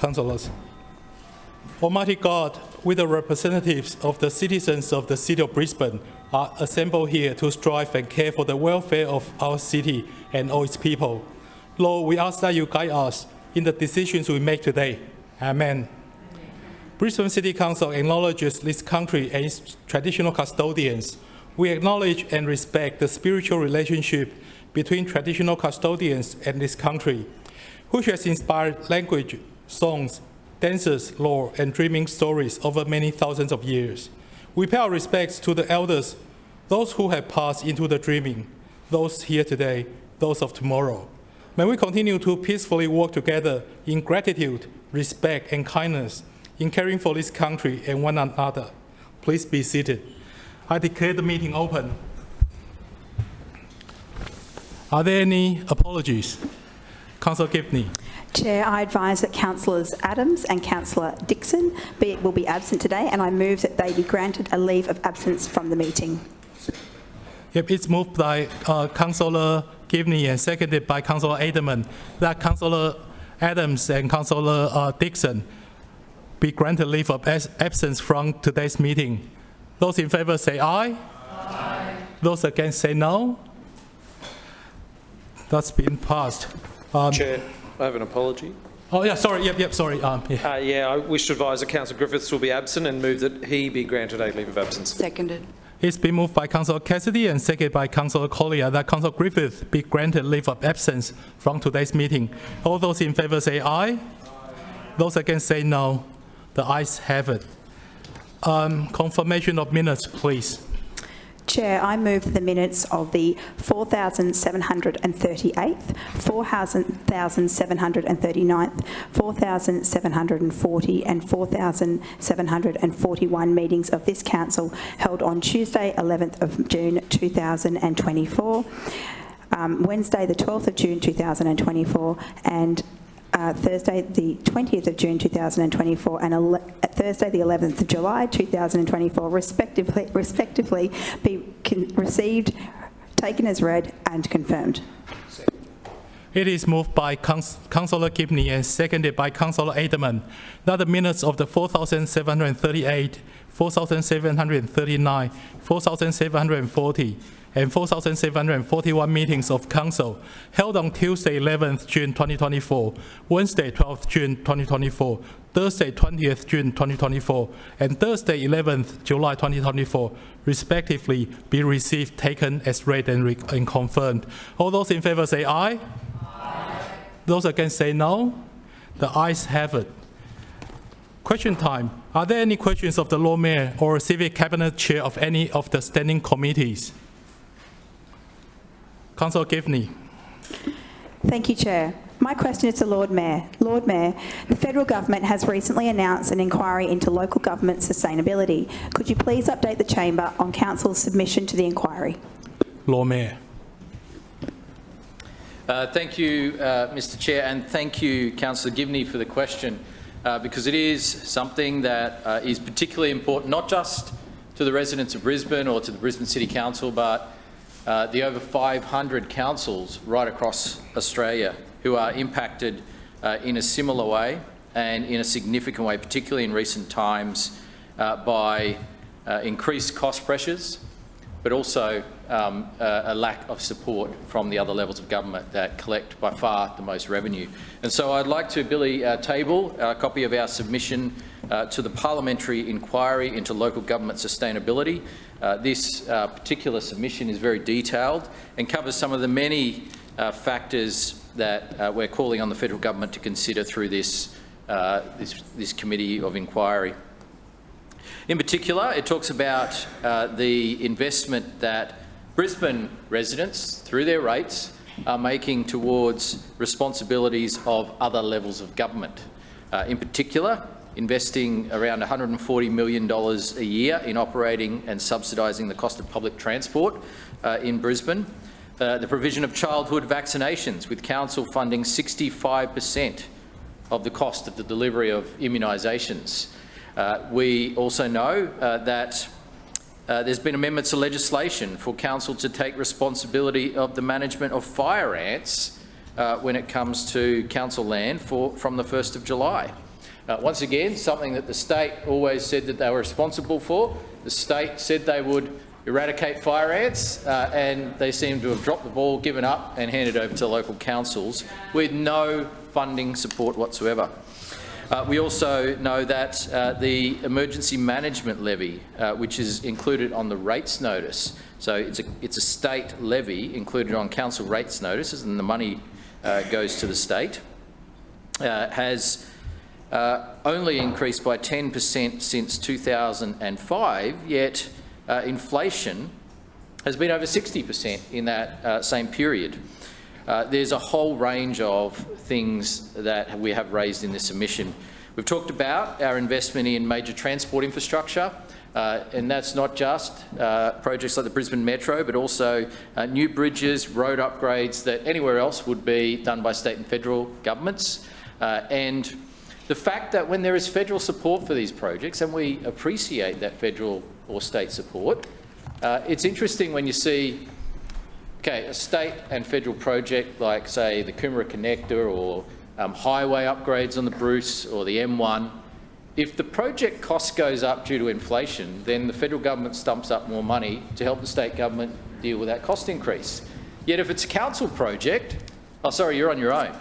councillors. Almighty God, we the representatives of the citizens of the City of Brisbane are assembled here to strive and care for the welfare of our city and all its people. Lord, we ask that you guide us in the decisions we make today. Amen. Brisbane City Council acknowledges this country and its traditional custodians. We acknowledge and respect the spiritual relationship between traditional custodians and this country, which has inspired language, songs, dances, lore, and dreaming stories over many thousands of years. We pay our respects to the elders, those who have passed into the dreaming, those here today, those of tomorrow. May we continue to peacefully work together in gratitude, respect, and kindness in caring for this country and one another. Please be seated. I declare the meeting open. Are there any apologies? Councillor Gibney. Chair, I advise that Councillors Adams and Councillor Dixon will be absent today, and I move that they be granted a leave of absence from the meeting. Yep, it's moved by Councillor Gibney and seconded by Councillor Aderman that Councillor Adams and Councillor Dixon be granted leave of absence from today's meeting. Those in favour say aye. Aye. Those against say no. That's been passed. Chair, I have an apology. Oh yeah, sorry. Yep. Sorry. Yeah, I wish to advise that Councillor Griffiths will be absent and move that he be granted a leave of absence. Seconded. It's been moved by Councillor Cassidy and seconded by Councillor Collier that Councillor Griffith be granted leave of absence from today's meeting. All those in favour say aye. Aye. Those against say no. The ayes have it. Confirmation of minutes, please. Chair, I move the minutes of the 4,738th, 4,739th, 4,740 and 4,741 meetings of this council held on Tuesday 11th of June 2024, Wednesday the 12th of June 2024 and Thursday the 20th of June 2024 and Thursday the 11th of July 2024 respectively be received, taken as read and confirmed. It is moved by Councillor Gibney and seconded by Councillor Aderman that the minutes of the 4,738, 4,739, 4,740 and 4,741 meetings of Council held on Tuesday 11th June 2024, Wednesday 12th June 2024, Thursday 20th June 2024, and Thursday 11th July 2024, respectively, be received, taken as read and confirmed. All those in favour say aye. Aye. Those against say no. The ayes have it. Question time. Are there any questions of the Lord Mayor or Civic Cabinet Chair of any of the standing committees? Councillor Gibney. Thank you, Chair. My question is to Lord Mayor. Lord Mayor, the federal government has recently announced an inquiry into local government sustainability. Could you please update the chamber on council's submission to the inquiry? Lord Mayor. Thank you, Mr. Chair, and thank you, Councillor Gibney, for the question, because it is something that is particularly important, not just to the residents of Brisbane or to the Brisbane City Council, but the over 500 councils right across Australia who are impacted in a similar way and in a significant way, particularly in recent times, by increased cost pressures, but also a lack of support from the other levels of government that collect by far the most revenue. And so I'd like to, Billy, table a copy of our submission to the Parliamentary Inquiry into Local Government Sustainability. This particular submission is very detailed and covers some of the many factors that we're calling on the federal government to consider through this committee of inquiry. In particular, it talks about the investment that Brisbane residents, through their rates, are making towards responsibilities of other levels of government. In particular, investing around $140 million a year in operating and subsidising the cost of public transport in Brisbane. The provision of childhood vaccinations, with council funding 65% of the cost of the delivery of immunisations. We also know that there's been amendments to legislation for council to take responsibility of the management of fire ants when it comes to council land from the 1st of July. Once again, something that the state always said that they were responsible for. The state said they would eradicate fire ants, and they seem to have dropped the ball, given up and handed over to local councils with no funding support whatsoever. We also know that the emergency management levy, which is included on the rates notice, so it's a state levy included on council rates notices, and the money goes to the state, has only increased by 10% since 2005, yet inflation has been over 60% in that same period. There's a whole range of things that we have raised in this submission. We've talked about our investment in major transport infrastructure, and that's not just projects like the Brisbane Metro, but also new bridges, road upgrades that anywhere else would be done by state and federal governments. And the fact that when there is federal support for these projects, and we appreciate that federal or state support, it's interesting when you see a state and federal project like, say, the Coomera Connector or highway upgrades on the Bruce or the M1. If the project cost goes up due to inflation, then the federal government stumps up more money to help the state government deal with that cost increase. Yet if it's a council project, oh, sorry, you're on your own.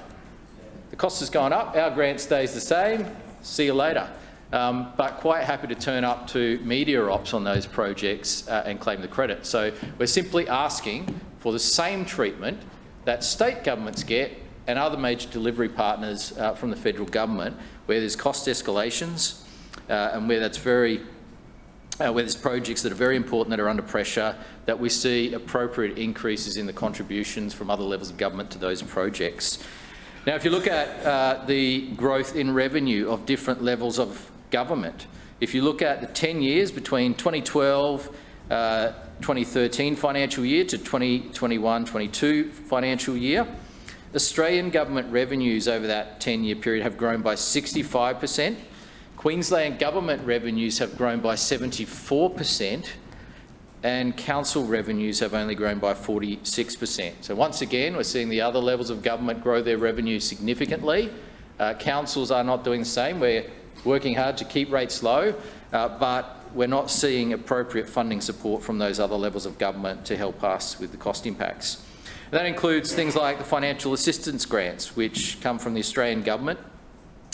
The cost has gone up, our grant stays the same, see you later. But quite happy to turn up to media ops on those projects and claim the credit. So we're simply asking for the same treatment that state governments get and other major delivery partners from the federal government, where there's cost escalations and where that's where there's projects that are very important that are under pressure, that we see appropriate increases in the contributions from other levels of government to those projects. Now, if you look at the growth in revenue of different levels of government, if you look at the 10 years between 2012, 2013 financial year to 2021-22 financial year, Australian government revenues over that 10-year period have grown by 65%. Queensland government revenues have grown by 74%, and council revenues have only grown by 46%. So once again, we're seeing the other levels of government grow their revenue significantly. Councils are not doing the same. We're working hard to keep rates low, but we're not seeing appropriate funding support from those other levels of government to help us with the cost impacts. And that includes things like the financial assistance grants, which come from the Australian government.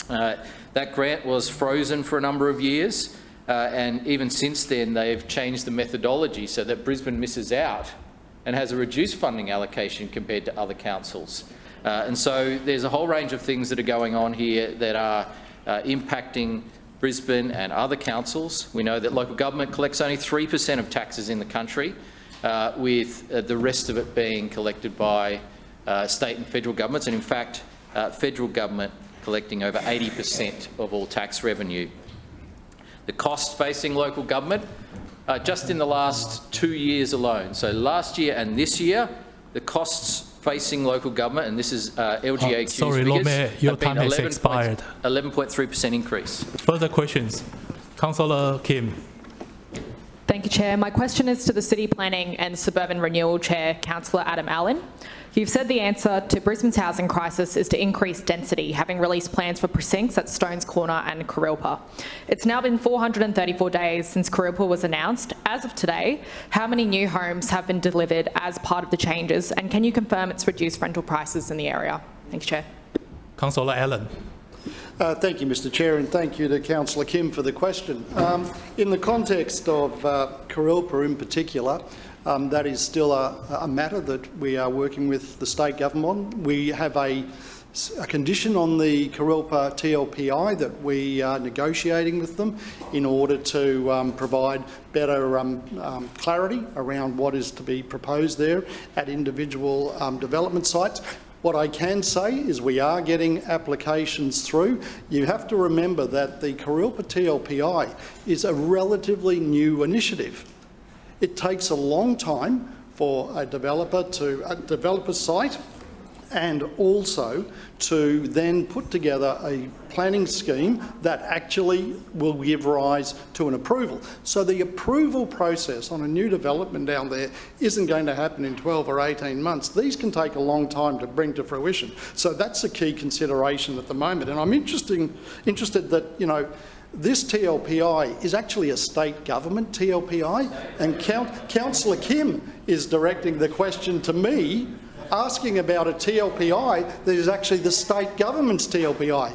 That grant was frozen for a number of years, and even since then they've changed the methodology so that Brisbane misses out and has a reduced funding allocation compared to other councils. And so there's a whole range of things that are going on here that are impacting Brisbane and other councils. We know that local government collects only 3% of taxes in the country, with the rest of it being collected by state and federal governments, and in fact federal government collecting over 80% of all tax revenue. The costs facing local government, just in the last 2 years alone, so last year and this year, the costs facing local government, and this is LGAQ's sorry, figures, Lome, your have been time has expired. 11.3% increase. Further questions? Councillor Kim. Thank you, Chair. My question is to the City Planning and Suburban Renewal Chair, Councillor Adam Allen. You've said the answer to Brisbane's housing crisis is to increase density, having released plans for precincts at Stones Corner and Kurilpa. It's now been 434 days since Kurilpa was announced. As of today, how many new homes have been delivered as part of the changes, and can you confirm it's reduced rental prices in the area? Thanks, Chair. Councillor Allen. Thank you, Mr Chair, and thank you to Councillor Kim for the question. In the context of Kurilpa in particular, that is still a matter that we are working with the state government on. We have a condition on the Kurilpa TLPI that we are negotiating with them in order to provide better clarity around what is to be proposed there at individual development sites. What I can say is we are getting applications through. You have to remember that the Kurilpa TLPI is a relatively new initiative. It takes a long time for a developer site and also to then put together a planning scheme that actually will give rise to an approval. So the approval process on a new development down there isn't going to happen in 12 or 18 months. These can take a long time to bring to fruition. So that's a key consideration at the moment. And I'm interested that, you know, this TLPI is actually a state government TLPI, and Councillor Kim is directing the question to me, asking about a TLPI that is actually the state government's TLPI.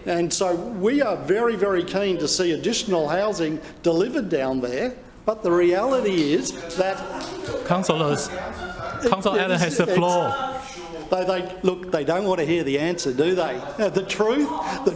And so we are very, very keen to see additional housing delivered down there, but the reality is that... Councillor Allen has the floor. Look, they don't want to hear the answer, do they? The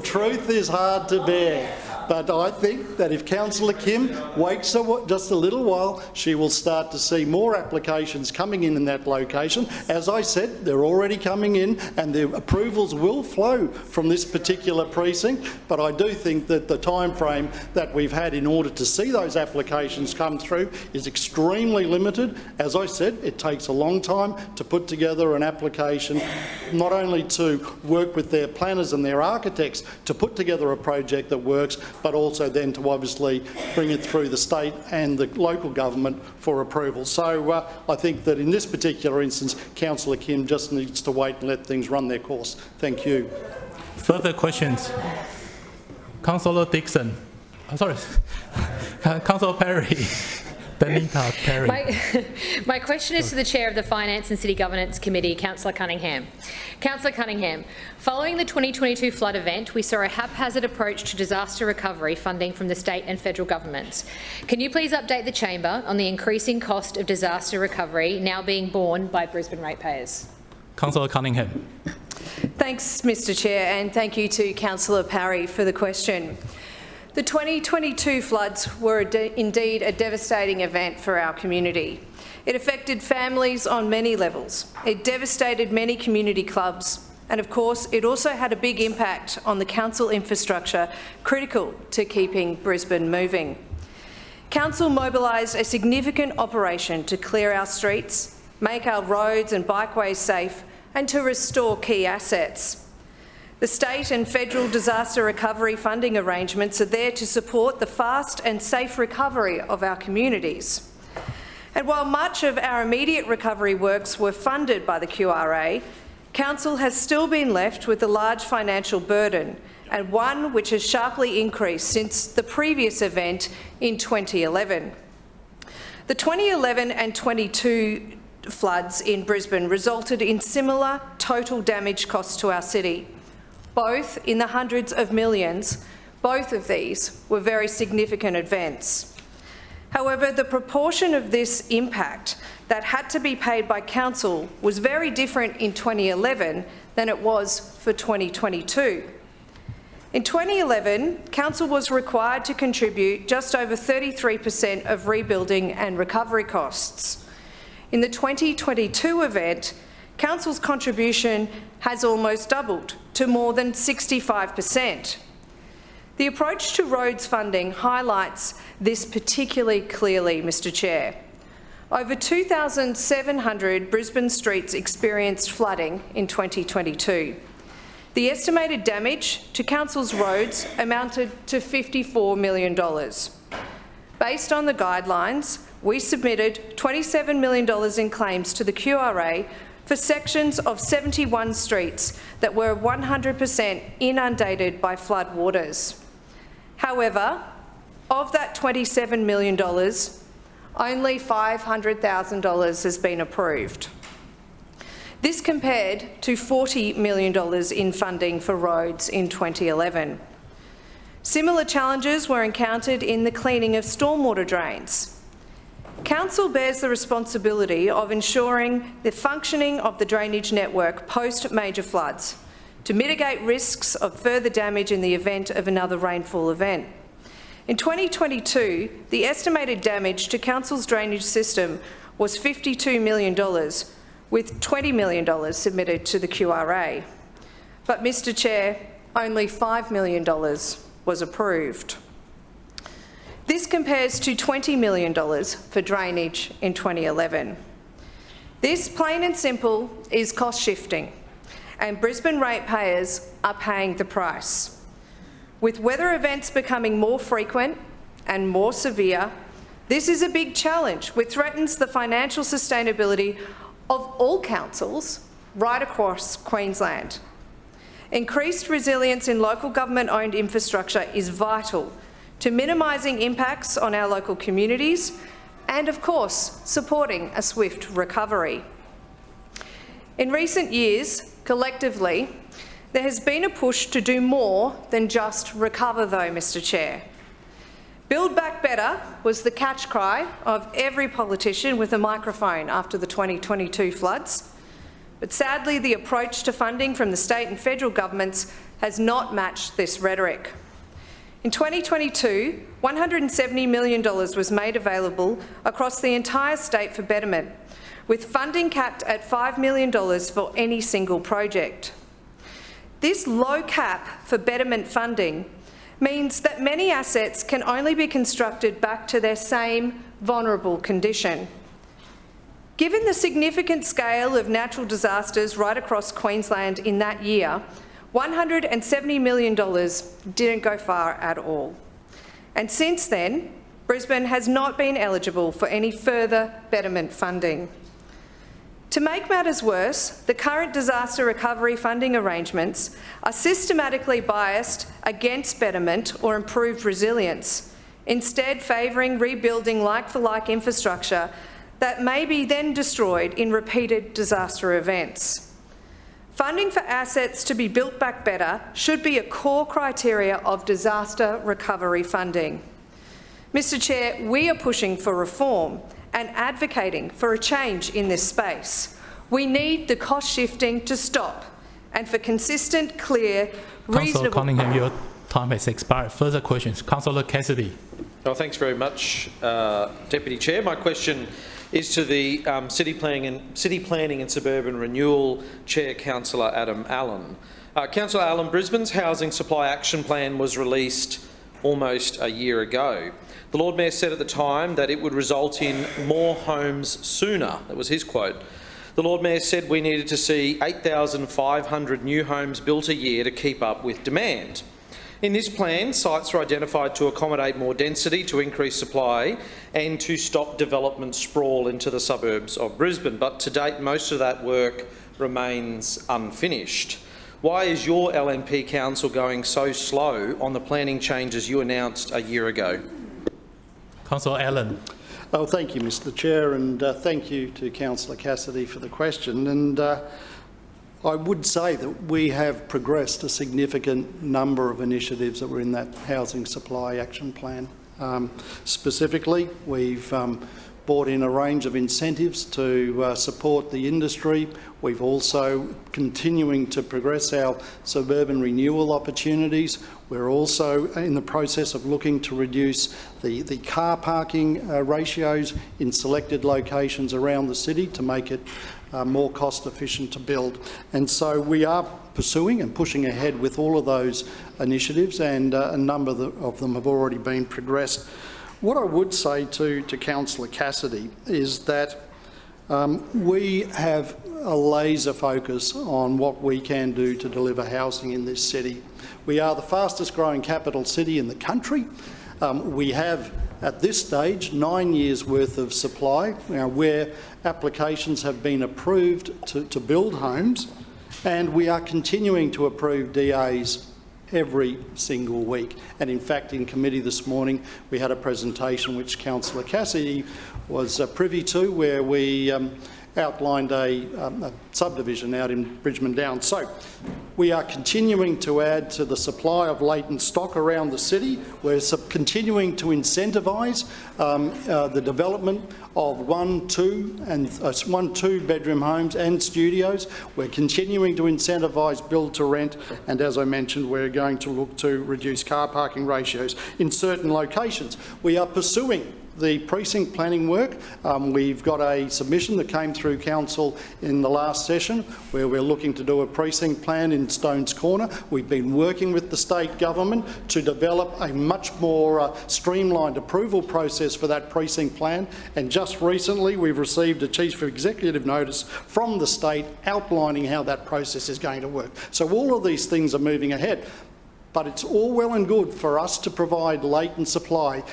truth is hard to bear. But I think that if Councillor Kim waits just a little while, she will start to see more applications coming in that location. As I said, they're already coming in and the approvals will flow from this particular precinct. But I do think that the time frame that we've had in order to see those applications come through is extremely limited. As I said, it takes a long time to put together an application, not only to work with their planners and their architects to put together a project that works, but also then to obviously bring it through the state and the local government for approval. So I think that in this particular instance, Councillor Kim just needs to wait and let things run their course. Thank you. Further questions? Councillor Dixon. Sorry, Councillor Perry. Benita Perry. My question is to the Chair of the Finance and City Governance Committee, Councillor Cunningham. Councillor Cunningham, following the 2022 flood event, we saw a haphazard approach to disaster recovery funding from the state and federal governments. Can you please update the Chamber on the increasing cost of disaster recovery now being borne by Brisbane ratepayers? Councillor Cunningham. Thanks, Mr Chair, and thank you to Councillor Parry for the question. The 2022 floods were indeed a devastating event for our community. It affected families on many levels. It devastated many community clubs, and of course, it also had a big impact on the council infrastructure critical to keeping Brisbane moving. Council mobilised a significant operation to clear our streets, make our roads and bikeways safe, and to restore key assets. The state and federal disaster recovery funding arrangements are there to support the fast and safe recovery of our communities. And while much of our immediate recovery works were funded by the QRA, Council has still been left with a large financial burden, and one which has sharply increased since the previous event in 2011. The 2011 and 22 floods in Brisbane resulted in similar total damage costs to our city, both in the hundreds of millions. Both of these were very significant events. However, the proportion of this impact that had to be paid by Council was very different in 2011 than it was for 2022. In 2011, Council was required to contribute just over 33% of rebuilding and recovery costs. In the 2022 event, Council's contribution has almost doubled to more than 65%. The approach to roads funding highlights this particularly clearly, Mr Chair. Over 2,700 Brisbane streets experienced flooding in 2022. The estimated damage to Council's roads amounted to $54 million. Based on the guidelines, we submitted $27 million in claims to the QRA for sections of 71 streets that were 100% inundated by flood waters. However, of that $27 million, only $500,000 has been approved. This compared to $40 million in funding for roads in 2011. Similar challenges were encountered in the cleaning of stormwater drains. Council bears the responsibility of ensuring the functioning of the drainage network post-major floods to mitigate risks of further damage in the event of another rainfall event. In 2022, the estimated damage to Council's drainage system was $52 million, with $20 million submitted to the QRA. But, Mr Chair, only $5 million was approved. This compares to $20 million for drainage in 2011. This, plain and simple, is cost shifting and Brisbane ratepayers are paying the price. With weather events becoming more frequent and more severe, this is a big challenge which threatens the financial sustainability of all councils right across Queensland. Increased resilience in local government-owned infrastructure is vital to minimising impacts on our local communities and, of course, supporting a swift recovery. In recent years, collectively, there has been a push to do more than just recover, though, Mr Chair. Build Back Better was the catch cry of every politician with a microphone after the 2022 floods. But sadly, the approach to funding from the state and federal governments has not matched this rhetoric. In 2022, $170 million was made available across the entire state for betterment, with funding capped at $5 million for any single project. This low cap for betterment funding means that many assets can only be constructed back to their same vulnerable condition. Given the significant scale of natural disasters right across Queensland in that year, $170 million didn't go far at all. And since then, Brisbane has not been eligible for any further betterment funding. To make matters worse, the current disaster recovery funding arrangements are systematically biased against betterment or improved resilience, instead favouring rebuilding like-for-like infrastructure that may be then destroyed in repeated disaster events. Funding for assets to be built back better should be a core criteria of disaster recovery funding. Mr Chair, we are pushing for reform and advocating for a change in this space. We need the cost shifting to stop and for consistent, clear, reasonable... Councillor Cunningham, your time has expired. Further questions? Councillor Cassidy. Oh, thanks very much, Deputy Chair. My question is to the City Planning and Suburban Renewal Chair, Councillor Adam Allen. Councillor Allen, Brisbane's Housing Supply Action Plan was released almost a year ago. The Lord Mayor said at the time that it would result in more homes sooner. That was his quote. The Lord Mayor said we needed to see 8,500 new homes built a year to keep up with demand. In this plan, sites are identified to accommodate more density, to increase supply and to stop development sprawl into the suburbs of Brisbane. But to date, most of that work remains unfinished. Why is your LNP council going so slow on the planning changes you announced a year ago? Councillor Allen. Oh, thank you, Mr Chair, and thank you to Councillor Cassidy for the question. And I would say that we have progressed a significant number of initiatives that were in that Housing Supply Action Plan. Specifically, we've brought in a range of incentives to support the industry. We've also continuing to progress our suburban renewal opportunities. We're also in the process of looking to reduce the car parking ratios in selected locations around the city to make it more cost efficient to build. And so we are pursuing and pushing ahead with all of those initiatives, and a number of them have already been progressed. What I would say to Councillor Cassidy is that we have a laser focus on what we can do to deliver housing in this city. We are the fastest growing capital city in the country. We have, at this stage, 9 years' worth of supply where applications have been approved to build homes, and we are continuing to approve DAs every single week. And in fact, in committee this morning, we had a presentation which Councillor Cassidy was privy to, where we outlined a subdivision out in Brisbane Downs. So we are continuing to add to the supply of latent stock around the city. We're continuing to incentivise the development of 1, 2 bedroom homes and studios. We're continuing to incentivise build to rent, and as I mentioned, we're going to look to reduce car parking ratios in certain locations. We are pursuing the precinct planning work. We've got a submission that came through Council in the last session where we're looking to do a precinct plan in Stones Corner. We've been working with the state government to develop a much more streamlined approval process for that precinct plan, and just recently we've received a Chief Executive notice from the state outlining how that process is going to work. So all of these things are moving ahead, but it's all well and good for us to provide latent supply.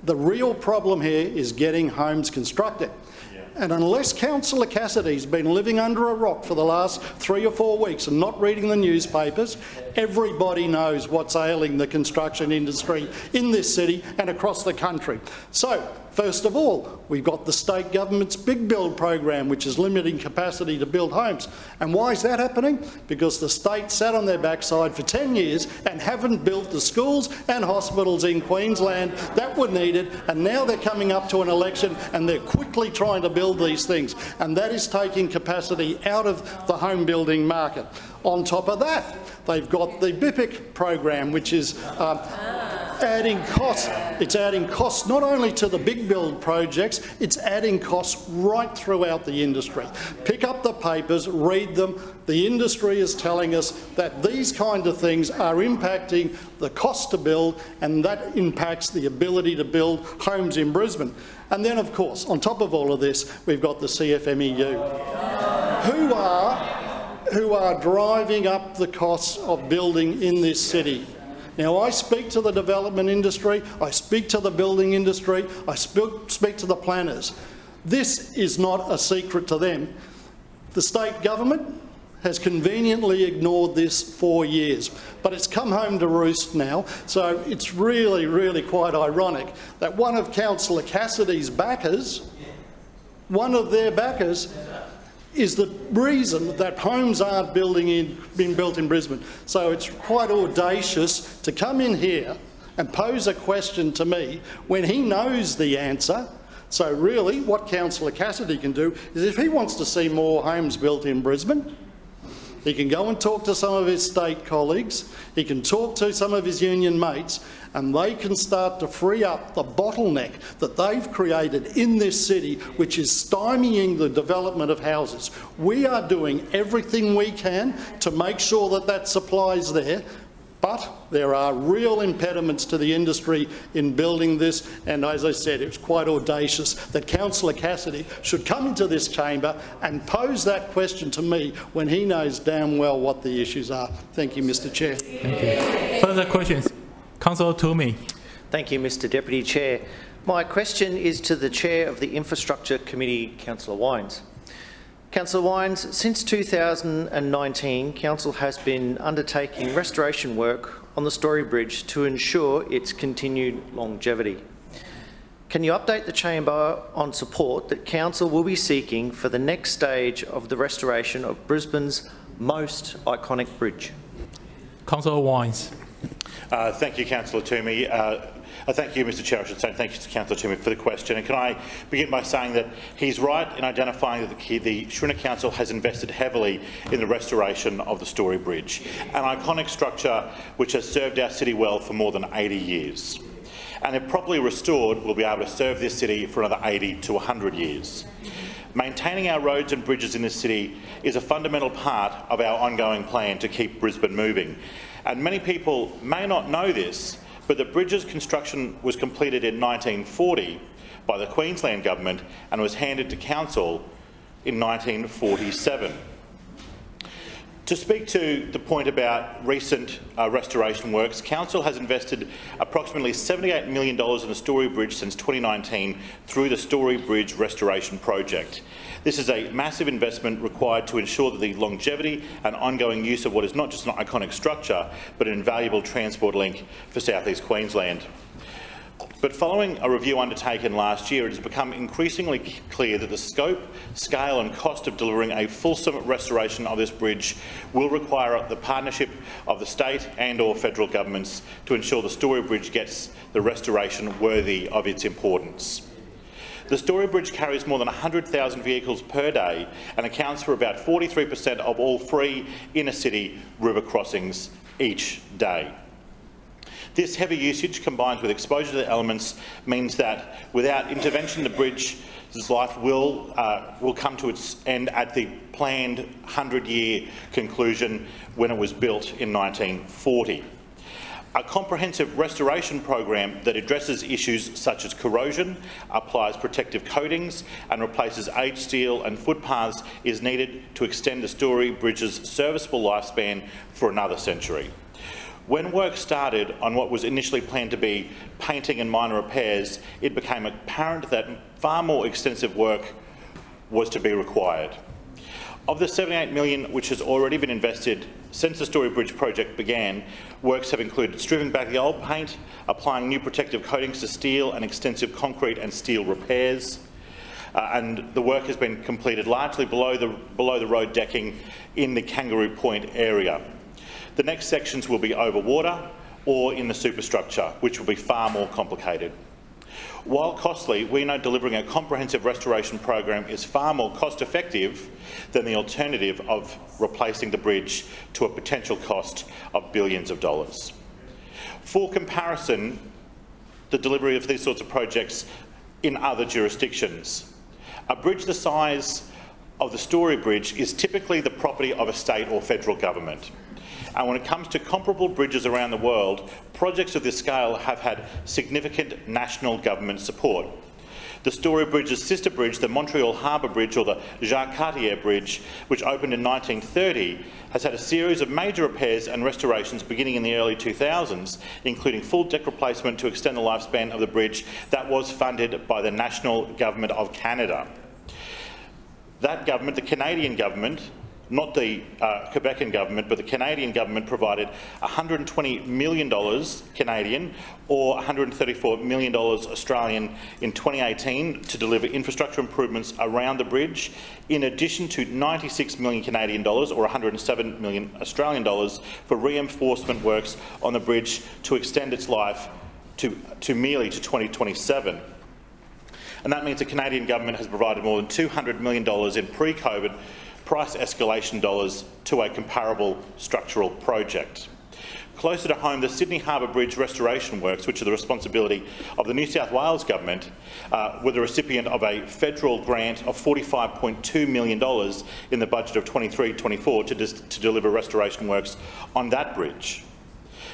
The real problem here is getting homes constructed. And unless Councillor Cassidy's been living under a rock for the last 3 or 4 weeks and not reading the newspapers, everybody knows what's ailing the construction industry in this city and across the country. So, first of all, we've got the state government's Big Build program, which is limiting capacity to build homes. And why is that happening? Because the state sat on their backside for 10 years and haven't built the schools and hospitals in Queensland that were needed, and now they're coming up to an election and they're quickly trying to build these things, and that is taking capacity out of the home building market. On top of that, they've got the BIPIC program, which is adding costs. It's adding costs not only to the big build projects, it's adding costs right throughout the industry. Pick up the papers, read them. The industry is telling us that these kind of things are impacting the cost to build, and that impacts the ability to build homes in Brisbane. And then, of course, on top of all of this, we've got the CFMEU, who are driving up the costs of building in this city. Now, I speak to the development industry, I speak to the building industry, I speak to the planners. This is not a secret to them. The state government has conveniently ignored this for years, but it's come home to roost now. So it's really, really quite ironic that one of Councillor Cassidy's backers, one of their backers, is the reason that homes aren't being built in Brisbane. So it's quite audacious to come in here and pose a question to me when he knows the answer. So really what Councillor Cassidy can do is, if he wants to see more homes built in Brisbane, he can go and talk to some of his state colleagues, he can talk to some of his union mates, and they can start to free up the bottleneck that they've created in this city, which is stymieing the development of houses. We are doing everything we can to make sure that that supply is there, but there are real impediments to the industry in building this, and as I said, it's quite audacious that Councillor Cassidy should come into this chamber and pose that question to me when he knows damn well what the issues are. Thank you, Mr Chair. Thank you. Further questions? Councillor Toomey. Thank you, Mr Deputy Chair. My question is to the Chair of the Infrastructure Committee, Councillor Wines. Councillor Wines, since 2019, Council has been undertaking restoration work on the Story Bridge to ensure its continued longevity. Can you update the Chamber on support that Council will be seeking for the next stage of the restoration of Brisbane's most iconic bridge? Councillor Wines. Thank you, Councillor Toomey. Thank you, Mr Chair, I should say. Thank you to Councillor Toomey for the question. And can I begin by saying that he's right in identifying that the Schrinner Council has invested heavily in the restoration of the Story Bridge, an iconic structure which has served our city well for more than 80 years. And if properly restored, will be able to serve this city for another 80 to 100 years. Maintaining our roads and bridges in this city is a fundamental part of our ongoing plan to keep Brisbane moving. And many people may not know this, but the bridge's construction was completed in 1940 by the Queensland Government and was handed to Council in 1947. To speak to the point about recent restoration works, Council has invested approximately $78 million in the Story Bridge since 2019 through the Story Bridge Restoration Project. This is a massive investment required to ensure that the longevity and ongoing use of what is not just an iconic structure, but an invaluable transport link for South East Queensland. But following a review undertaken last year, it has become increasingly clear that the scope, scale and cost of delivering a fulsome restoration of this bridge will require the partnership of the state and/or federal governments to ensure the Story Bridge gets the restoration worthy of its importance. The Story Bridge carries more than 100,000 vehicles per day and accounts for about 43% of all free inner-city river crossings each day. This heavy usage, combined with exposure to the elements, means that without intervention, the bridge's life will come to its end at the planned 100-year conclusion when it was built in 1940. A comprehensive restoration program that addresses issues such as corrosion, applies protective coatings and replaces aged steel and footpaths is needed to extend the Story Bridge's serviceable lifespan for another century. When work started on what was initially planned to be painting and minor repairs, it became apparent that far more extensive work was to be required. Of the $78 million which has already been invested since the Story Bridge project began, works have included stripping back the old paint, applying new protective coatings to steel and extensive concrete and steel repairs, and the work has been completed largely below the road decking in the Kangaroo Point area. The next sections will be over water or in the superstructure, which will be far more complicated. While costly, we know delivering a comprehensive restoration program is far more cost-effective than the alternative of replacing the bridge to a potential cost of billions of dollars. For comparison, the delivery of these sorts of projects in other jurisdictions. A bridge the size of the Story Bridge is typically the property of a state or federal government. And when it comes to comparable bridges around the world, projects of this scale have had significant national government support. The Story Bridge's sister bridge, the Montreal Harbour Bridge or the Jacques Cartier Bridge, which opened in 1930, has had a series of major repairs and restorations beginning in the early 2000s, including full deck replacement to extend the lifespan of the bridge that was funded by the National Government of Canada. That government, the Canadian government, not the Quebecan government, but the Canadian government provided $120 million Canadian or $134 million Australian in 2018 to deliver infrastructure improvements around the bridge, in addition to $96 million Canadian dollars or $107 million Australian dollars for reinforcement works on the bridge to extend its life to merely to 2027. And that means the Canadian government has provided more than $200 million in pre-COVID price escalation dollars to a comparable structural project. Closer to home, the Sydney Harbour Bridge restoration works, which are the responsibility of the New South Wales Government, were the recipient of a federal grant of $45.2 million in the budget of 23-24 to deliver restoration works on that bridge.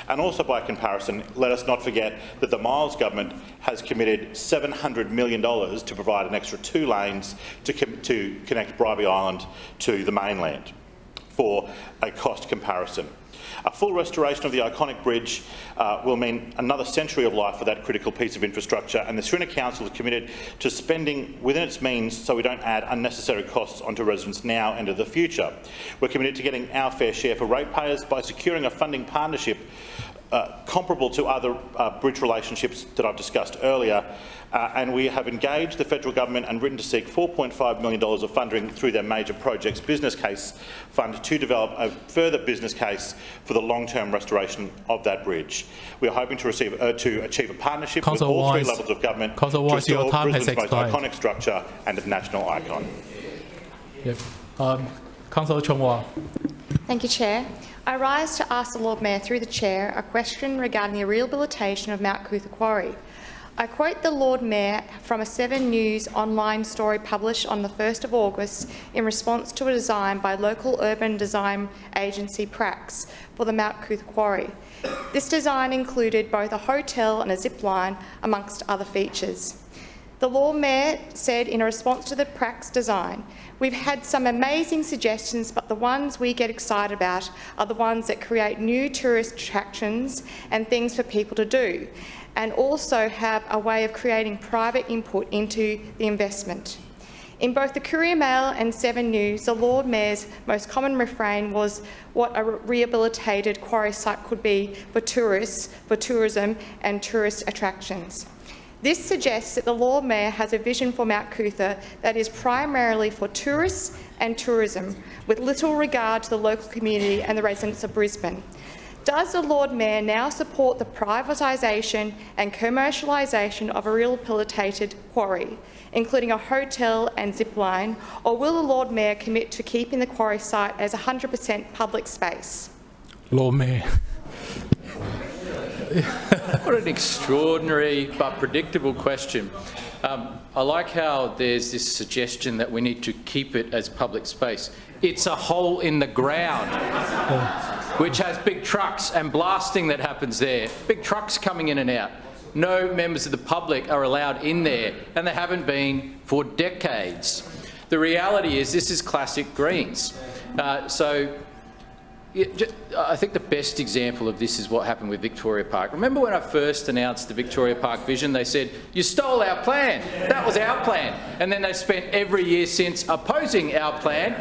And also, by comparison, let us not forget that the Miles Government has committed $700 million to provide an extra 2 lanes to connect Bribie Island to the mainland for a cost comparison. A full restoration of the iconic bridge will mean another century of life for that critical piece of infrastructure, and the Srina Council is committed to spending within its means so we don't add unnecessary costs onto residents now and into the future. We're committed to getting our fair share for ratepayers by securing a funding partnership comparable to other bridge relationships that I've discussed earlier, and we have engaged the federal government and written to seek $4.5 million of funding through their major projects business case fund to develop a further business case for the long-term restoration of that bridge. We are hoping to achieve a partnership with all 3 levels of government to restore Brisbane's most iconic structure and a national icon. Yep. Councillor Chongwa. Thank you, Chair. I rise to ask the Lord Mayor, through the Chair, a question regarding the rehabilitation of Mount Cootha Quarry. I quote the Lord Mayor from a 7 News online story published on the 1st of August in response to a design by local urban design agency Prax for the Mount Cootha Quarry. This design included both a hotel and a zip line, amongst other features. The Lord Mayor said in a response to the Prax design, "We've had some amazing suggestions, but the ones we get excited about are the ones that create new tourist attractions and things for people to do, and also have a way of creating private input into the investment." In both the Courier Mail and 7 News, the Lord Mayor's most common refrain was what a rehabilitated quarry site could be for tourists, for tourism and tourist attractions. This suggests that the Lord Mayor has a vision for Mount Cootha that is primarily for tourists and tourism, with little regard to the local community and the residents of Brisbane. Does the Lord Mayor now support the privatisation and commercialisation of a rehabilitated quarry, including a hotel and zip line, or will the Lord Mayor commit to keeping the quarry site as 100% public space? Lord Mayor. What an extraordinary but predictable question. I like how there's this suggestion that we need to keep it as public space. It's a hole in the ground, which has big trucks and blasting that happens there. Big trucks coming in and out. No members of the public are allowed in there, and they haven't been for decades. The reality is this is classic Greens. I think the best example of this is what happened with Victoria Park. Remember when I first announced the Victoria Park vision, they said, you stole our plan. That was our plan. And then they spent every year since opposing our plan.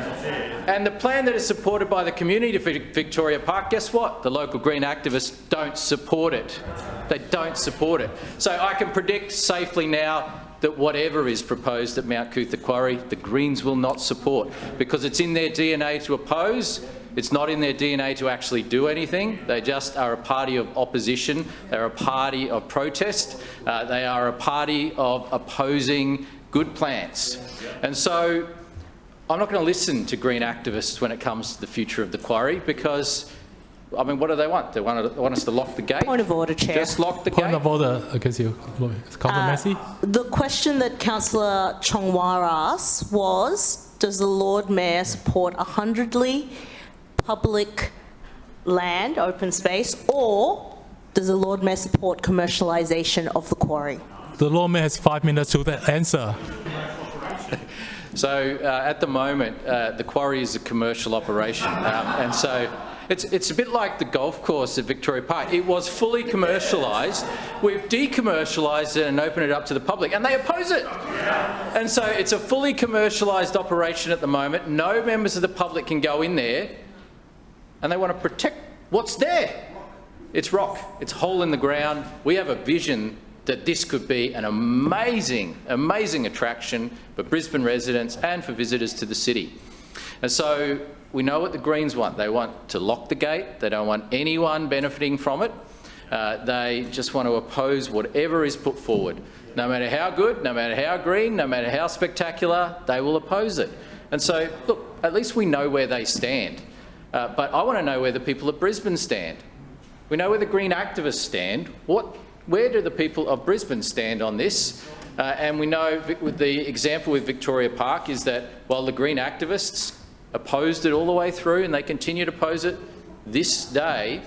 And the plan that is supported by the community for Victoria Park, guess what? The local Green activists don't support it. They don't support it. So I can predict safely now that whatever is proposed at Mount Cootha Quarry, the Greens will not support, because it's in their DNA to oppose. It's not in their DNA to actually do anything. They just are a party of opposition. They're a party of protest. They are a party of opposing good plans. And so I'm not going to listen to Green activists when it comes to the future of the quarry, because, I mean, what do they want? They want us to lock the gate? Point of order, Chair. Just lock the gate? Point of order against you, Councillor Massey. The question that Councillor Chongwar asked was, does the Lord Mayor support 100-ly public land, open space, or does the Lord Mayor support commercialisation of the quarry? The Lord Mayor has 5 minutes to that answer. So at the moment, the quarry is a commercial operation, and so it's a bit like the golf course at Victoria Park. It was fully commercialised. We've decommercialised it and opened it up to the public, and they oppose it. And so it's a fully commercialised operation at the moment. No members of the public can go in there, and they want to protect what's there. It's rock. It's a hole in the ground. We have a vision that this could be an amazing, amazing attraction for Brisbane residents and for visitors to the city. And so we know what the Greens want. They want to lock the gate. They don't want anyone benefiting from it. They just want to oppose whatever is put forward. No matter how good, no matter how green, no matter how spectacular, they will oppose it. And so, look, at least we know where they stand. But I want to know where the people of Brisbane stand. We know where the Green activists stand. Where do the people of Brisbane stand on this? And we know with the example with Victoria Park is that while the Green activists opposed it all the way through and they continue to oppose it this day,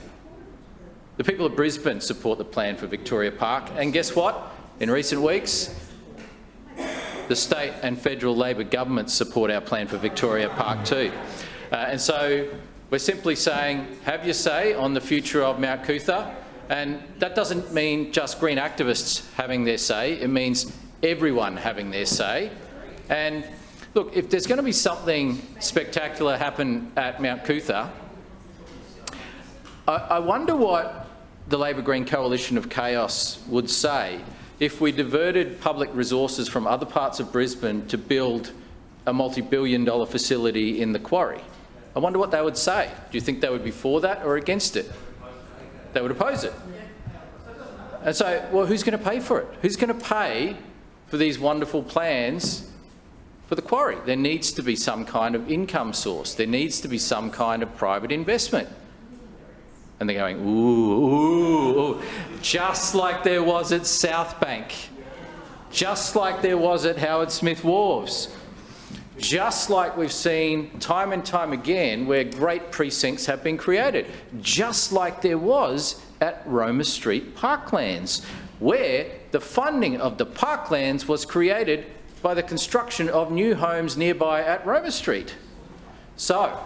the people of Brisbane support the plan for Victoria Park. And guess what? In recent weeks, the state and federal Labor governments support our plan for Victoria Park too. And so we're simply saying, have your say on the future of Mount Cootha. And that doesn't mean just Green activists having their say. It means everyone having their say. And look, if there's going to be something spectacular happen at Mount Cootha, I wonder what the Labor-Green coalition of chaos would say if we diverted public resources from other parts of Brisbane to build a multi-billion-dollar facility in the quarry. I wonder what they would say. Do you think they would be for that or against it? They would oppose it. And so, well, who's going to pay for it? Who's going to pay for these wonderful plans for the quarry? There needs to be some kind of income source. There needs to be some kind of private investment. And they're going, ooh, just like there was at South Bank, just like there was at Howard Smith Wharves, just like we've seen time and time again where great precincts have been created, just like there was at Roma Street Parklands, where the funding of the parklands was created by the construction of new homes nearby at Roma Street. So,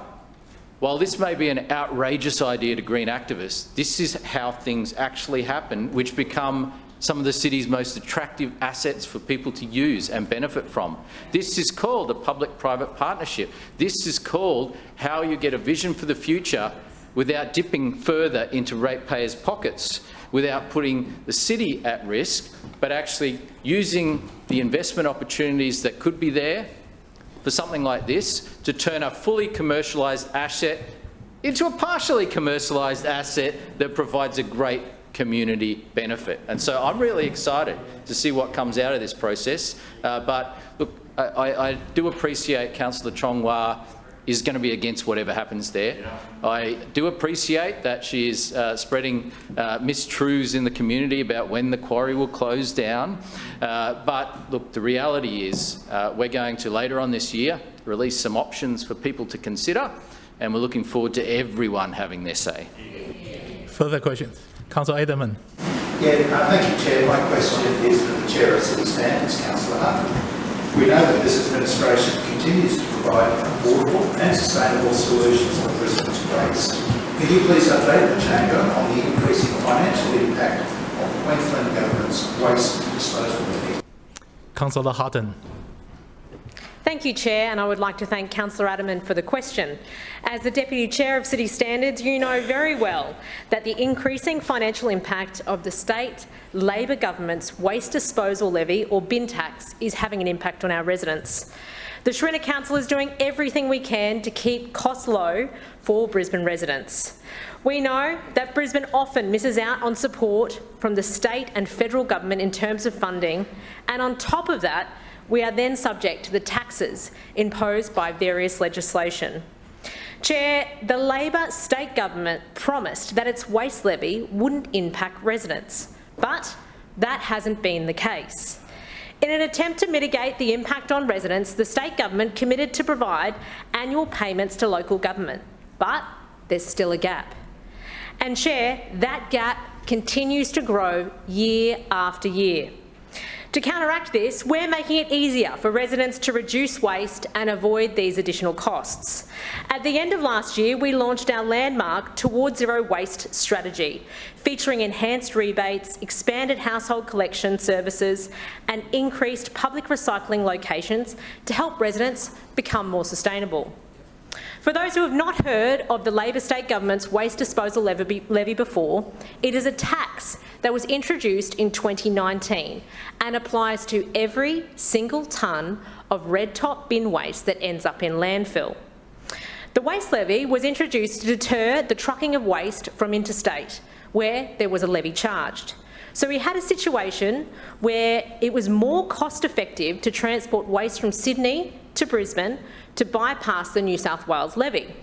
while this may be an outrageous idea to Green activists, this is how things actually happen, which become some of the city's most attractive assets for people to use and benefit from. This is called a public-private partnership. This is called how you get a vision for the future without dipping further into ratepayers' pockets, without putting the city at risk, but actually using the investment opportunities that could be there for something like this to turn a fully commercialised asset into a partially commercialised asset that provides a great community benefit. And so I'm really excited to see what comes out of this process. But look, I do appreciate Councillor Chongwar is going to be against whatever happens there. I do appreciate that she is spreading mistruths in the community about when the quarry will close down. But look, the reality is we're going to later on this year release some options for people to consider, and we're looking forward to everyone having their say. Further questions? Councillor Edelman. Yeah, thank you, Chair. My question is for the Chair of City Standards, Councillor Hunt. We know that this administration continues to provide affordable and sustainable solutions for Brisbane's waste. Can you please update the Chamber on the increasing financial impact of the Queensland Government's waste disposal levy? Councillor Hutton. Thank you, Chair, and I would like to thank Councillor Adamant for the question. As the Deputy Chair of City Standards, you know very well that the increasing financial impact of the state Labor government's waste disposal levy, or bin tax, is having an impact on our residents. The Shriner Council is doing everything we can to keep costs low for Brisbane residents. We know that Brisbane often misses out on support from the state and federal government in terms of funding, and on top of that, we are then subject to the taxes imposed by various legislation. Chair, the Labor state government promised that its waste levy wouldn't impact residents, but that hasn't been the case. In an attempt to mitigate the impact on residents, the state government committed to provide annual payments to local government, but there's still a gap. And Chair, that gap continues to grow year after year. To counteract this, we're making it easier for residents to reduce waste and avoid these additional costs. At the end of last year, we launched our landmark Towards Zero Waste strategy, featuring enhanced rebates, expanded household collection services, and increased public recycling locations to help residents become more sustainable. For those who have not heard of the Labor state government's waste disposal levy before, it is a tax that was introduced in 2019 and applies to every single tonne of red top bin waste that ends up in landfill. The waste levy was introduced to deter the trucking of waste from interstate, where there was a levy charged. So we had a situation where it was more cost-effective to transport waste from Sydney to Brisbane to bypass the New South Wales levy.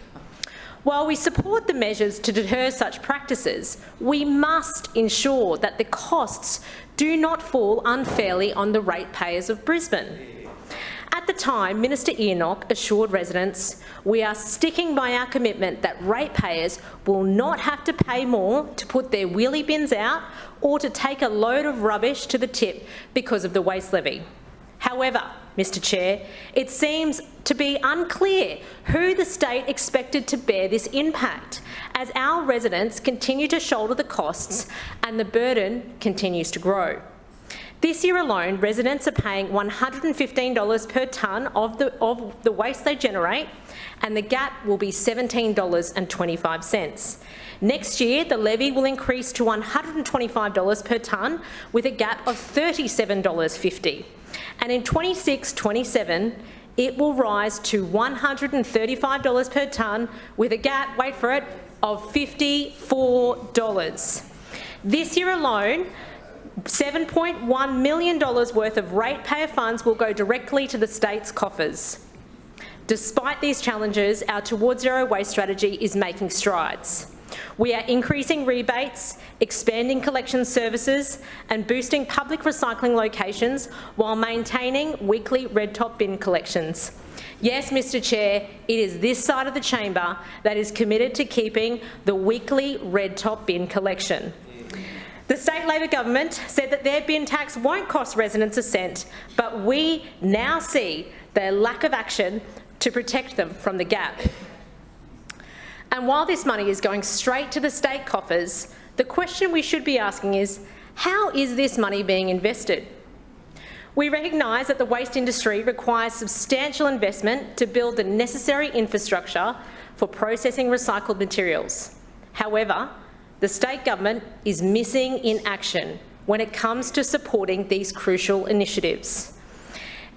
While we support the measures to deter such practices, we must ensure that the costs do not fall unfairly on the ratepayers of Brisbane. At the time, Minister Enoch assured residents, "We are sticking by our commitment that ratepayers will not have to pay more to put their wheelie bins out or to take a load of rubbish to the tip because of the waste levy." However, Mr Chair, it seems to be unclear who the state expected to bear this impact, as our residents continue to shoulder the costs and the burden continues to grow. This year alone, residents are paying $115 per tonne of the waste they generate, and the gap will be $17.25. Next year, the levy will increase to $125 per tonne, with a gap of $37.50. And in 26-27, it will rise to $135 per tonne, with a gap, wait for it, of $54. This year alone, $7.1 million worth of ratepayer funds will go directly to the state's coffers. Despite these challenges, our Towards Zero Waste strategy is making strides. We are increasing rebates, expanding collection services, and boosting public recycling locations while maintaining weekly red top bin collections. Yes, Mr Chair, it is this side of the chamber that is committed to keeping the weekly red top bin collection. The state Labor government said that their bin tax won't cost residents a cent, but we now see their lack of action to protect them from the gap. And while this money is going straight to the state coffers, the question we should be asking is, how is this money being invested? We recognise that the waste industry requires substantial investment to build the necessary infrastructure for processing recycled materials. However, the state government is missing in action when it comes to supporting these crucial initiatives.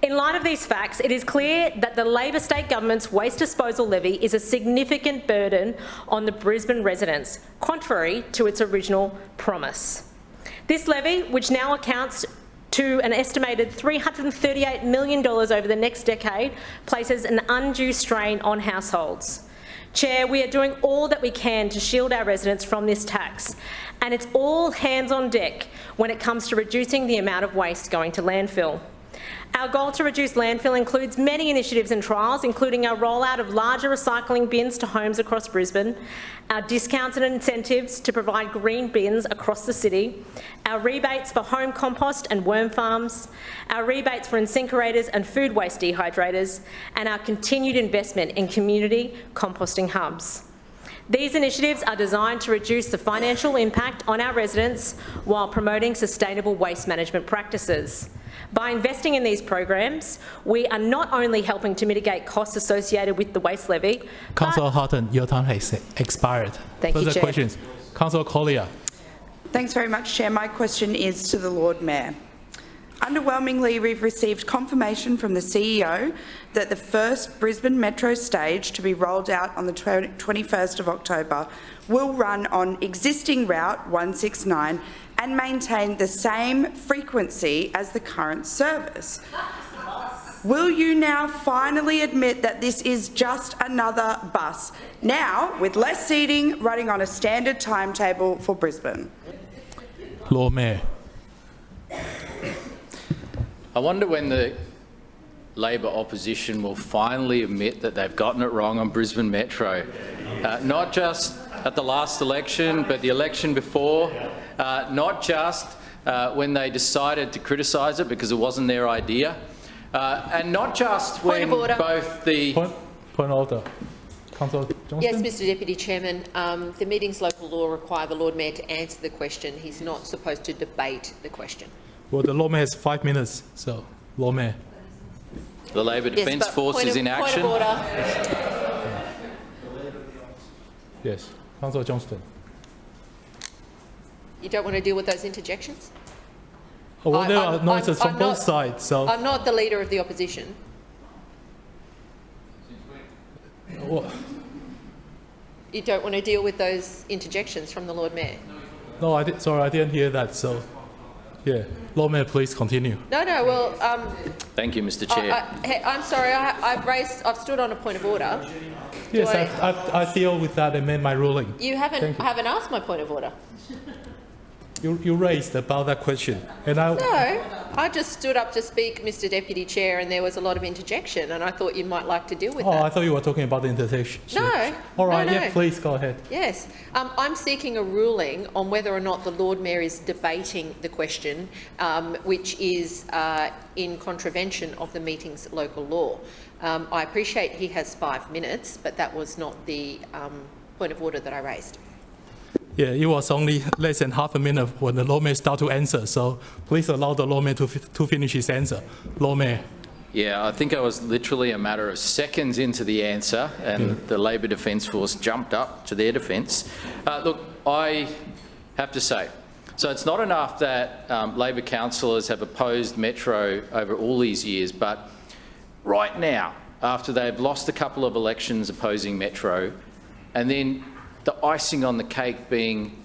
In light of these facts, it is clear that the Labor state government's waste disposal levy is a significant burden on the Brisbane residents, contrary to its original promise. This levy, which now accounts to an estimated $338 million over the next decade places an undue strain on households. Chair, we are doing all that we can to shield our residents from this tax, and it's all hands on deck when it comes to reducing the amount of waste going to landfill. Our goal to reduce landfill includes many initiatives and trials, including our rollout of larger recycling bins to homes across Brisbane, our discounts and incentives to provide green bins across the city, our rebates for home compost and worm farms, our rebates for incinerators and food waste dehydrators, and our continued investment in community composting hubs. These initiatives are designed to reduce the financial impact on our residents while promoting sustainable waste management practices. By investing in these programs, we are not only helping to mitigate costs associated with the waste levy. Councillor Houghton, your time has expired. Thank you, Further Chair. questions? Councillor Collier. Thanks very much, Chair. My question is to the Lord Mayor. Underwhelmingly, we've received confirmation from the CEO that the first Brisbane Metro stage to be rolled out on the 21st of October will run on existing Route 169 and maintain the same frequency as the current service. Will you now finally admit that this is just another bus, now with less seating, running on a standard timetable for Brisbane? Lord Mayor. I wonder when the Labor opposition will finally admit that they've gotten it wrong on Brisbane Metro. Not just at the last election, but the election before, not just when they decided to criticise it because it wasn't their idea, and not just when both the... Point of order. Councillor Johnston? Yes, Mr Deputy Chairman. The meeting's local law require the Lord Mayor to answer the question. He's not supposed to debate the question. Well, the Lord Mayor has 5 minutes, so Lord Mayor. The Labor Defence Force is in action. Point of order. Yes, Councillor Johnston. You don't want to deal with those interjections? Oh, well, there are noises from both sides, so... I'm not the leader of the opposition. Well, You don't want to deal with those interjections from the Lord Mayor? no, sorry, I didn't hear that, so... Yeah, Lord Mayor, please continue. No, well... Thank you, Mr Chair. I'm sorry, I've stood on a point of order. Yes, I deal with that and made my ruling. You haven't asked my point of order. You raised about that question, and No, I just stood up to speak, Mr Deputy Chair, and there was a lot of interjection, and I thought you might like to deal with that. I thought you were talking about the interjection. No. All right, no. yeah, please go ahead. Yes. I'm seeking a ruling on whether or not the Lord Mayor is debating the question, which is in contravention of the meeting's local law. I appreciate he has 5 minutes, but that was not the point of order that I raised. Yeah, it was only less than half a minute when the Lord Mayor started to answer, so please allow the Lord Mayor to finish his answer. Lord Mayor. Yeah, I think I was literally a matter of seconds into the answer, and the Labor Defence Force jumped up to their defence. Look, I have to say, so it's not enough that Labor councillors have opposed Metro over all these years, but right now, after they've lost a couple of elections opposing Metro, and then the icing on the cake being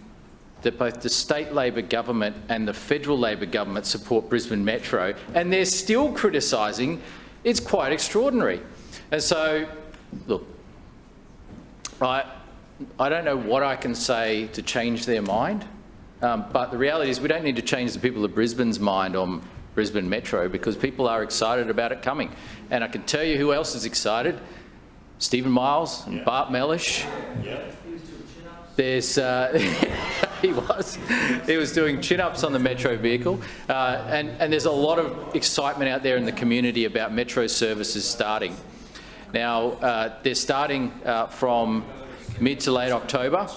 that both the state Labor government and the federal Labor government support Brisbane Metro, and they're still criticising, it's quite extraordinary. And so, look, I don't know what I can say to change their mind, but the reality is we don't need to change the people of Brisbane's mind on Brisbane Metro because people are excited about it coming. And I can tell you who else is excited. Stephen Miles and Bart Mellish. There's, he was doing chin-ups on the Metro vehicle, and there's a lot of excitement out there in the community about Metro services starting. Now, they're starting from mid to late October.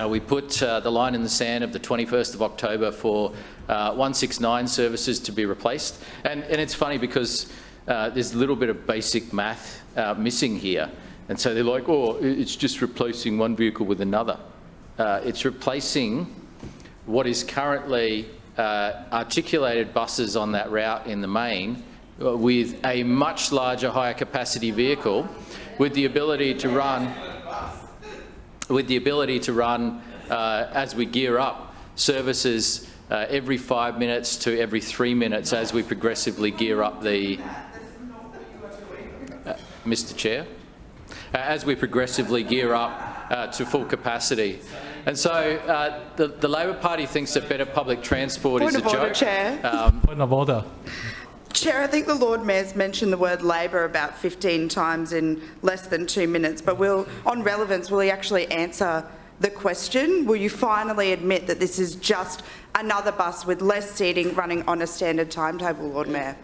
We put the line in the sand of the 21st of October for 169 services to be replaced, and it's funny because there's a little bit of basic math missing here. And so they're like, oh, it's just replacing one vehicle with another. It's replacing what is currently articulated buses on that route in the main with a much larger, higher capacity vehicle with the ability to run, as we gear up, services every 5 minutes to every 3 minutes as we progressively gear up the... Mr Chair, as we progressively gear up to full capacity. And so the Labor Party thinks that better public transport is a joke. Point of order, Chair. Point of order. Chair, I think the Lord Mayor's mentioned the word Labor about 15 times in less than 2 minutes, but on relevance, will he actually answer the question? Will you finally admit that this is just another bus with less seating running on a standard timetable, Lord Mayor?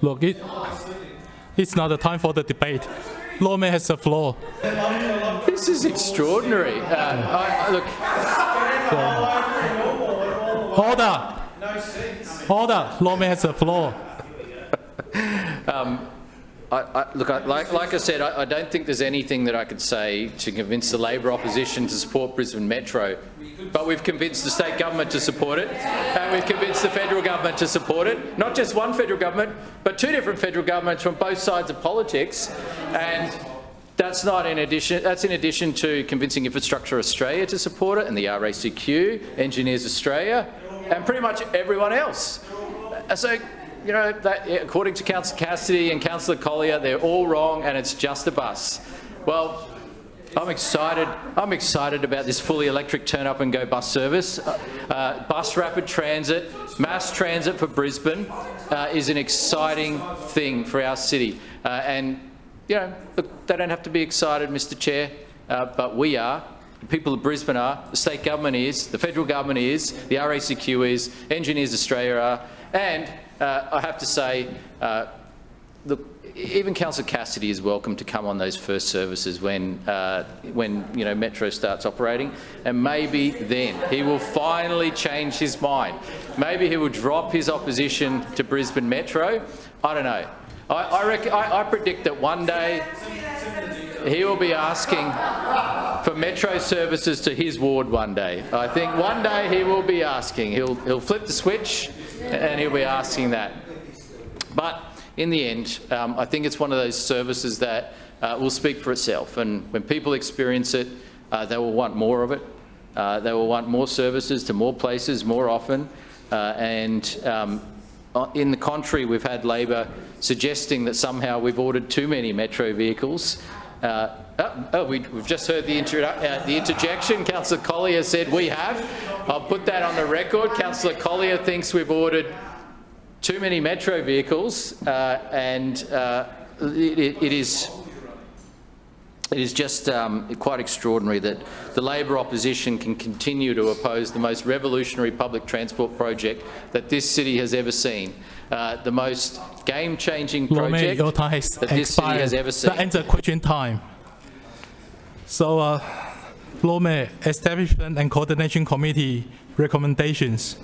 Look, it's not the time for the debate. Lord Mayor has the floor. This is extraordinary. Look. Order. Order. Lord Mayor has the floor. Look, like I said, I don't think there's anything that I could say to convince the Labor opposition to support Brisbane Metro. But we've convinced the state government to support it, and we've convinced the federal government to support it. Not just one federal government, but 2 different federal governments from both sides of politics. And that's in addition to convincing Infrastructure Australia to support it, and the RACQ, Engineers Australia, and pretty much everyone else. So, you know, according to Councillor Cassidy and Councillor Collier, they're all wrong, and it's just a bus. Well, I'm excited about this fully electric turn up and go bus service. Bus rapid transit, mass transit for Brisbane is an exciting thing for our city. And, you know, look, they don't have to be excited, Mr Chair, but we are. The people of Brisbane are, the state government is, the federal government is, the RACQ is, Engineers Australia are, and I have to say, look, even Councillor Cassidy is welcome to come on those first services when you know, Metro starts operating, and maybe then he will finally change his mind. Maybe he will drop his opposition to Brisbane Metro. I don't know. I predict that one day he will be asking for Metro services to his ward one day. I think one day he will be asking. He'll flip the switch and he'll be asking that. But in the end, I think it's one of those services that will speak for itself, and when people experience it, they will want more of it. They will want more services to more places more often, and in the contrary, we've had Labor suggesting that somehow we've ordered too many Metro vehicles. We've just heard the interjection. Councillor Collier said we have. I'll put that on the record. Councillor Collier thinks we've ordered too many Metro vehicles, and it is just quite extraordinary that the Labor opposition can continue to oppose the most revolutionary public transport project that this city has ever seen, the most game-changing project that this city has ever seen. That ends the question time. So, Lord Mayor, Establishment and Coordination Committee recommendations.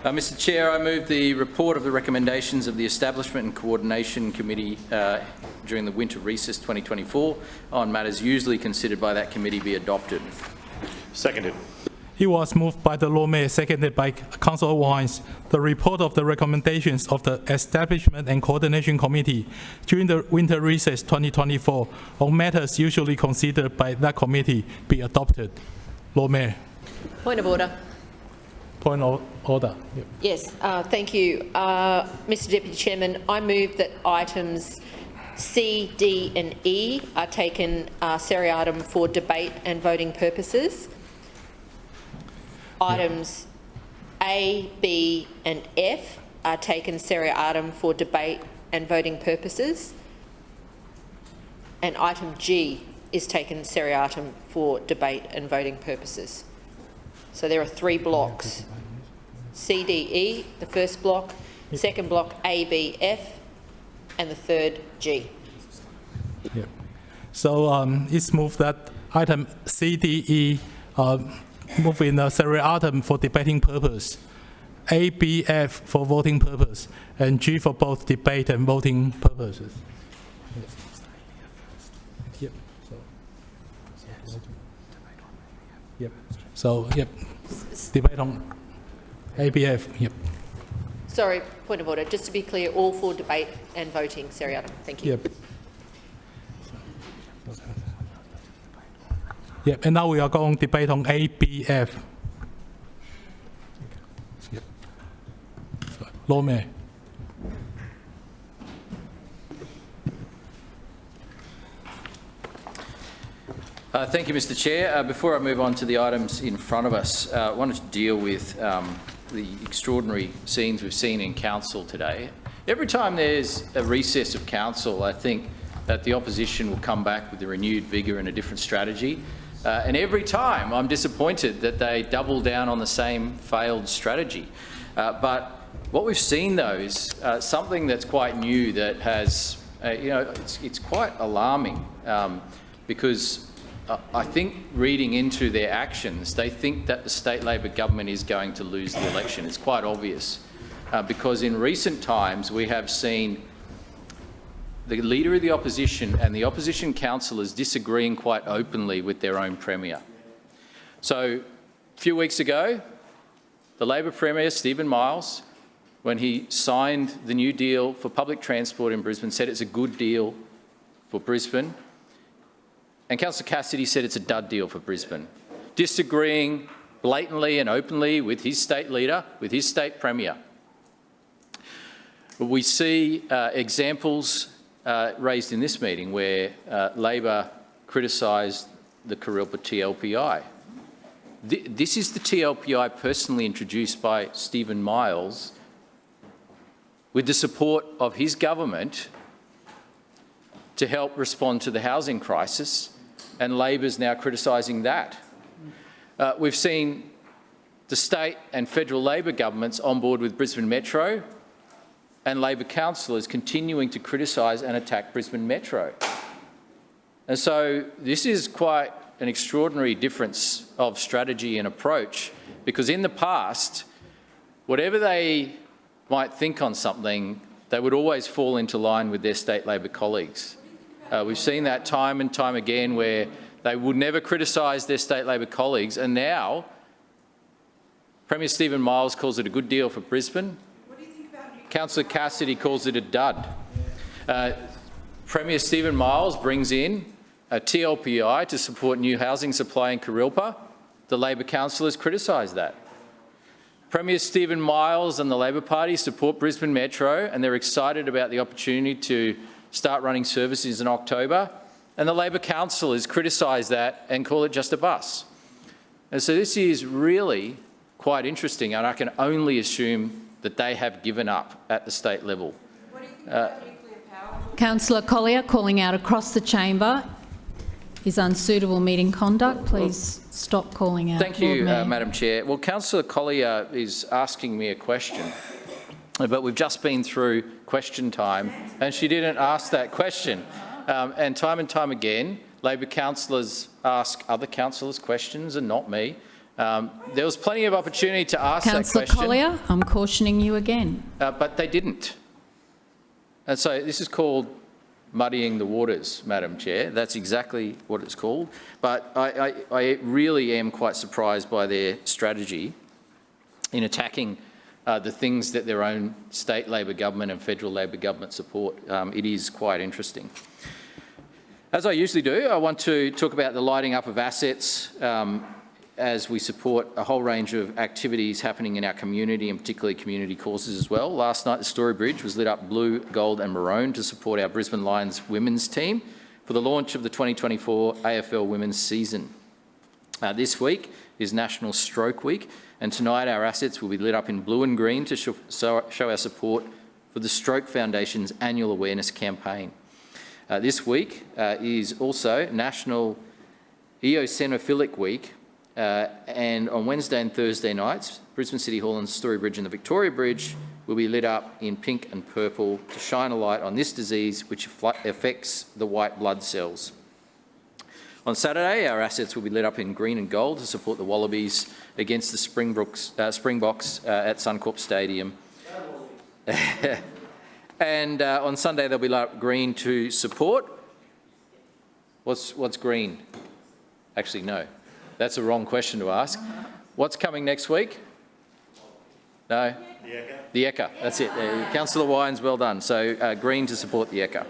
Mr Chair, I move the report of the recommendations of the Establishment and Coordination Committee during the winter recess 2024 on matters usually considered by that committee be adopted. Seconded. It was moved by the Lord Mayor, seconded by Councillor Wines. The report of the recommendations of the Establishment and Coordination Committee during the winter recess 2024 on matters usually considered by that committee be adopted. Lord Mayor. Point of order. Point of order. Yep. Yes, thank you. Mr Deputy Chairman, I move that items C, D and E are taken seriatim for debate and voting purposes. Items A, B and F are taken seriatim for debate and voting purposes. And item G is taken seriatim for debate and voting purposes. So there are 3 blocks. C, D, E, the first block, second block A, B, F, and the third G. Yep. So it's moved that item C, D, E move in a seriatim for debating purpose, A, B, F for voting purpose, and G for both debate and voting purposes. Yep. Yep. So, yep. Debate on ABF. Yep. Sorry, point of order. Just to be clear, all for debate and voting seriatim. Thank you. Yep. Yep, and now we are going to debate on ABF. Yep. Lord Mayor. Thank you, Mr Chair. Before I move on to the items in front of us, I wanted to deal with the extraordinary scenes we've seen in Council today. Every time there's a recess of Council, I think that the opposition will come back with a renewed vigour and a different strategy. And every time I'm disappointed that they double down on the same failed strategy. But what we've seen, though, is something that's quite new that has, it's quite alarming because I think reading into their actions, they think that the state Labor government is going to lose the election. It's quite obvious because in recent times we have seen the Leader of the Opposition and the opposition councillors disagreeing quite openly with their own Premier. So a few weeks ago, the Labor Premier, Stephen Miles, when he signed the new deal for public transport in Brisbane, said it's a good deal for Brisbane. And Councillor Cassidy said it's a dud deal for Brisbane, disagreeing blatantly and openly with his state leader, with his state Premier. We see examples raised in this meeting where Labor criticised the Kurilpa TLPI. This is the TLPI personally introduced by Stephen Miles with the support of his government to help respond to the housing crisis, and Labor's now criticising that. We've seen the state and federal Labor governments on board with Brisbane Metro and Labor councillors continuing to criticise and attack Brisbane Metro. And so this is quite an extraordinary difference of strategy and approach, because in the past, whatever they might think on something, they would always fall into line with their state Labor colleagues. We've seen that time and time again where they would never criticise their state Labor colleagues, and now Premier Stephen Miles calls it a good deal for Brisbane. Councillor Cassidy calls it a dud. Premier Stephen Miles brings in a TLPI to support new housing supply in Kurilpa. The Labor councillors criticise that. Premier Stephen Miles and the Labor Party support Brisbane Metro, and they're excited about the opportunity to start running services in October, and the Labor councillors criticise that and call it just a bus. And so this is really quite interesting, and I can only assume that they have given up at the state level. Councillor Collier calling out across the chamber is unsuitable meeting conduct. Please stop calling out. Thank you, Madam Chair. Well, Councillor Collier is asking me a question, but we've just been through question time and she didn't ask that question. And time again, Labor councillors ask other councillors questions and not me. There was plenty of opportunity to ask that question. Councillor Collier, I'm cautioning you again. But they didn't. And so this is called muddying the waters, Madam Chair. That's exactly what it's called. But I really am quite surprised by their strategy in attacking the things that their own state Labor government and federal Labor government support. It is quite interesting. As I usually do, I want to talk about the lighting up of assets as we support a whole range of activities happening in our community, and particularly community causes as well. Last night, the Story Bridge was lit up blue, gold and maroon to support our Brisbane Lions women's team for the launch of the 2024 AFL Women's Season. This week is National Stroke Week, and tonight our assets will be lit up in blue and green to show our support for the Stroke Foundation's annual awareness campaign. This week is also National Eosinophilic Week, and on Wednesday and Thursday nights, Brisbane City Hall and the Story Bridge and the Victoria Bridge will be lit up in pink and purple to shine a light on this disease which affects the white blood cells. On Saturday, our assets will be lit up in green and gold to support the Wallabies against the Springboks at Suncorp Stadium. And on Sunday, they'll be lit up green to support. What's green? Actually, no. That's a wrong question to ask. What's coming next week? No? The ECA. That's it. Councillor Wines, well done. So green to support the ECA.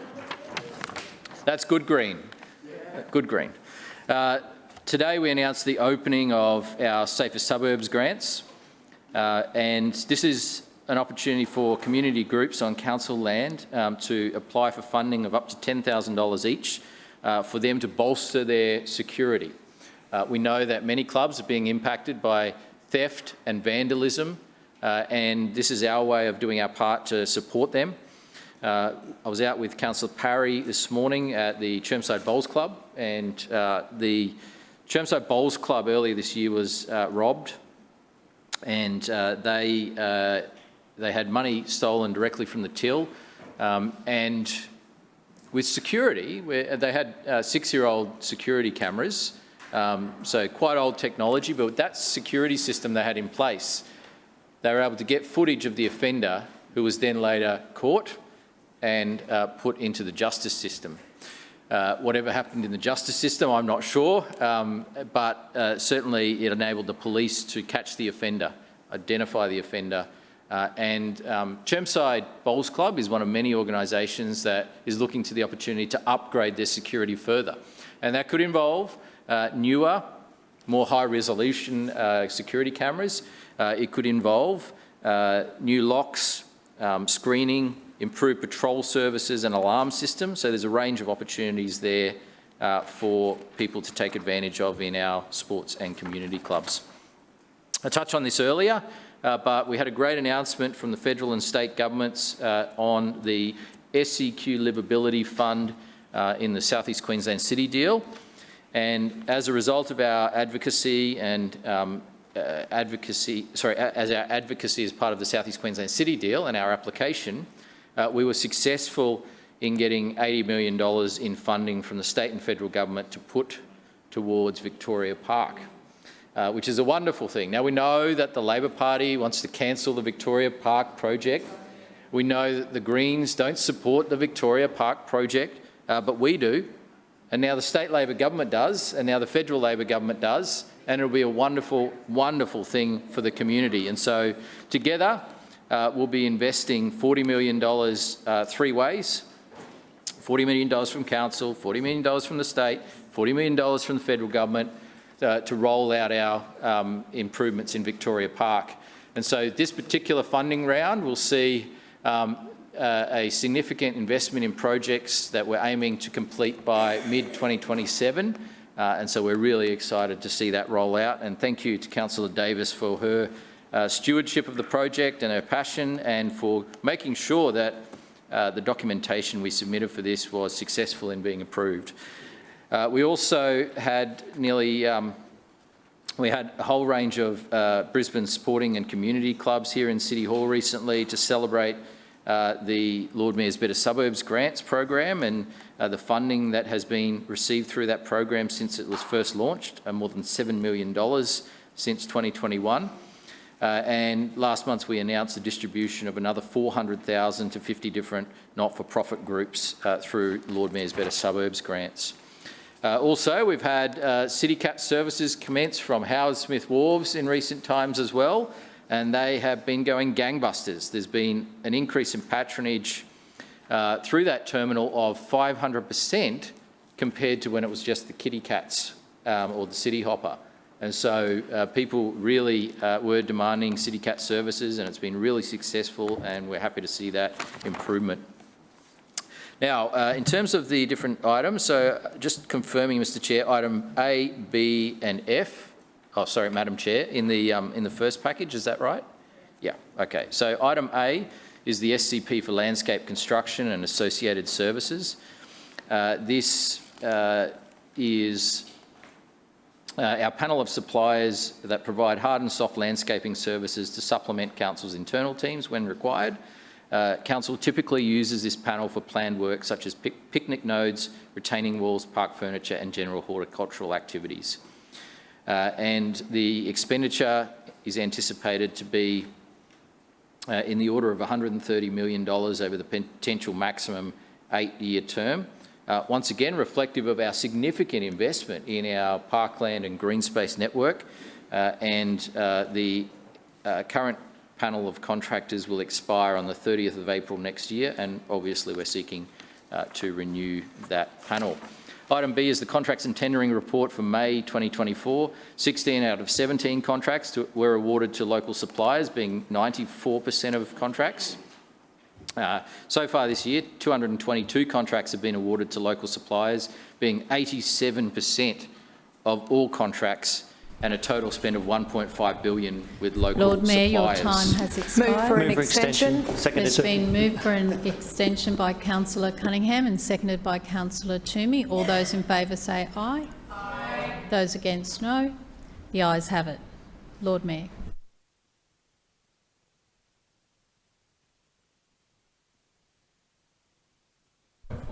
That's good green. Good green. Today we announced the opening of our Safer Suburbs grants, and this is an opportunity for community groups on council land to apply for funding of up to $10,000 each for them to bolster their security. We know that many clubs are being impacted by theft and vandalism, and this is our way of doing our part to support them. I was out with Councillor Parry this morning at the Chermside Bowls Club, and the Chermside Bowls Club earlier this year was robbed, and they had money stolen directly from the till, and with security, they had 6-year-old security cameras, so quite old technology, but with that security system they had in place, they were able to get footage of the offender, who was then later caught and put into the justice system. Whatever happened in the justice system, I'm not sure, but certainly it enabled the police to catch the offender, identify the offender, and Chermside Bowls Club is one of many organisations that is looking to the opportunity to upgrade their security further. And that could involve newer, more high-resolution security cameras. It could involve new locks, screening, improved patrol services and alarm systems. So there's a range of opportunities there for people to take advantage of in our sports and community clubs. I touched on this earlier, but we had a great announcement from the federal and state governments on the SEQ Livability Fund in the South East Queensland City deal. And as a result of our advocacy and as our advocacy as part of the South East Queensland City deal and our application, we were successful in getting $80 million in funding from the state and federal government to put towards Victoria Park, which is a wonderful thing. Now, we know that the Labor Party wants to cancel the Victoria Park project. We know that the Greens don't support the Victoria Park project, but we do. And now the state Labor government does, and now the federal Labor government does, and it'll be a wonderful, wonderful thing for the community. And so together, we'll be investing $40 million three ways: $40 million from council, $40 million from the state, $40 million from the federal government to roll out our improvements in Victoria Park. And so this particular funding round will see a significant investment in projects that we're aiming to complete by mid-2027. And so we're really excited to see that roll out. And thank you to Councillor Davis for her stewardship of the project and her passion, and for making sure that the documentation we submitted for this was successful in being approved. We also had we had a whole range of Brisbane sporting and community clubs here in City Hall recently to celebrate the Lord Mayor's Better Suburbs Grants program and the funding that has been received through that program since it was first launched, more than $7 million since 2021. And last month we announced the distribution of another $400,000 to 50 different not-for-profit groups through Lord Mayor's Better Suburbs grants. Also, we've had City Cat services commence from Howard Smith Wharves in recent times as well, and they have been going gangbusters. There's been an increase in patronage through that terminal of 500% compared to when it was just the kitty cats or the city hopper. And so people really were demanding City Cat services, and it's been really successful, and we're happy to see that improvement. Now, in terms of the different items, so just confirming, Mr. Chair, item A, B and F, oh sorry, Madam Chair, in the first package, is that right? Yeah, okay. So item A is the SCP for landscape construction and associated services. This is our panel of suppliers that provide hard and soft landscaping services to supplement council's internal teams when required. Council typically uses this panel for planned work such as picnic nodes, retaining walls, park furniture and general horticultural activities. And the expenditure is anticipated to be in the order of $130 million over the potential maximum 8-year term. Once again, reflective of our significant investment in our parkland and green space network, and the current panel of contractors will expire on the 30th of April next year, and obviously we're seeking to renew that panel. Item B is the contracts and tendering report for May 2024. 16 out of 17 contracts were awarded to local suppliers, being 94% of contracts. So far this year, 222 contracts have been awarded to local suppliers, being 87% of all contracts, and a total spend of $1.5 billion with local Lord Mayor, suppliers. your time has expired. Move for an extension. There's been moved for an extension by Councillor Cunningham and seconded by Councillor Toomey. All those in favour say aye. Aye. Those against, no. The ayes have it. Lord Mayor.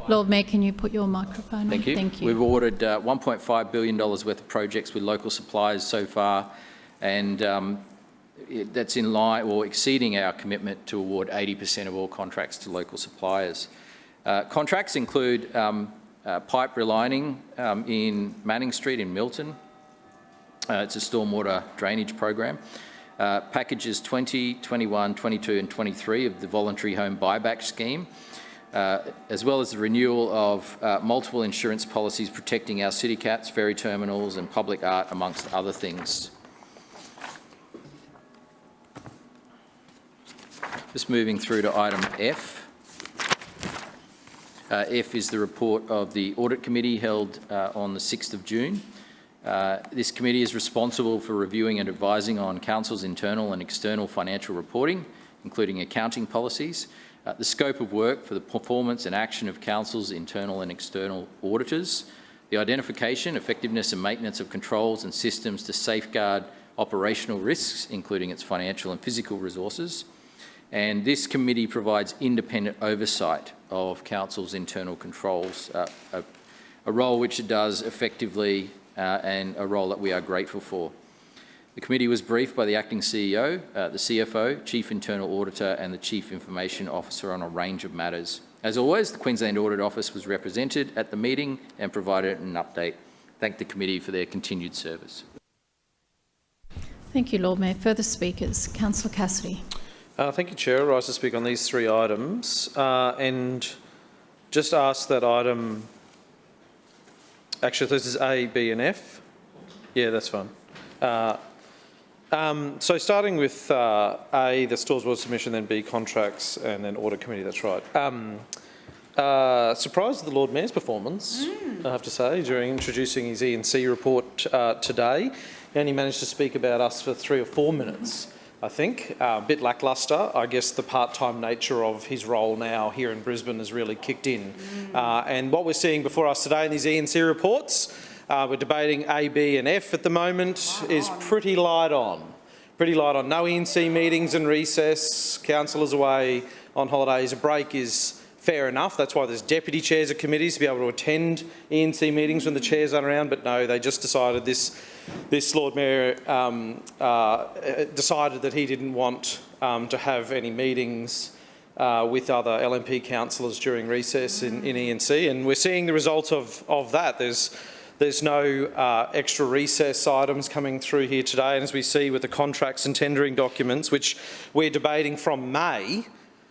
Lord Mayor, can you put your microphone on? Thank you. Thank you. We've awarded $1.5 billion worth of projects with local suppliers so far, and that's in line or exceeding our commitment to award 80% of all contracts to local suppliers. Contracts include pipe relining in Manning Street in Milton. It's a stormwater drainage program. Packages 20, 21, 22 and 23 of the voluntary home buyback scheme, as well as the renewal of multiple insurance policies protecting our city cats, ferry terminals and public art, amongst other things. Just moving through to item F. F is the report of the Audit Committee held on the 6th of June. This committee is responsible for reviewing and advising on Council's internal and external financial reporting, including accounting policies, the scope of work for the performance and action of Council's internal and external auditors, the identification, effectiveness and maintenance of controls and systems to safeguard operational risks, including its financial and physical resources. And this committee provides independent oversight of Council's internal controls, a role which it does effectively and a role that we are grateful for. The committee was briefed by the Acting CEO, the CFO, Chief Internal Auditor and the Chief Information Officer on a range of matters. As always, the Queensland Audit Office was represented at the meeting and provided an update. Thank the committee for their continued service. Thank you, Lord Mayor. Further speakers. Councillor Cassidy. Thank you, Chair. I rise to speak on these three items and just ask that item... Actually, this is A, B and F. Yeah, that's fine. So starting with A, the Stores Board submission, then B, contracts, and then Audit Committee, that's right. Surprised at the Lord Mayor's performance, I have to say, during introducing his E&C report today. He only managed to speak about us for 3 or 4 minutes, I think. A bit lacklustre. I guess the part-time nature of his role now here in Brisbane has really kicked in. And what we're seeing before us today in these E&C reports, we're debating A, B and F at the moment, is pretty light on. Pretty light on. No E&C meetings and recess, councillors away on holidays. A break is fair enough. That's why there's deputy chairs of committees to be able to attend E&C meetings when the chairs aren't around. But no, they just decided this Lord Mayor decided that he didn't want to have any meetings with other LNP councillors during recess in E&C. And we're seeing the result of that. There's no extra recess items coming through here today, and as we see with the contracts and tendering documents, which we're debating from May,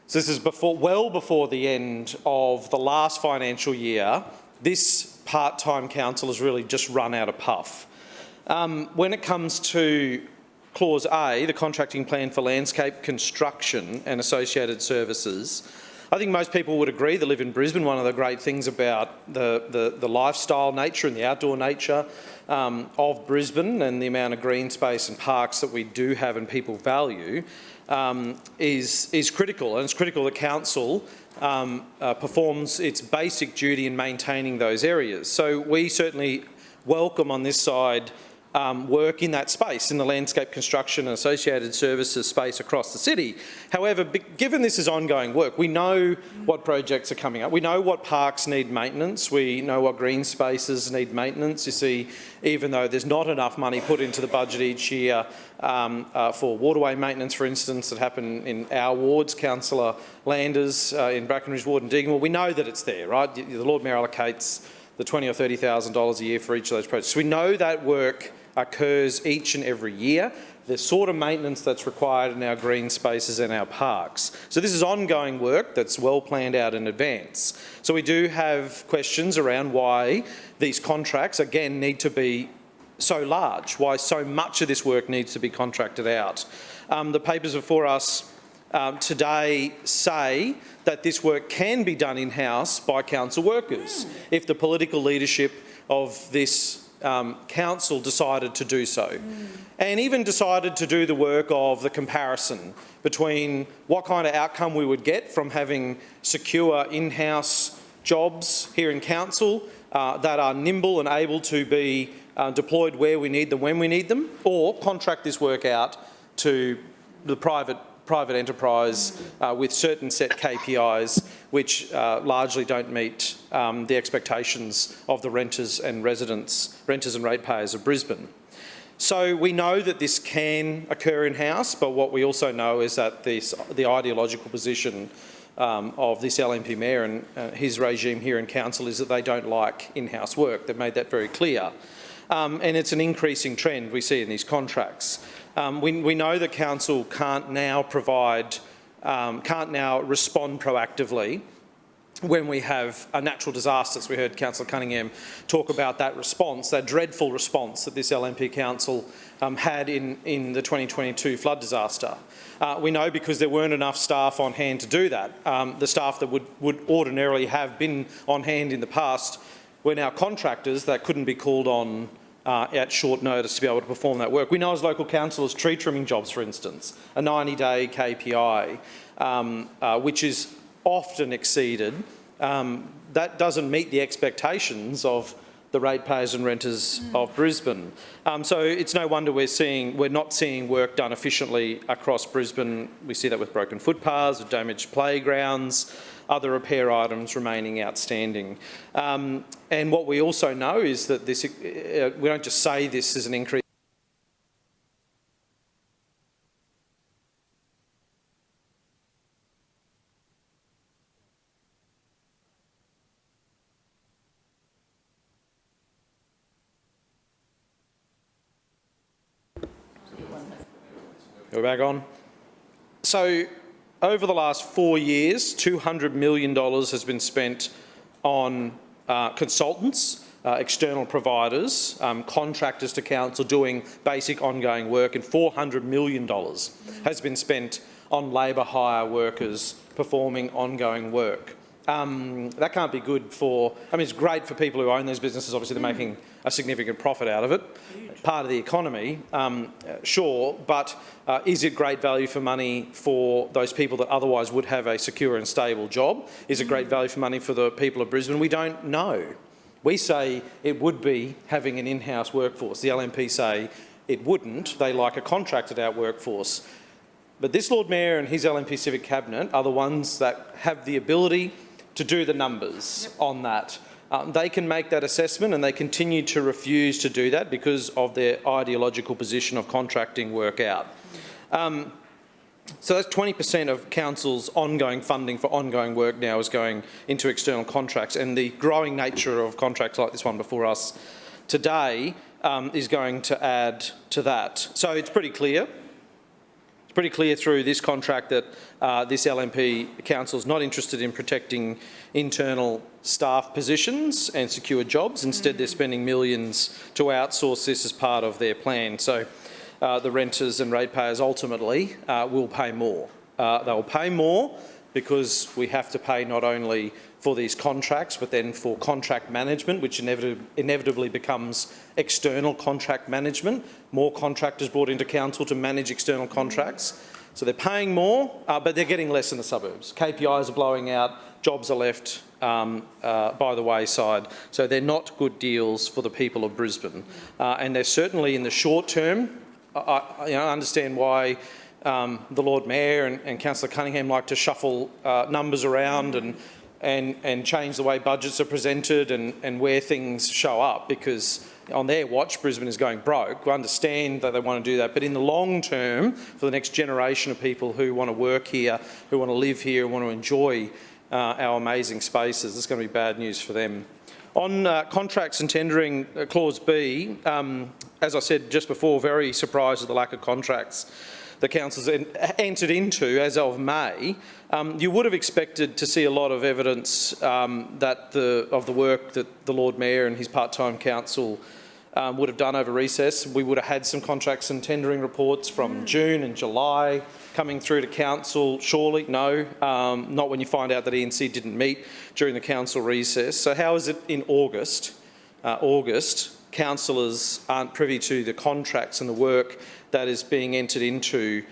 so this is well before the end of the last financial year, this part-time council has really just run out of puff. When it comes to Clause A, the contracting plan for landscape construction and associated services, I think most people would agree that live in Brisbane, one of the great things about the lifestyle nature and the outdoor nature of Brisbane and the amount of green space and parks that we do have and people value is critical. And it's critical that council performs its basic duty in maintaining those areas. So we certainly welcome on this side work in that space, in the landscape construction and associated services space across the city. However, given this is ongoing work, we know what projects are coming up. We know what parks need maintenance. We know what green spaces need maintenance. You see, even though there's not enough money put into the budget each year for waterway maintenance, for instance, that happen in our wards, Councillor Landers in Brackenridge Ward and Deagonville, we know that it's there, right? The Lord Mayor allocates the $20,000 or $30,000 a year for each of those projects. We know that work occurs each and every year. the sort of maintenance that's required in our green spaces and our parks. So this is ongoing work that's well planned out in advance. So we do have questions around why these contracts, again, need to be so large, why so much of this work needs to be contracted out. The papers before us today say that this work can be done in-house by council workers if the political leadership of this council decided to do so, and even decided to do the work of the comparison between what kind of outcome we would get from having secure in-house jobs here in council that are nimble and able to be deployed where we need them, when we need them, or contract this work out to the private enterprise with certain set KPIs which largely don't meet the expectations of the renters and ratepayers of Brisbane. So we know that this can occur in-house, but what we also know is that the ideological position of this LNP mayor and his regime here in council is that they don't like in-house work. They've made that very clear. And it's an increasing trend we see in these contracts. We know that council can't now respond proactively when we have a natural disaster. We heard Councillor Cunningham talk about that response, that dreadful response that this LNP council had in the 2022 flood disaster. We know because there weren't enough staff on hand to do that. The staff that would ordinarily have been on hand in the past were now contractors that couldn't be called on at short notice to be able to perform that work. We know as local councillors, tree trimming jobs, for instance, a 90-day KPI, which is often exceeded. That doesn't meet the expectations of the ratepayers and renters of Brisbane. So it's no wonder we're not seeing work done efficiently across Brisbane. We see that with broken footpaths, with damaged playgrounds, other repair items remaining outstanding. And what we also know is that this, we don't just say this is an increase. We're back on. So, over the last 4 years, $200 million has been spent on consultants, external providers, contractors to council doing basic ongoing work, and $400 million has been spent on labour hire workers performing ongoing work. That can't be good for, I mean, it's great for people who own these businesses. Obviously, they're making a significant profit out of it. Part of the economy, sure, but is it great value for money for those people that otherwise would have a secure and stable job? Is it great value for money for the people of Brisbane? We don't know. We say it would be having an in-house workforce. The LNP say it wouldn't. They like a contracted out workforce. But this Lord Mayor and his LNP Civic Cabinet are the ones that have the ability to do the numbers on that. They can make that assessment, and they continue to refuse to do that because of their ideological position of contracting work out. So that's 20% of council's ongoing funding for ongoing work now is going into external contracts, and the growing nature of contracts like this one before us today is going to add to that. So it's pretty clear. Pretty clear through this contract that this LNP council is not interested in protecting internal staff positions and secure jobs. Instead, they're spending millions to outsource this as part of their plan. So the renters and ratepayers ultimately will pay more. They'll pay more because we have to pay not only for these contracts, but then for contract management, which inevitably becomes external contract management. More contractors brought into council to manage external contracts. So they're paying more, but they're getting less in the suburbs. KPIs are blowing out, jobs are left by the wayside. So they're not good deals for the people of Brisbane. And they're certainly in the short term. I understand why the Lord Mayor and Councillor Cunningham like to shuffle numbers around and change the way budgets are presented and where things show up, because on their watch Brisbane is going broke. We understand that they want to do that, but in the long term, for the next generation of people who want to work here, who want to live here, who want to enjoy our amazing spaces, it's going to be bad news for them. On contracts and tendering, Clause B, as I said just before, very surprised at the lack of contracts the council's entered into as of May. You would have expected to see a lot of evidence of the work that the Lord Mayor and his part-time council would have done over recess. We would have had some contracts and tendering reports from June and July coming through to council. Surely, no, not when you find out that E&C didn't meet during the council recess. So how is it in August, councillors aren't privy to the contracts and the work that is being entered into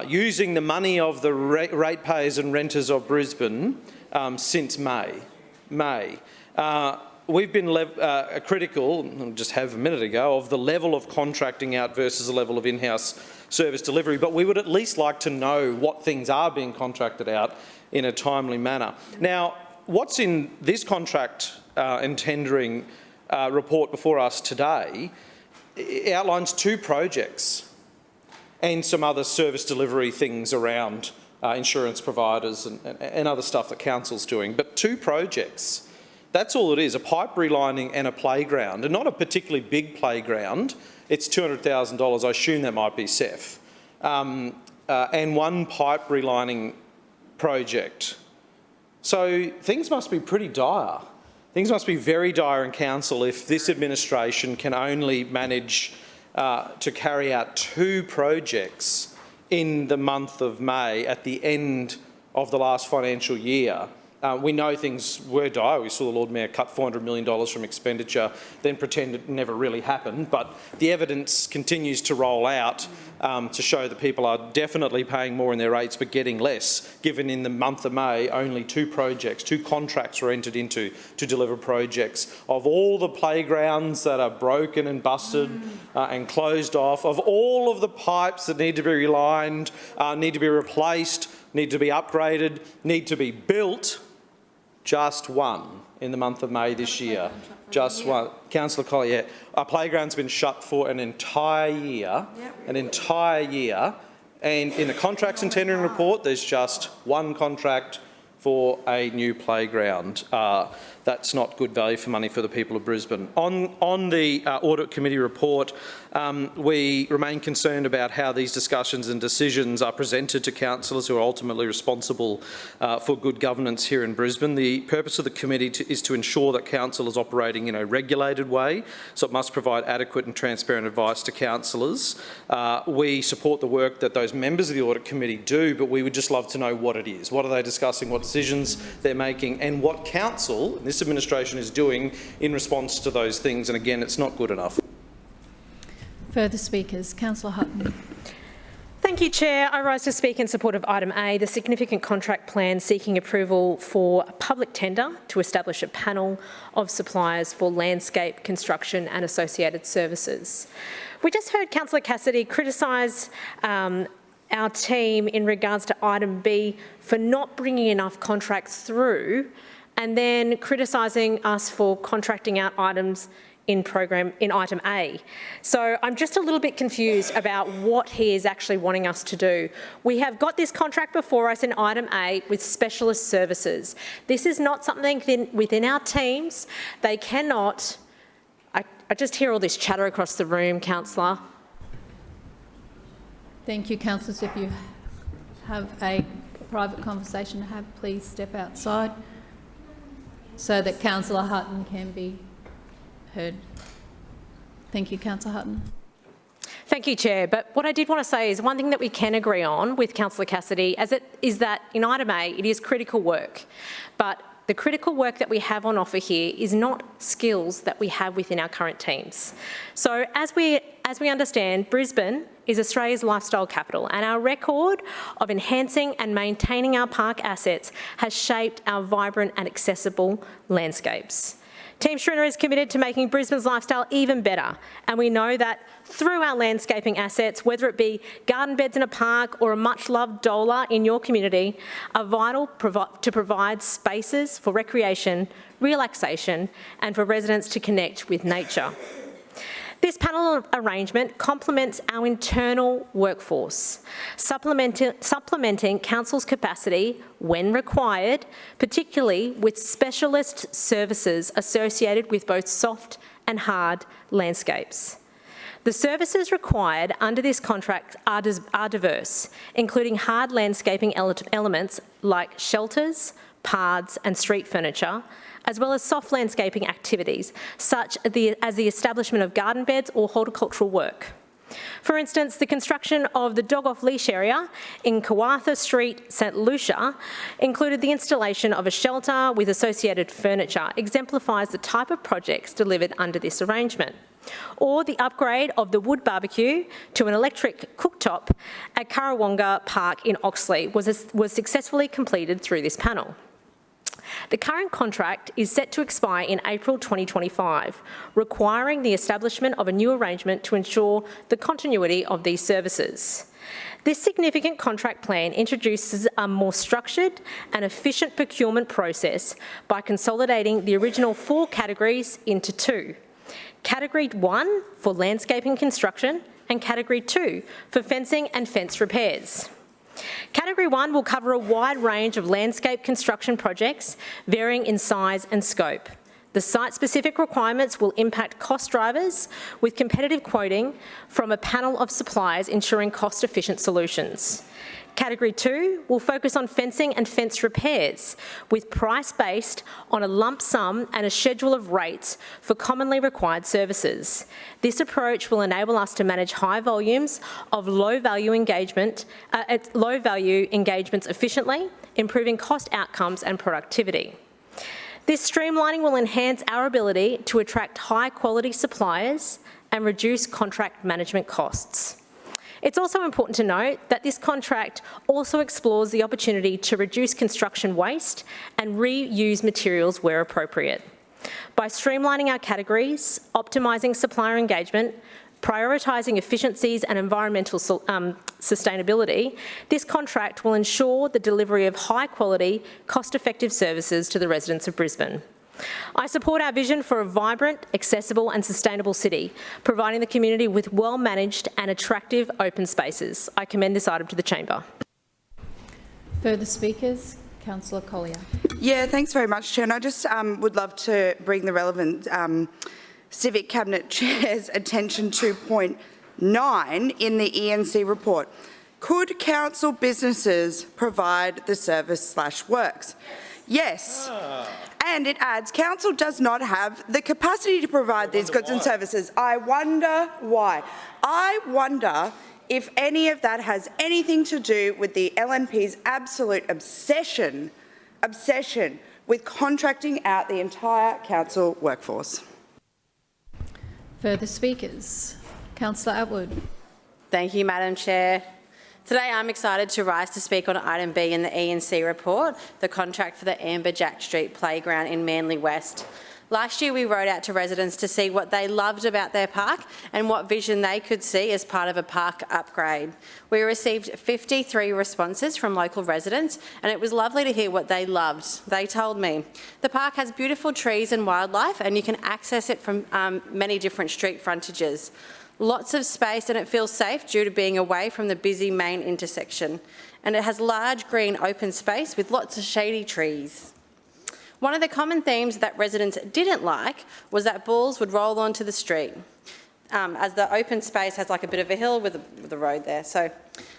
using the money of the ratepayers and renters of Brisbane since May? We've been critical, just have a minute ago, of the level of contracting out versus the level of in-house service delivery, but we would at least like to know what things are being contracted out in a timely manner. Now, what's in this contract and tendering report before us today outlines 2 projects and some other service delivery things around insurance providers and other stuff that council's doing, but 2 projects. That's all it is, a pipe relining and a playground, and not a particularly big playground. It's $200,000, I assume that might be CEF, and 1 pipe relining project. So things must be pretty dire. Things must be very dire in council if this administration can only manage to carry out 2 projects in the month of May at the end of the last financial year. We know things were dire. We saw the Lord Mayor cut $400 million from expenditure, then pretend it never really happened. But the evidence continues to roll out to show that people are definitely paying more in their rates but getting less, given in the month of May only 2 contracts were entered into to deliver projects. Of all the playgrounds that are broken and busted and closed off, of all of the pipes that need to be relined, need to be replaced, need to be upgraded, need to be built, just 1 in the month of May this year. Just 1. Councillor Collier, our playground's been shut for an entire year. And in the contracts and tendering report, there's just 1 contract for a new playground. That's not good value for money for the people of Brisbane. On the Audit Committee report, we remain concerned about how these discussions and decisions are presented to councillors who are ultimately responsible for good governance here in Brisbane. The purpose of the committee is to ensure that council is operating in a regulated way, so it must provide adequate and transparent advice to councillors. We support the work that those members of the Audit Committee do, but we would just love to know what it is. What are they discussing, what decisions they're making, and what council, this administration, is doing in response to those things. And again, it's not good enough. Further speakers. Councillor Hutton. Thank you, Chair. I rise to speak in support of item A, the significant contract plan seeking approval for a public tender to establish a panel of suppliers for landscape, construction and associated services. We just heard Councillor Cassidy criticise our team in regards to item B for not bringing enough contracts through and then criticising us for contracting out items in item A. So I'm just a little bit confused about what he is actually wanting us to do. We have got this contract before us in item A with specialist services. This is not something within our teams. They cannot, I just hear all this chatter across the room, Councillor. Thank you, councillors. If you have a private conversation to have, please step outside so that Councillor Hutton can be heard. Thank you, Councillor Hutton. Thank you, Chair. But what I did want to say is one thing that we can agree on with Councillor Cassidy is that in item A, it is critical work. But the critical work that we have on offer here is not skills that we have within our current teams. So as we understand, Brisbane is Australia's lifestyle capital, and our record of enhancing and maintaining our park assets has shaped our vibrant and accessible landscapes. Team Schrinner is committed to making Brisbane's lifestyle even better, and we know that through our landscaping assets, whether it be garden beds in a park or a much-loved dola in your community, are vital to provide spaces for recreation, relaxation, and for residents to connect with nature. This panel arrangement complements our internal workforce, supplementing Council's capacity when required, particularly with specialist services associated with both soft and hard landscapes. The services required under this contract are diverse, including hard landscaping elements like shelters, paths and street furniture, as well as soft landscaping activities, such as the establishment of garden beds or horticultural work. For instance, the construction of the dog-off-leash area in Kawartha Street, St Lucia, included the installation of a shelter with associated furniture, exemplifies the type of projects delivered under this arrangement. Or the upgrade of the wood barbecue to an electric cooktop at Currawonga Park in Oxley was successfully completed through this panel. The current contract is set to expire in April 2025, requiring the establishment of a new arrangement to ensure the continuity of these services. This significant contract plan introduces a more structured and efficient procurement process by consolidating the original 4 categories into 2. Category 1 for landscaping construction and Category 2 for fencing and fence repairs. Category 1 will cover a wide range of landscape construction projects varying in size and scope. The site-specific requirements will impact cost drivers with competitive quoting from a panel of suppliers ensuring cost-efficient solutions. Category 2 will focus on fencing and fence repairs, with price based on a lump sum and a schedule of rates for commonly required services. This approach will enable us to manage high volumes of low-value engagements efficiently, improving cost outcomes and productivity. This streamlining will enhance our ability to attract high-quality suppliers and reduce contract management costs. It's also important to note that this contract also explores the opportunity to reduce construction waste and reuse materials where appropriate. By streamlining our categories, optimising supplier engagement, prioritising efficiencies and environmental sustainability, this contract will ensure the delivery of high-quality, cost-effective services to the residents of Brisbane. I support our vision for a vibrant, accessible and sustainable city, providing the community with well-managed and attractive open spaces. I commend this item to the chamber. Further speakers? Councillor Collier. Yeah, thanks very much, Chair. And I just would love to bring the relevant Civic Cabinet Chair's attention to point 9 in the ENC report. Could council businesses provide the service/works? Yes. And it adds, council does not have the capacity to provide these goods and services. I wonder why. I wonder if any of that has anything to do with the LNP's absolute obsession with contracting out the entire council workforce. Further speakers? Councillor Atwood. Thank you, Madam Chair. Today I'm excited to rise to speak on item B in the ENC report, the contract for the Amberjack Street Playground in Manly West. Last year we rode out to residents to see what they loved about their park and what vision they could see as part of a park upgrade. We received 53 responses from local residents and it was lovely to hear what they loved. They told me, the park has beautiful trees and wildlife and you can access it from many different street frontages. Lots of space and it feels safe due to being away from the busy main intersection. And it has large green open space with lots of shady trees. One of the common themes that residents didn't like was that balls would roll onto the street, as the open space has like a bit of a hill with the road there. So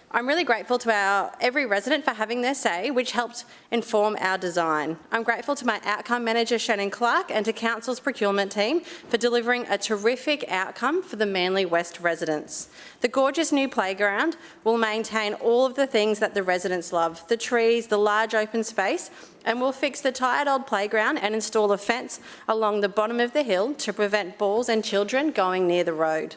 I'm really grateful to every resident for having their say, which helped inform our design. I'm grateful to my outcome manager, Shannon Clark, and to Council's procurement team for delivering a terrific outcome for the Manly West residents. The gorgeous new playground will maintain all of the things that the residents love, the trees, the large open space, and we'll fix the tired old playground and install a fence along the bottom of the hill to prevent balls and children going near the road.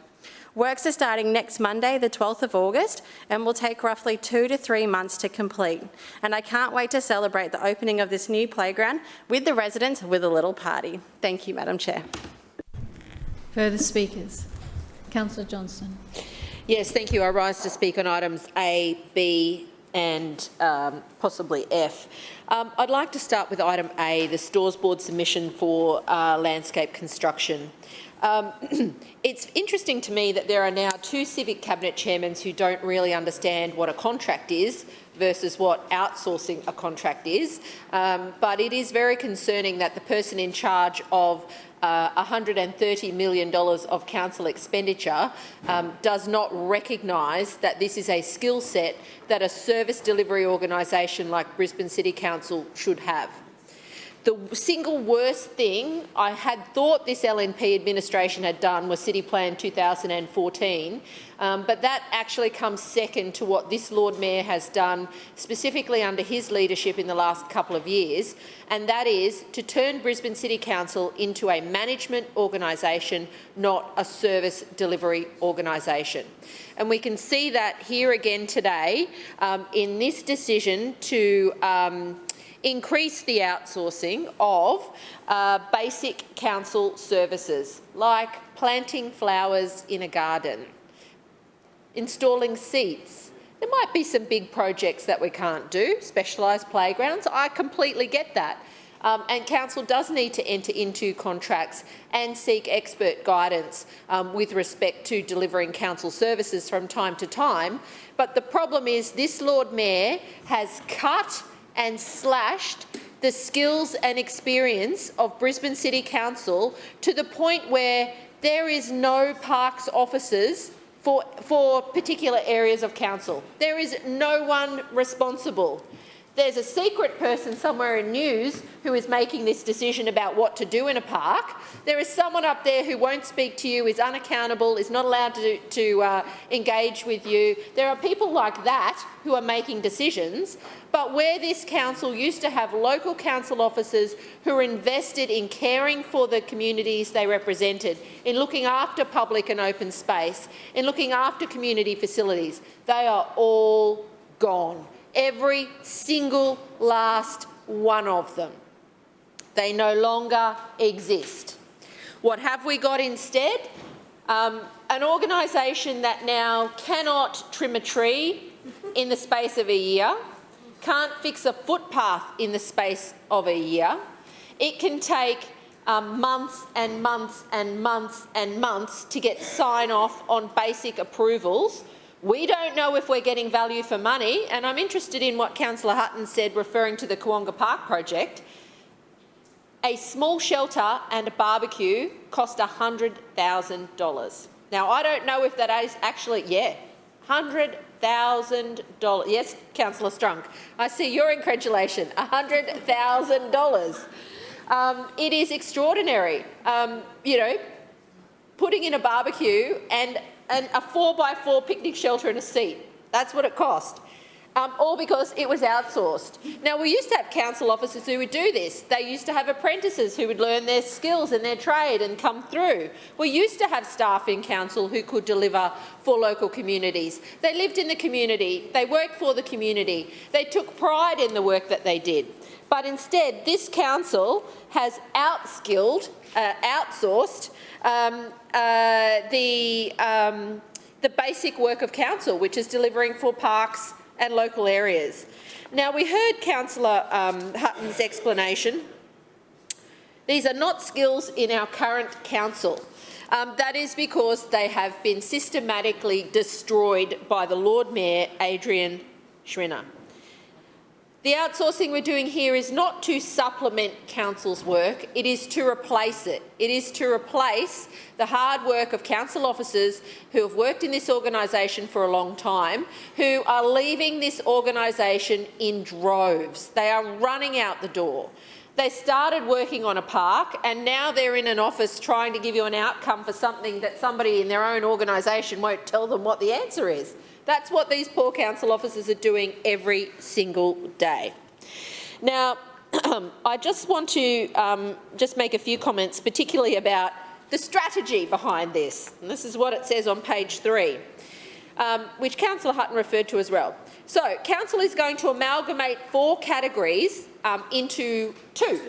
Works are starting next Monday, the 12th of August, and will take roughly 2 to 3 months to complete. And I can't wait to celebrate the opening of this new playground with the residents with a little party. Thank you, Madam Chair. Further speakers? Councillor Johnston. Yes, thank you. I rise to speak on items A, B and possibly F. I'd like to start with item A, the Stores Board submission for landscape construction. It's interesting to me that there are now 2 civic cabinet chairmen who don't really understand what a contract is versus what outsourcing a contract is. But it is very concerning that the person in charge of $130 million of council expenditure does not recognise that this is a skill set that a service delivery organisation like Brisbane City Council should have. The single worst thing I had thought this LNP administration had done was City Plan 2014, but that actually comes second to what this Lord Mayor has done, specifically under his leadership in the last couple of years, and that is to turn Brisbane City Council into a management organisation, not a service delivery organisation. And we can see that here again today in this decision to increase the outsourcing of basic council services like planting flowers in a garden, installing seats. There might be some big projects that we can't do, specialised playgrounds. I completely get that. And council does need to enter into contracts and seek expert guidance with respect to delivering council services from time to time. But the problem is this Lord Mayor has cut and slashed the skills and experience of Brisbane City Council to the point where there is no parks officers for particular areas of council. There is no one responsible. There's a secret person somewhere in news who is making this decision about what to do in a park. There is someone up there who won't speak to you, is unaccountable, is not allowed to engage with you. There are people like that who are making decisions. But where this council used to have local council officers who are invested in caring for the communities they represented, in looking after public and open space, in looking after community facilities, they are all gone. Every single last one of them. They no longer exist. What have we got instead? An organisation that now cannot trim a tree in the space of a year, can't fix a footpath in the space of a year. It can take months and months and months and months to get sign-off on basic approvals. We don't know if we're getting value for money, and I'm interested in what Councillor Hutton said referring to the Kawonga Park project. A small shelter and a barbecue cost $100,000. Now, I don't know if that is actually, $100,000. Yes, Councillor Strunk, I see your incredulation. $100,000. It is extraordinary. You know, putting in a barbecue and a 4x4 picnic shelter and a seat. That's what it cost. All because it was outsourced. Now, we used to have council officers who would do this. They used to have apprentices who would learn their skills and their trade and come through. We used to have staff in council who could deliver for local communities. They lived in the community. They worked for the community. They took pride in the work that they did. But instead, this council has outsourced the basic work of council, which is delivering for parks and local areas. Now, we heard Councillor Hutton's explanation. These are not skills in our current council. That is because they have been systematically destroyed by the Lord Mayor, Adrian Schrinner. The outsourcing we're doing here is not to supplement council's work, it is to replace it. It is to replace the hard work of council officers who have worked in this organisation for a long time, who are leaving this organisation in droves. They are running out the door. They started working on a park and now they're in an office trying to give you an outcome for something that somebody in their own organisation won't tell them what the answer is. That's what these poor council officers are doing every single day. Now, I just want to just make a few comments, particularly about the strategy behind this. And this is what it says on page 3, which Councillor Hutton referred to as well. So, council is going to amalgamate 4 categories into 2.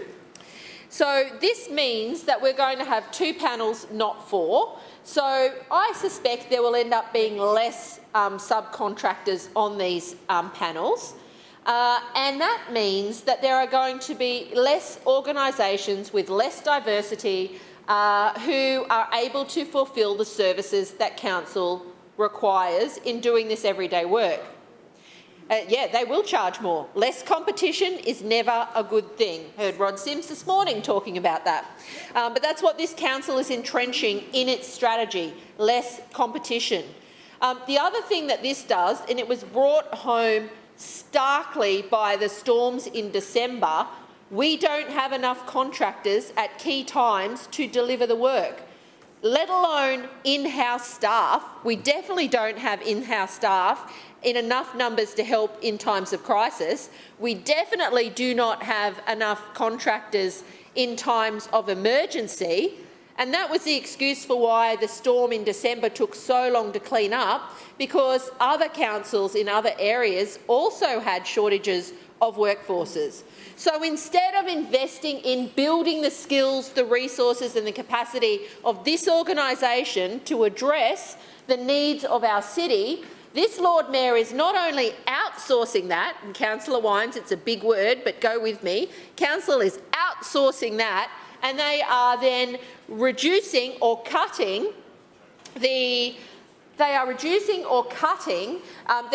So this means that we're going to have 2 panels, not 4. So I suspect there will end up being less subcontractors on these panels. And that means that there are going to be less organisations with less diversity who are able to fulfil the services that council requires in doing this everyday work. Yeah, they will charge more. Less competition is never a good thing. Heard Rod Sims this morning talking about that. But that's what this council is entrenching in its strategy, less competition. The other thing that this does, and it was brought home starkly by the storms in December, we don't have enough contractors at key times to deliver the work, let alone in-house staff. We definitely don't have in-house staff in enough numbers to help in times of crisis. We definitely do not have enough contractors in times of emergency. And that was the excuse for why the storm in December took so long to clean up, because other councils in other areas also had shortages of workforces. So instead of investing in building the skills, the resources and the capacity of this organisation to address the needs of our city, this Lord Mayor is not only outsourcing that, and Councillor Wines, it's a big word, but go with me, Council is outsourcing that, and they are then reducing or cutting the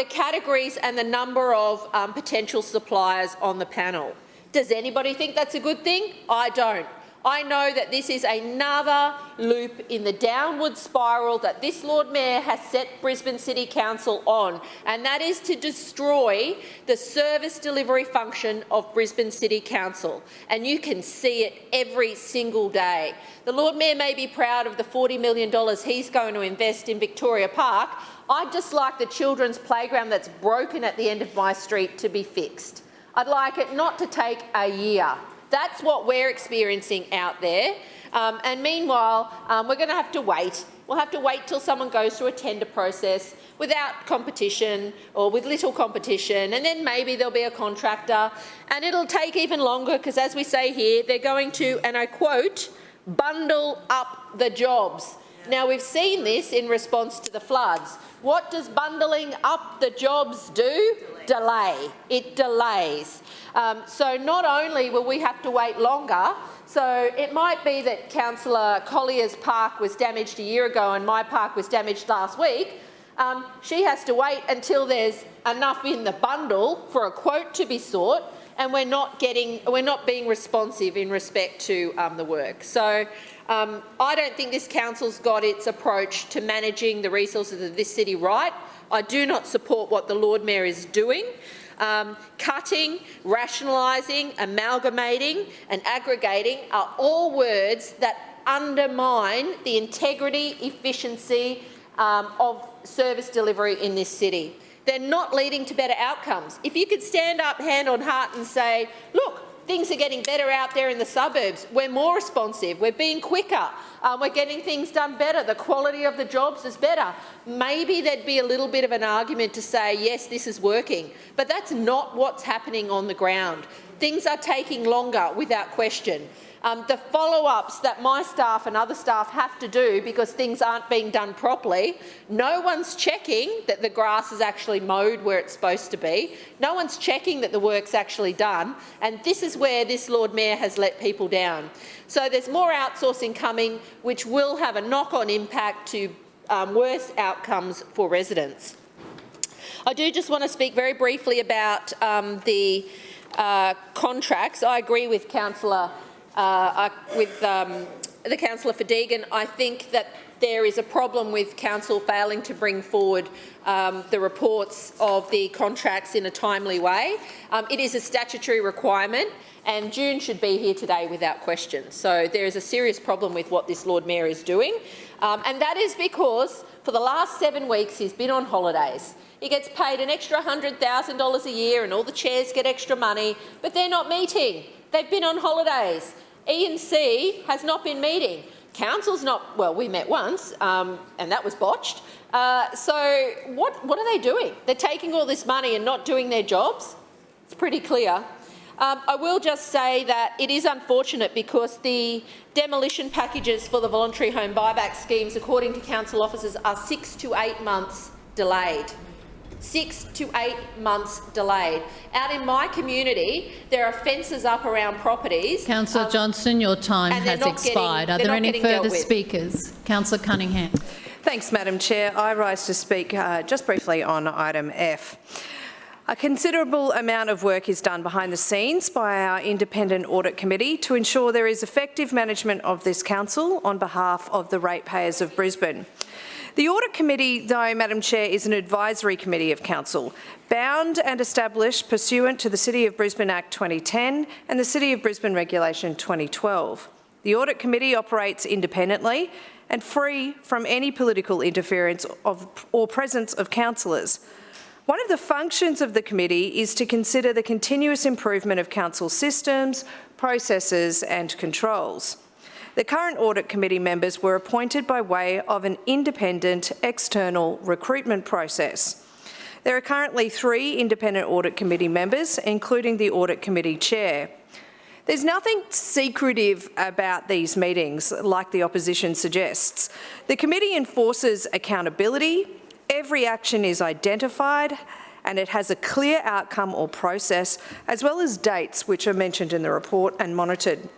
categories and the number of potential suppliers on the panel. Does anybody think that's a good thing? I don't. I know that this is another loop in the downward spiral that this Lord Mayor has set Brisbane City Council on, and that is to destroy the service delivery function of Brisbane City Council. And you can see it every single day. The Lord Mayor may be proud of the $40 million he's going to invest in Victoria Park. I'd just like the children's playground that's broken at the end of my street to be fixed. I'd like it not to take a year. That's what we're experiencing out there. And meanwhile, we're going to have to wait. We'll have to wait till someone goes through a tender process without competition or with little competition, and then maybe there'll be a contractor, and it'll take even longer because, as we say here, they're going to, and I quote, bundle up the jobs. Now, we've seen this in response to the floods. What does bundling up the jobs do? Delay. It delays. So not only will we have to wait longer, so it might be that Councillor Collier's park was damaged a year ago and my park was damaged last week. She has to wait until there's enough in the bundle for a quote to be sought, and we're not being responsive in respect to the work. So I don't think this council's got its approach to managing the resources of this city right. I do not support what the Lord Mayor is doing. Cutting, rationalising, amalgamating and aggregating are all words that undermine the integrity, efficiency of service delivery in this city. They're not leading to better outcomes. If you could stand up hand on heart and say, look, things are getting better out there in the suburbs. We're more responsive. We're being quicker. We're getting things done better. The quality of the jobs is better. Maybe there'd be a little bit of an argument to say, yes, this is working. But that's not what's happening on the ground. Things are taking longer without question. The follow-ups that my staff and other staff have to do because things aren't being done properly, no one's checking that the grass is actually mowed where it's supposed to be. No one's checking that the work's actually done. And this is where this Lord Mayor has let people down. So there's more outsourcing coming, which will have a knock-on impact to worse outcomes for residents. I do just want to speak very briefly about the contracts. I agree with Councillor the Councillor for Deegan. I think that there is a problem with Council failing to bring forward the reports of the contracts in a timely way. It is a statutory requirement, and June should be here today without question. So there is a serious problem with what this Lord Mayor is doing, and that is because for the last 7 weeks he's been on holidays. He gets paid an extra $100,000 a year and all the chairs get extra money, but they're not meeting. They've been on holidays. E&C has not been meeting. Council's not, well, we met once and that was botched. So what are they doing? They're taking all this money and not doing their jobs? It's pretty clear. I will just say that it is unfortunate because the demolition packages for the voluntary home buyback schemes, according to council officers, are 6 to 8 months delayed. 6 to 8 months delayed. Out in my community, there are fences up around properties. Councillor Johnston, your time has expired. Are there any further speakers? Councillor Cunningham. Thanks, Madam Chair. I rise to speak just briefly on item F. A considerable amount of work is done behind the scenes by our independent audit committee to ensure there is effective management of this council on behalf of the ratepayers of Brisbane. The Audit Committee, though, Madam Chair, is an advisory committee of council, bound and established pursuant to the City of Brisbane Act 2010 and the City of Brisbane Regulation 2012. The Audit Committee operates independently and free from any political interference or presence of councillors. One of the functions of the committee is to consider the continuous improvement of council systems, processes and controls. The current Audit Committee members were appointed by way of an independent external recruitment process. There are currently 3 independent Audit Committee members, including the Audit Committee Chair. There's nothing secretive about these meetings, like the opposition suggests. The committee enforces accountability, every action is identified, and it has a clear outcome or process, as well as dates which are mentioned in the report and monitored.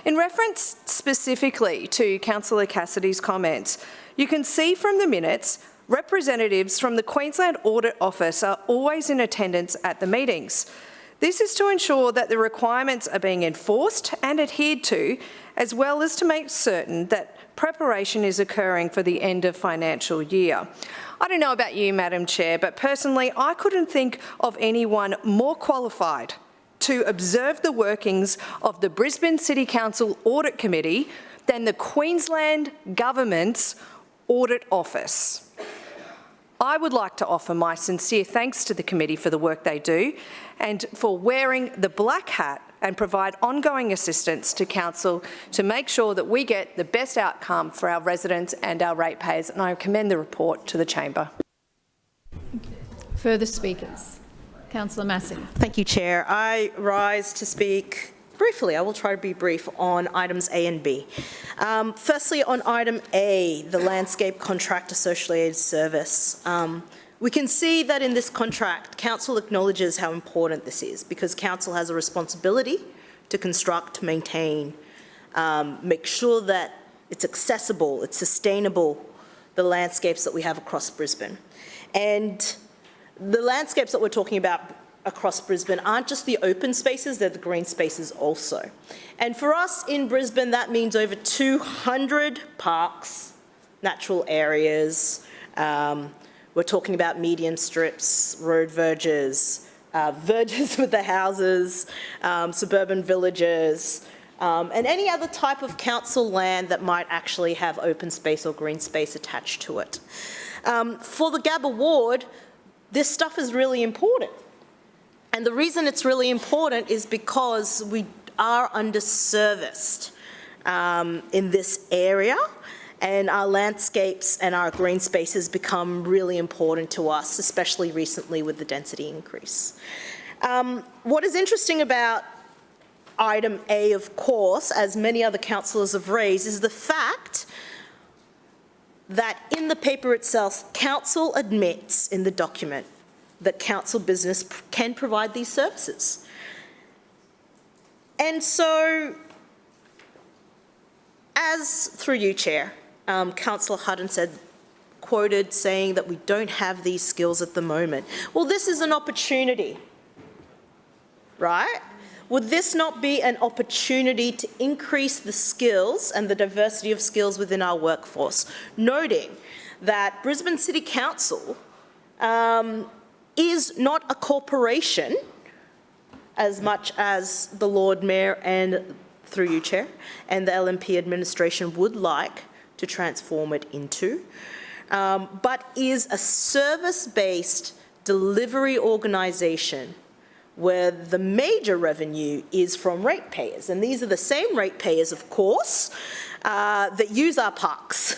In reference specifically to Councillor Cassidy's comments, you can see from the minutes representatives from the Queensland Audit Office are always in attendance at the meetings. This is to ensure that the requirements are being enforced and adhered to, as well as to make certain that preparation is occurring for the end of financial year. I don't know about you, Madam Chair, but personally I couldn't think of anyone more qualified to observe the workings of the Brisbane City Council Audit Committee than the Queensland Government's Audit Office. I would like to offer my sincere thanks to the committee for the work they do and for wearing the black hat and provide ongoing assistance to Council to make sure that we get the best outcome for our residents and our ratepayers, and I commend the report to the Chamber. Further speakers? Councillor Massey. Thank you, Chair. I rise to speak briefly. I will try to be brief on items A and B. Firstly, on item A, the landscape contract associated service. We can see that in this contract, Council acknowledges how important this is because Council has a responsibility to construct, maintain, make sure that it's accessible, it's sustainable, the landscapes that we have across Brisbane. And the landscapes that we're talking about across Brisbane aren't just the open spaces, they're the green spaces also. And for us in Brisbane, that means over 200 parks, natural areas. We're talking about median strips, road verges, verges with the houses, suburban villages, and any other type of council land that might actually have open space or green space attached to it. For the Gabba ward, this stuff is really important. And the reason it's really important is because we are underserviced in this area, and our landscapes and our green spaces become really important to us, especially recently with the density increase. What is interesting about item A, of course, as many other councillors have raised, is the fact that in the paper itself, Council admits in the document that council business can provide these services. And so, as through you, Chair, Councillor Hutton quoted saying that we don't have these skills at the moment. Well, this is an opportunity, right? Would this not be an opportunity to increase the skills and the diversity of skills within our workforce, noting that Brisbane City Council is not a corporation as much as the Lord Mayor and, through you, Chair, and the LNP administration would like to transform it into, but is a service-based delivery organisation where the major revenue is from ratepayers. And these are the same ratepayers, of course, that use our parks,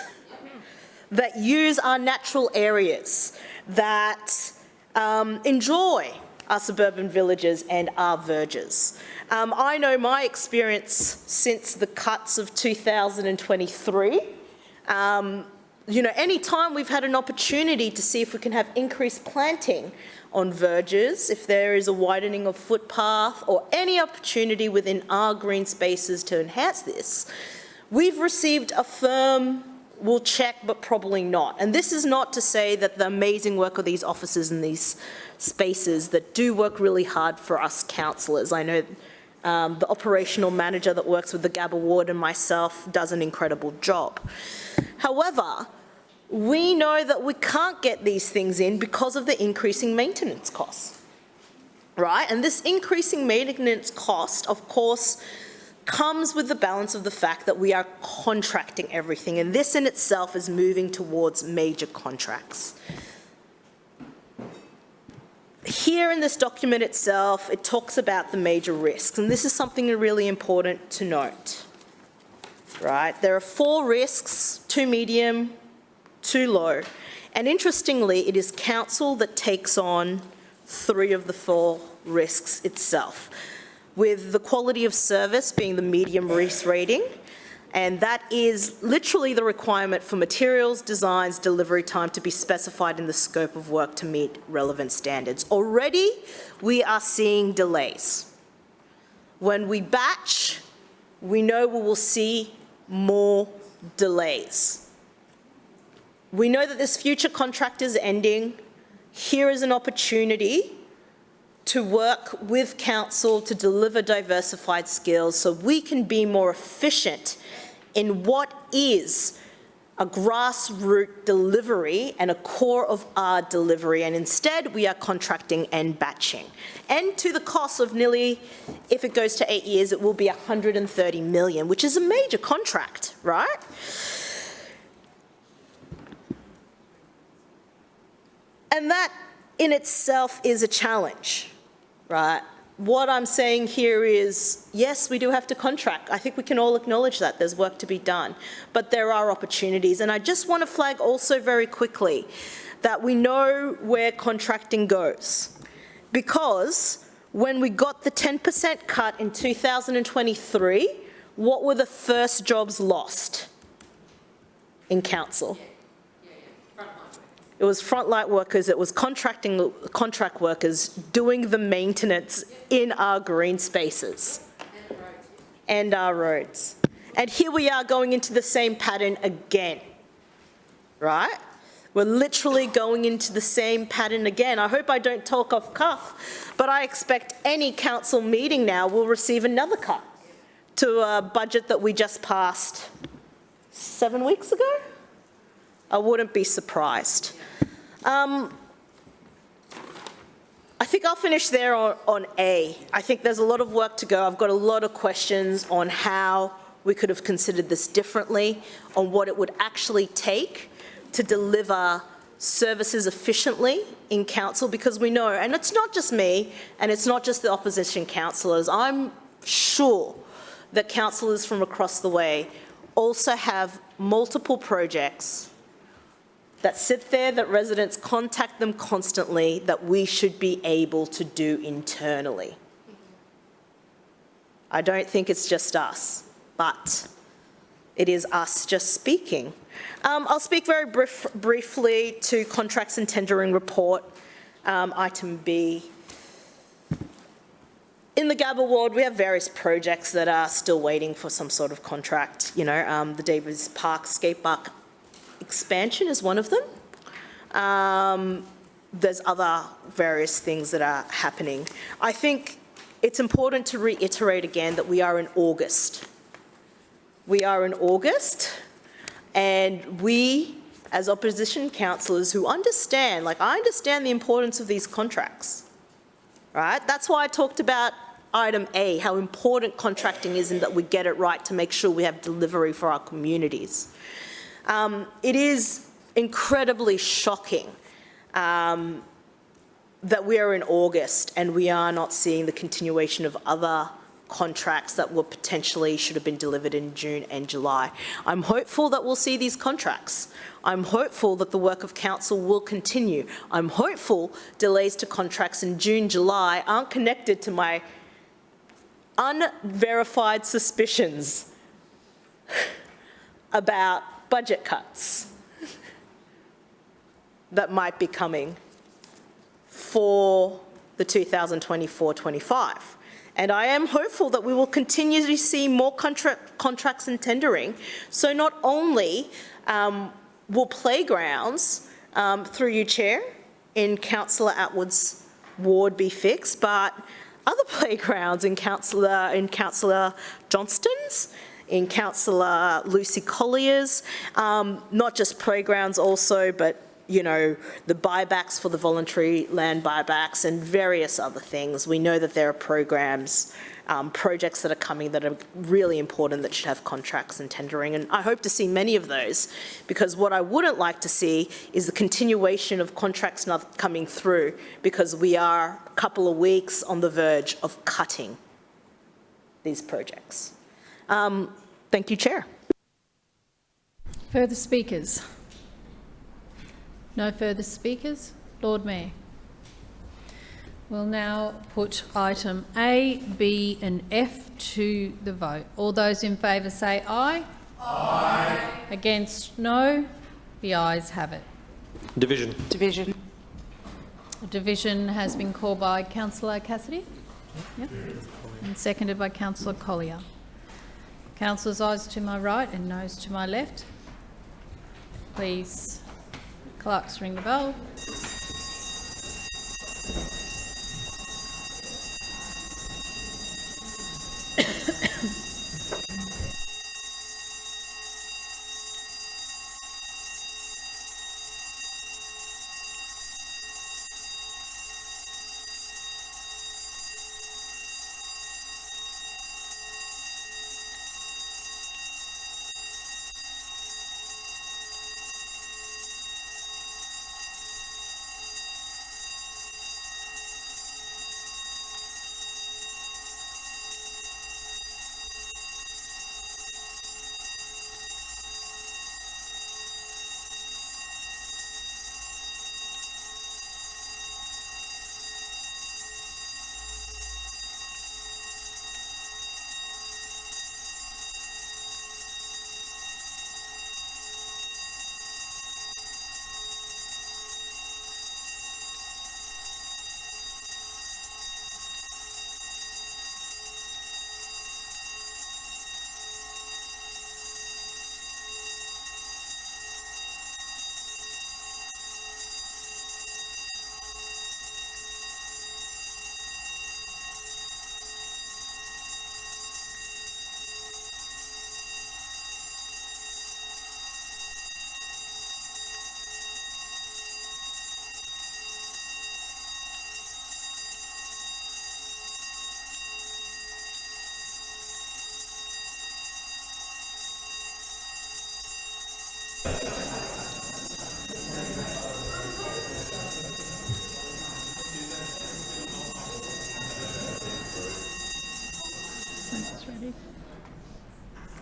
that use our natural areas, that enjoy our suburban villages and our verges. I know my experience since the cuts of 2023 any time we've had an opportunity to see if we can have increased planting on verges, if there is a widening of footpath or any opportunity within our green spaces to enhance this, we've received a firm, we'll check, but probably not. And this is not to say that the amazing work of these officers in these spaces that do work really hard for us councillors. I know the operational manager that works with the Gabba ward and myself does an incredible job. However, we know that we can't get these things in because of the increasing maintenance costs, right? And this increasing maintenance cost, of course, comes with the balance of the fact that we are contracting everything, and this in itself is moving towards major contracts. Here in this document itself, it talks about the major risks, and this is something really important to note, right? There are 4 risks, 2 medium, 2 low, and interestingly, it is council that takes on 3 of the 4 risks itself, with the quality of service being the medium risk rating, and that is literally the requirement for materials, designs, delivery time to be specified in the scope of work to meet relevant standards. Already, we are seeing delays. When we batch, we know we will see more delays. We know that this future contract is ending. Here is an opportunity to work with council to deliver diversified skills so we can be more efficient in what is a grassroots delivery and a core of our delivery, and instead we are contracting and batching. And to the cost of nearly, if it goes to 8 years, it will be 130 million, which is a major contract, right? And that in itself is a challenge, right? What I'm saying here is, yes, we do have to contract. I think we can all acknowledge that there's work to be done, but there are opportunities. And I just want to flag also very quickly that we know where contracting goes, because when we got the 10% cut in 2023, what were the first jobs lost in council? It was frontline workers, it was contract workers doing the maintenance in our green spaces and our roads. And here we are going into the same pattern again, right? We're literally going into the same pattern again. I hope I don't talk off cuff, but I expect any council meeting now will receive another cut to a budget that we just passed 7 weeks ago. I wouldn't be surprised. I think I'll finish there on A. I think there's a lot of work to go. I've got a lot of questions on how we could have considered this differently, on what it would actually take to deliver services efficiently in council, because we know, and it's not just me, and it's not just the opposition councillors, I'm sure that councillors from across the way also have multiple projects that sit there, that residents contact them constantly, that we should be able to do internally. I don't think it's just us, but it is us just speaking. I'll speak very briefly to contracts and tendering report, item B. In the Gabba ward, we have various projects that are still waiting for some sort of contract. You know, the Davis Park skate park expansion is one of them. There's other various things that are happening. I think it's important to reiterate again that we are in August. We are in August, and we, as opposition councillors who understand, like I understand the importance of these contracts, right? That's why I talked about item A, how important contracting is and that we get it right to make sure we have delivery for our communities. It is incredibly shocking that we are in August and we are not seeing the continuation of other contracts that were potentially should have been delivered in June and July. I'm hopeful that we'll see these contracts. I'm hopeful that the work of council will continue. I'm hopeful delays to contracts in June, July aren't connected to my unverified suspicions about budget cuts. that might be coming for the 2024-25. And I am hopeful that we will continue to see more contracts and tendering. So not only will playgrounds, through you, Chair, in Councillor Atwood's ward be fixed, but other playgrounds in Councillor Johnston's, in Councillor Lucy Collier's, not just playgrounds also, but you know, the buybacks for the voluntary land buybacks and various other things. We know that there are programs, projects that are coming that are really important that should have contracts and tendering, and I hope to see many of those, because what I wouldn't like to see is the continuation of contracts not coming through, because we are a couple of weeks on the verge of cutting these projects. Thank you, Chair. Further speakers? No further speakers. Lord Mayor. We'll now put item A, B and F to the vote. All those in favour say aye. Aye. Against, no. The ayes have it. Division. Division. A division has been called by Councillor Cassidy. Yep. And seconded by Councillor Collier. Councillors, ayes to my right and noes to my left. Please, clerks, ring the bell.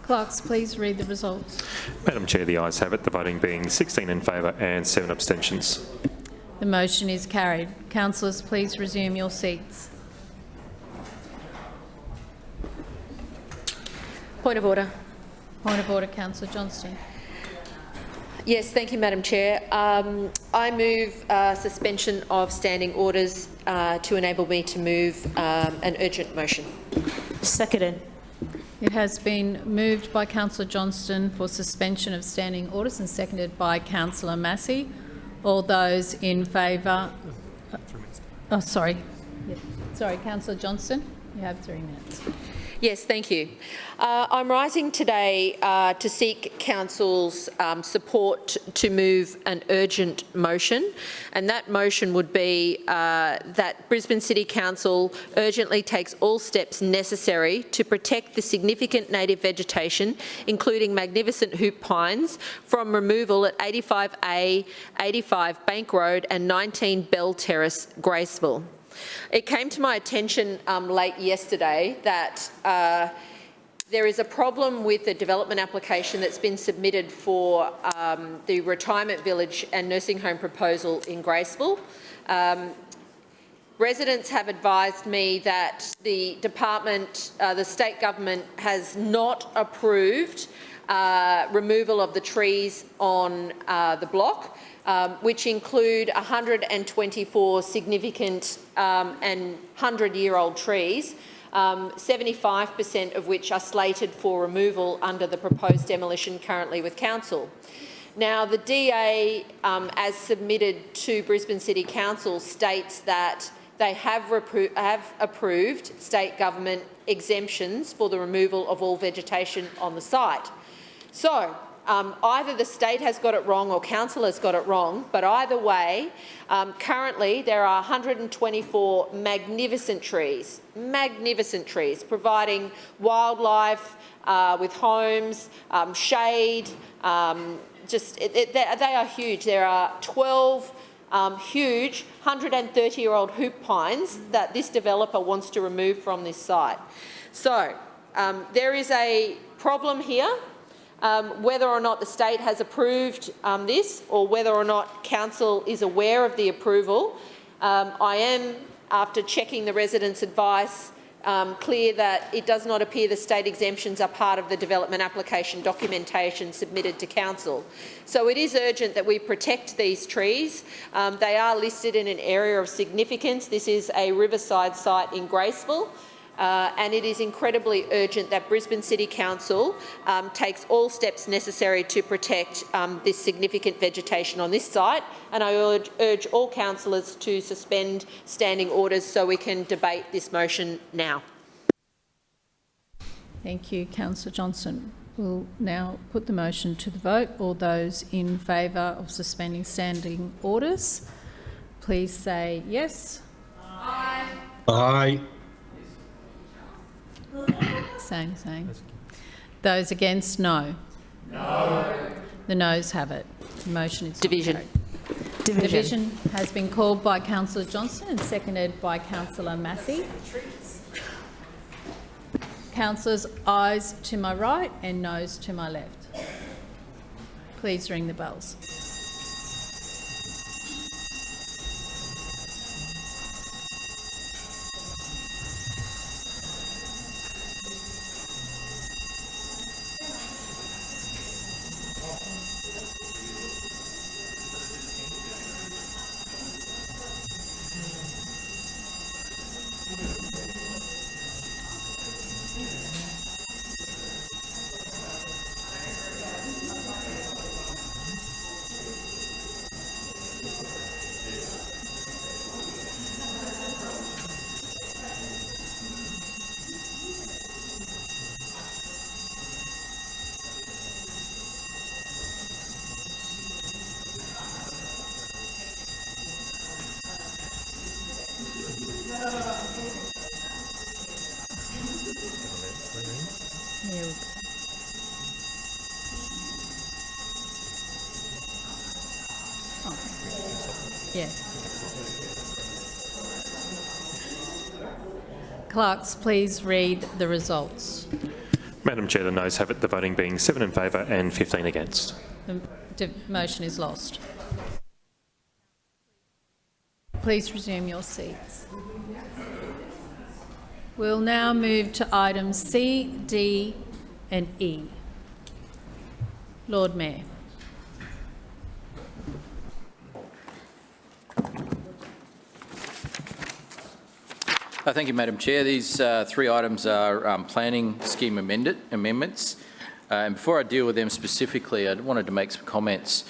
Clerks, please read the results. Madam Chair, the ayes have it, the voting being 16 in favour and 7 abstentions. The motion is carried. Councillors, please resume your seats. Point of order. Point of order, Councillor Johnston. Yes, thank you, Madam Chair. I move suspension of standing orders to enable me to move an urgent motion. Seconded. It has been moved by Councillor Johnston for suspension of standing orders and seconded by Councillor Massey. All those in favour... Oh, sorry. Yeah. Sorry, Councillor Johnston, you have 3 minutes. Yes, thank you. I'm rising today to seek Council's support to move an urgent motion, and that motion would be that Brisbane City Council urgently takes all steps necessary to protect the significant native vegetation, including magnificent hoop pines, from removal at 85A, 85 Bank Road and 19 Bell Terrace, Graceville. It came to my attention late yesterday that there is a problem with the development application that's been submitted for the retirement village and nursing home proposal in Graceville. Residents have advised me that the department, the state government, has not approved removal of the trees on the block, which include 124 significant and 100-year-old trees, 75% of which are slated for removal under the proposed demolition currently with Council. Now, the DA, as submitted to Brisbane City Council, states that they have approved state government exemptions for the removal of all vegetation on the site. So, either the state has got it wrong or council has got it wrong, but either way, currently there are 124 magnificent trees, providing wildlife with homes, shade, they are huge. There are 12 huge 130-year-old hoop pines that this developer wants to remove from this site. So there is a problem here. Whether or not the state has approved this, or whether or not council is aware of the approval, I am, after checking the residents' advice, clear that it does not appear the state exemptions are part of the development application documentation submitted to council. So it is urgent that we protect these trees. They are listed in an area of significance. This is a riverside site in Graceville. And it is incredibly urgent that Brisbane City Council takes all steps necessary to protect this significant vegetation on this site. And I urge all councillors to suspend standing orders so we can debate this motion now. Thank you, Councillor Johnson. We'll now put the motion to the vote. All those in favour of suspending standing orders, please say yes. Aye. Aye. Same. Those against, no. No. The noes have it. The motion is division. Division has been called by Councillor Johnson and seconded by Councillor Massey. Councillors, ayes to my right and noes to my left. Please ring the bells. Clerks, please read the results. Madam Chair, the noes have it, the voting being 7 in favour and 15 against. The motion is lost. Please resume your seats. We'll now move to items C, D and E. Lord Mayor. Thank you, Madam Chair. These three items are planning scheme amendments. And before I deal with them specifically, I wanted to make some comments.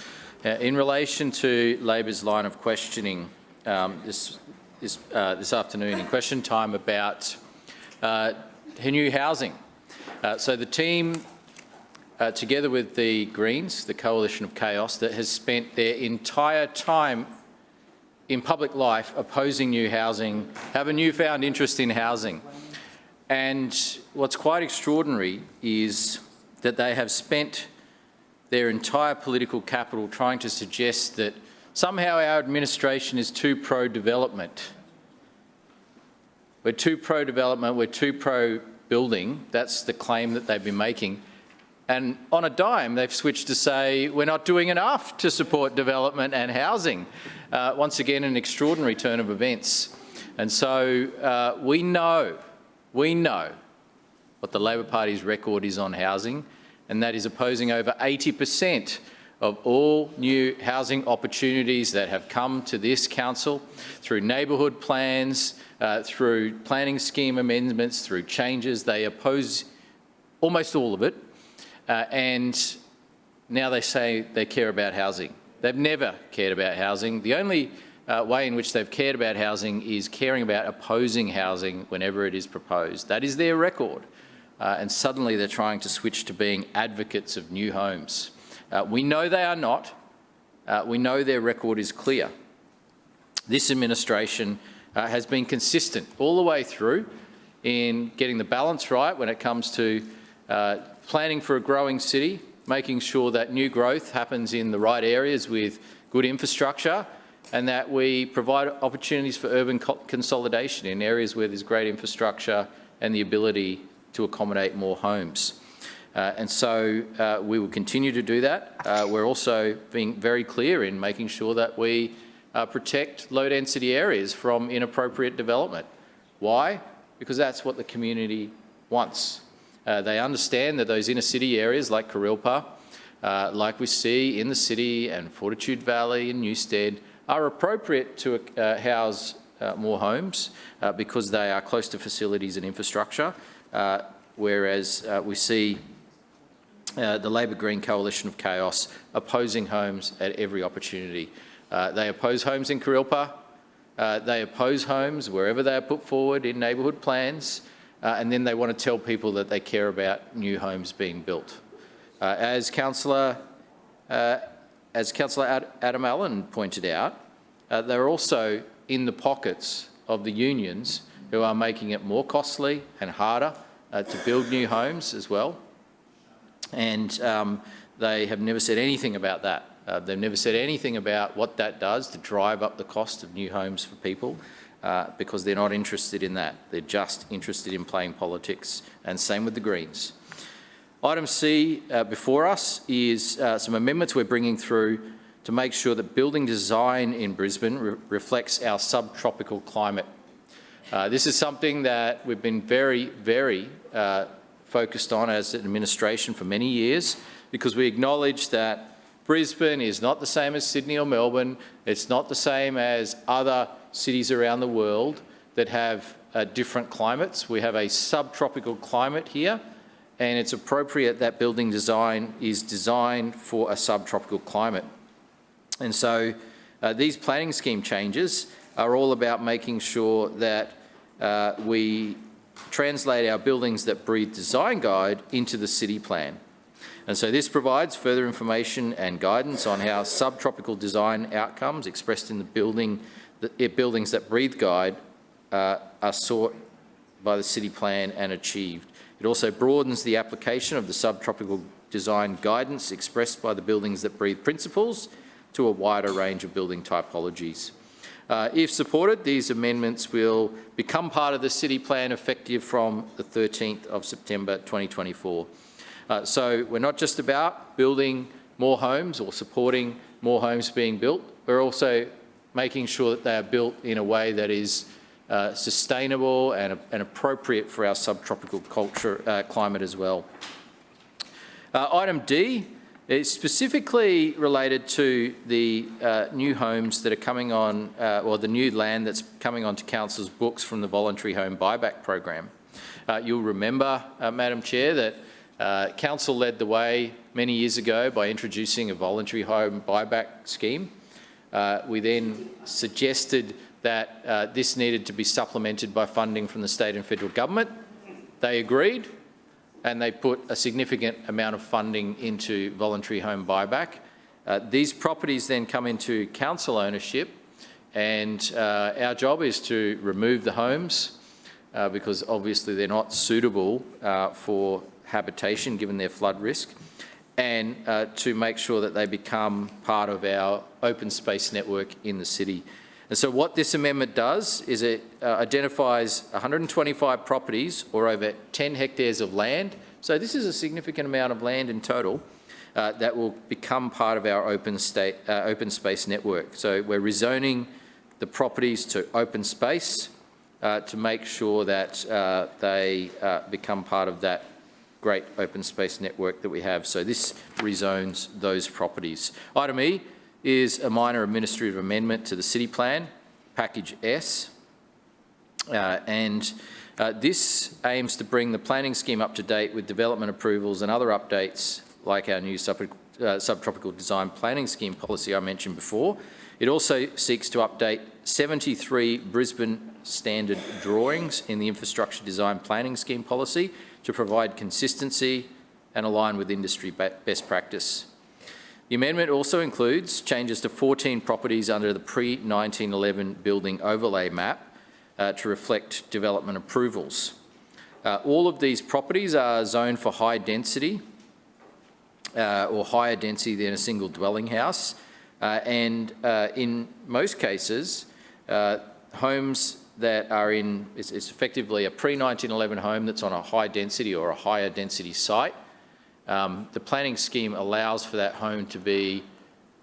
In relation to Labor's line of questioning this afternoon in question time about new housing. So the team, together with the Greens, the Coalition of Chaos, that has spent their entire time in public life opposing new housing, have a newfound interest in housing. And what's quite extraordinary is that they have spent their entire political capital trying to suggest that somehow our administration is too pro-development. We're too pro-development, we're too pro-building. That's the claim that they've been making. And on a dime, they've switched to say we're not doing enough to support development and housing. Once again, an extraordinary turn of events. And so we know what the Labor Party's record is on housing, and that is opposing over 80% of all new housing opportunities that have come to this council through neighbourhood plans, through planning scheme amendments, through changes. They oppose almost all of it, and now they say they care about housing. They've never cared about housing. The only way in which they've cared about housing is caring about opposing housing whenever it is proposed. That is their record. And suddenly they're trying to switch to being advocates of new homes. We know they are not. We know their record is clear. This administration has been consistent all the way through in getting the balance right when it comes to planning for a growing city, making sure that new growth happens in the right areas with good infrastructure, and that we provide opportunities for urban consolidation in areas where there's great infrastructure and the ability to accommodate more homes. And so we will continue to do that. We're also being very clear in making sure that we protect low-density areas from inappropriate development. Why? Because that's what the community wants. They understand that those inner-city areas like Kurilpa, like we see in the city and Fortitude Valley and Newstead, are appropriate to house more homes because they are close to facilities and infrastructure, whereas we see the Labor Green Coalition of Chaos opposing homes at every opportunity. They oppose homes in Kurilpa, they oppose homes wherever they are put forward in neighbourhood plans, and then they want to tell people that they care about new homes being built. As Councillor Adam Allen pointed out, they're also in the pockets of the unions who are making it more costly and harder to build new homes as well. And they have never said anything about that. They've never said anything about what that does to drive up the cost of new homes for people because they're not interested in that. They're just interested in playing politics, and same with the Greens. Item C before us is some amendments we're bringing through to make sure that building design in Brisbane reflects our subtropical climate. This is something that we've been very, very focused on as an administration for many years, because we acknowledge that Brisbane is not the same as Sydney or Melbourne. It's not the same as other cities around the world that have different climates. We have a subtropical climate here, and it's appropriate that building design is designed for a subtropical climate. And so these planning scheme changes are all about making sure that we translate our buildings that breathe design guide into the city plan. And so this provides further information and guidance on how subtropical design outcomes expressed in the buildings that breathe guide are sought by the city plan and achieved. It also broadens the application of the subtropical design guidance expressed by the buildings that breathe principles to a wider range of building typologies. If supported, these amendments will become part of the city plan effective from the 13th of September 2024. So we're not just about building more homes or supporting more homes being built, we're also making sure that they are built in a way that is sustainable and appropriate for our subtropical climate as well. Item D is specifically related to the new homes that are coming on, or the new land that's coming onto Council's books from the voluntary home buyback program. You'll remember, Madam Chair, that Council led the way many years ago by introducing a voluntary home buyback scheme. We then suggested that this needed to be supplemented by funding from the state and federal government. They agreed, and they put a significant amount of funding into voluntary home buyback. These properties then come into council ownership, and our job is to remove the homes because obviously they're not suitable for habitation given their flood risk, and to make sure that they become part of our open space network in the city. And so what this amendment does is it identifies 125 properties or over 10 hectares of land. So this is a significant amount of land in total that will become part of our open space network. So we're rezoning the properties to open space to make sure that they become part of that great open space network that we have. So this rezones those properties. Item E is a minor administrative amendment to the city plan, package S. This aims to bring the planning scheme up to date with development approvals and other updates like our new subtropical design planning scheme policy I mentioned before. It also seeks to update 73 Brisbane standard drawings in the infrastructure design planning scheme policy to provide consistency and align with industry best practice. The amendment also includes changes to 14 properties under the pre-1911 building overlay map to reflect development approvals. All of these properties are zoned for high density or higher density than a single dwelling house. In most cases, homes that are in, it's effectively a pre-1911 home that's on a high density or a higher density site. The planning scheme allows for that home to be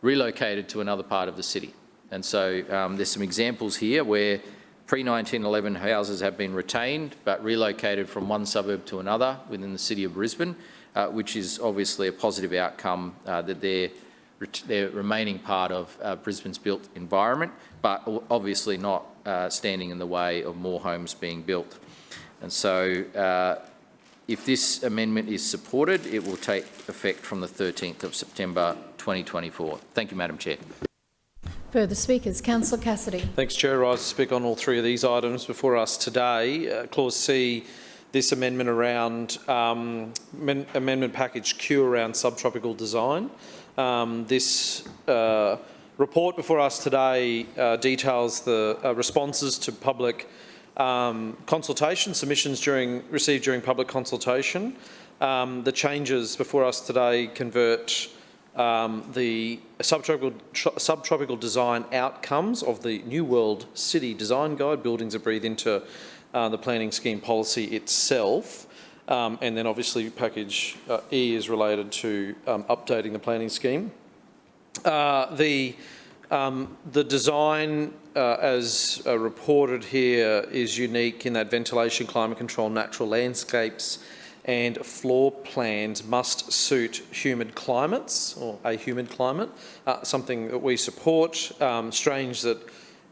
relocated to another part of the city. And so there's some examples here where pre-1911 houses have been retained but relocated from one suburb to another within the city of Brisbane, which is obviously a positive outcome that they're remaining part of Brisbane's built environment, but obviously not standing in the way of more homes being built. And so if this amendment is supported, it will take effect from the 13th of September 2024. Thank you, Madam Chair. Further speakers. Councillor Cassidy. Thanks, Chair. I rise to speak on all three of these items before us today. Clause C, this amendment around amendment package Q around subtropical design. This report before us today details the responses to public consultation, submissions received during public consultation. The changes before us today convert the subtropical design outcomes of the New World City Design Guide, Buildings that Breathe, into the planning scheme policy itself. And then obviously package E is related to updating the planning scheme. The design, as reported here, is unique in that ventilation, climate control, natural landscapes and floor plans must suit humid climates or a humid climate, something that we support. Strange that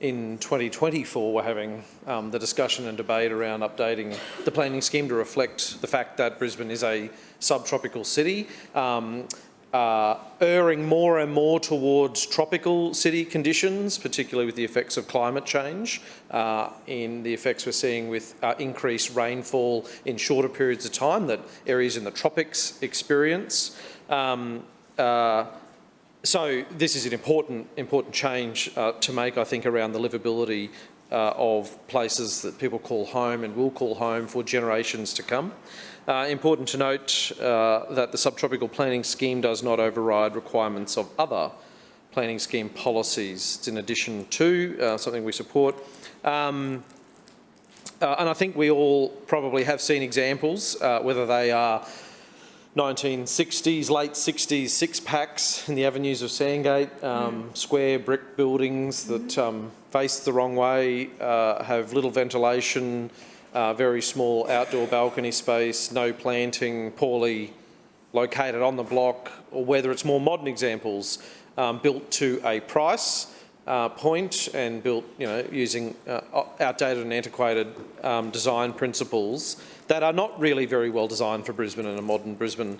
in 2024 we're having the discussion and debate around updating the planning scheme to reflect the fact that Brisbane is a subtropical city, erring more and more towards tropical city conditions, particularly with the effects of climate change, in the effects we're seeing with increased rainfall in shorter periods of time that areas in the tropics experience. So this is an important change to make, I think, around the livability of places that people call home and will call home for generations to come. Important to note that the subtropical planning scheme does not override requirements of other planning scheme policies. It's in addition to something we support. And I think we all probably have seen examples, whether they are 1960s, late 60s six-packs in the avenues of Sandgate, square brick buildings that face the wrong way, have little ventilation, very small outdoor balcony space, no planting, poorly located on the block, or whether it's more modern examples, built to a price point and built, using outdated and antiquated design principles that are not really very well designed for Brisbane and a modern Brisbane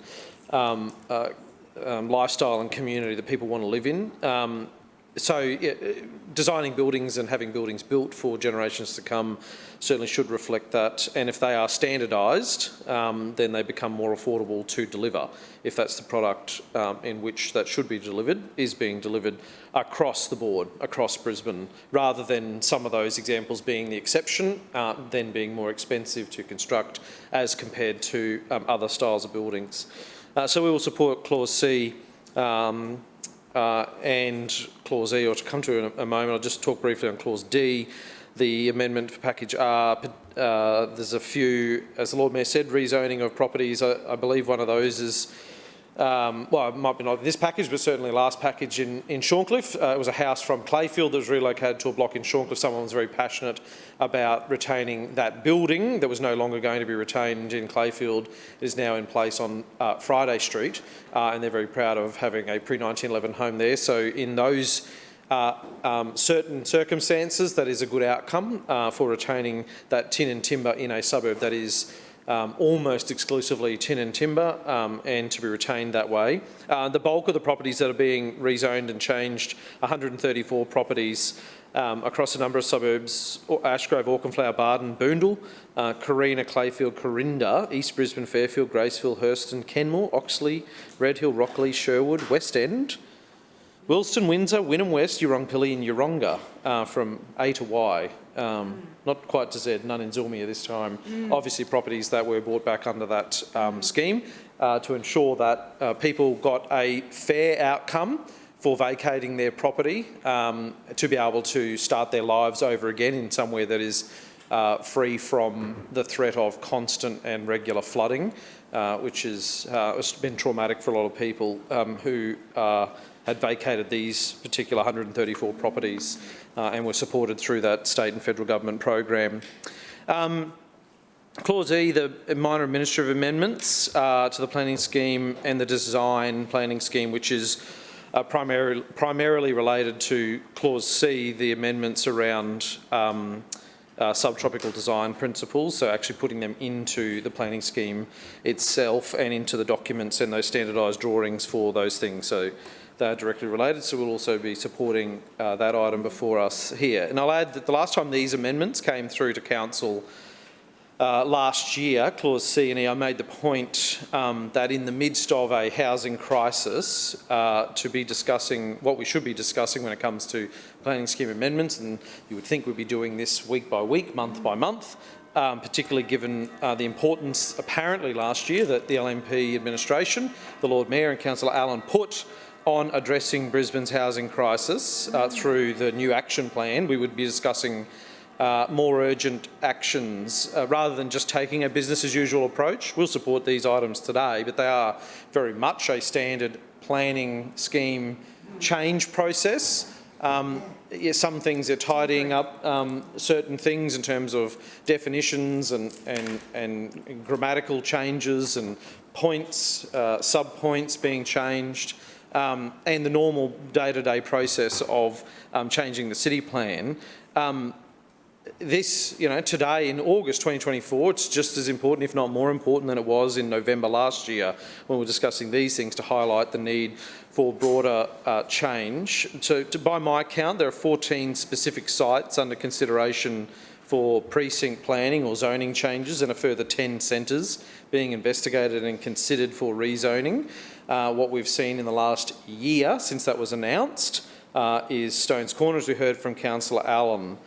lifestyle and community that people want to live in. Designing buildings and having buildings built for generations to come certainly should reflect that. And if they are standardised, then they become more affordable to deliver. If that's the product in which that should be delivered, is being delivered across the board, across Brisbane, rather than some of those examples being the exception, then being more expensive to construct as compared to other styles of buildings. So we will support Clause C and Clause E, or to come to in a moment. I'll just talk briefly on Clause D, the amendment for package R. There's a few, as the Lord Mayor said, rezoning of properties. I believe one of those is well, it might be not this package, but certainly last package in Shorncliffe. It was a house from Clayfield that was relocated to a block in Shorncliffe. Someone was very passionate about retaining that building that was no longer going to be retained in Clayfield. It is now in place on Friday Street, and they're very proud of having a pre-1911 home there. So in those certain circumstances, that is a good outcome for retaining that tin and timber in a suburb that is almost exclusively tin and timber, and to be retained that way. The bulk of the properties that are being rezoned and changed, 134 properties across a number of suburbs: Ashgrove, Auchenflower, Barden, Boondall, Carina, Clayfield, Corinda, East Brisbane, Fairfield, Graceville, Hurston, Kenmore, Oxley, Redhill, Rockley, Sherwood, West End, Wilston, Windsor, Wynnum West, Urongpilly and Yeronga, from A to Y. Not quite to Z, none in Zulmia this time. Obviously properties that were brought back under that scheme to ensure that people got a fair outcome for vacating their property, to be able to start their lives over again in somewhere that is free from the threat of constant and regular flooding, which has been traumatic for a lot of people who had vacated these particular 134 properties and were supported through that state and federal government program. Clause E, the minor administrative amendments to the planning scheme and the design planning scheme, which is primarily related to Clause C, the amendments around subtropical design principles, so actually putting them into the planning scheme itself and into the documents and those standardised drawings for those things. So they're directly related, so we'll also be supporting that item before us here. And I'll add that the last time these amendments came through to Council last year, Clause C and E, I made the point that in the midst of a housing crisis, to be discussing what we should be discussing when it comes to planning scheme amendments, and you would think we'd be doing this week by week, month by month, particularly given the importance apparently last year that the LNP administration, the Lord Mayor and Councillor Allen put on addressing Brisbane's housing crisis through the new action plan. We would be discussing more urgent actions rather than just taking a business as usual approach. We'll support these items today, but they are very much a standard planning scheme change process. Some things are tidying up certain things in terms of definitions and grammatical changes and points, sub-points being changed, and the normal day-to-day process of changing the city plan. This, today in August 2024, it's just as important, if not more important, than it was in November last year when we were discussing these things, to highlight the need for broader change. So, by my count, there are 14 specific sites under consideration for precinct planning or zoning changes, and a further 10 centres being investigated and considered for rezoning. What we've seen in the last year since that was announced is Stones Corner, as we heard from Councillor Allen.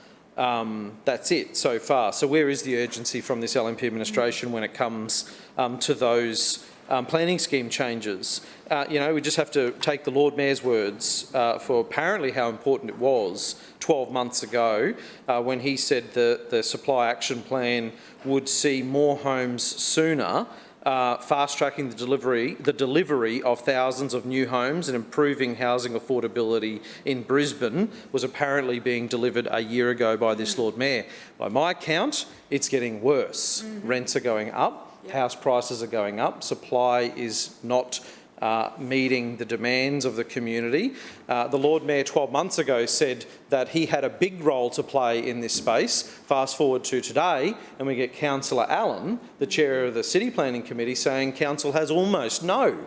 That's it so far. So where is the urgency from this LNP administration when it comes to those planning scheme changes? We just have to take the Lord Mayor's words for apparently how important it was 12 months ago when he said the supply action plan would see more homes sooner, fast-tracking the delivery of thousands of new homes and improving housing affordability in Brisbane was apparently being delivered a year ago by this Lord Mayor. By my count, it's getting worse. Rents are going up, house prices are going up, supply is not meeting the demands of the community. The Lord Mayor 12 months ago said that he had a big role to play in this space. Fast forward to today and we get Councillor Allen, the chair of the City Planning Committee, saying Council has almost no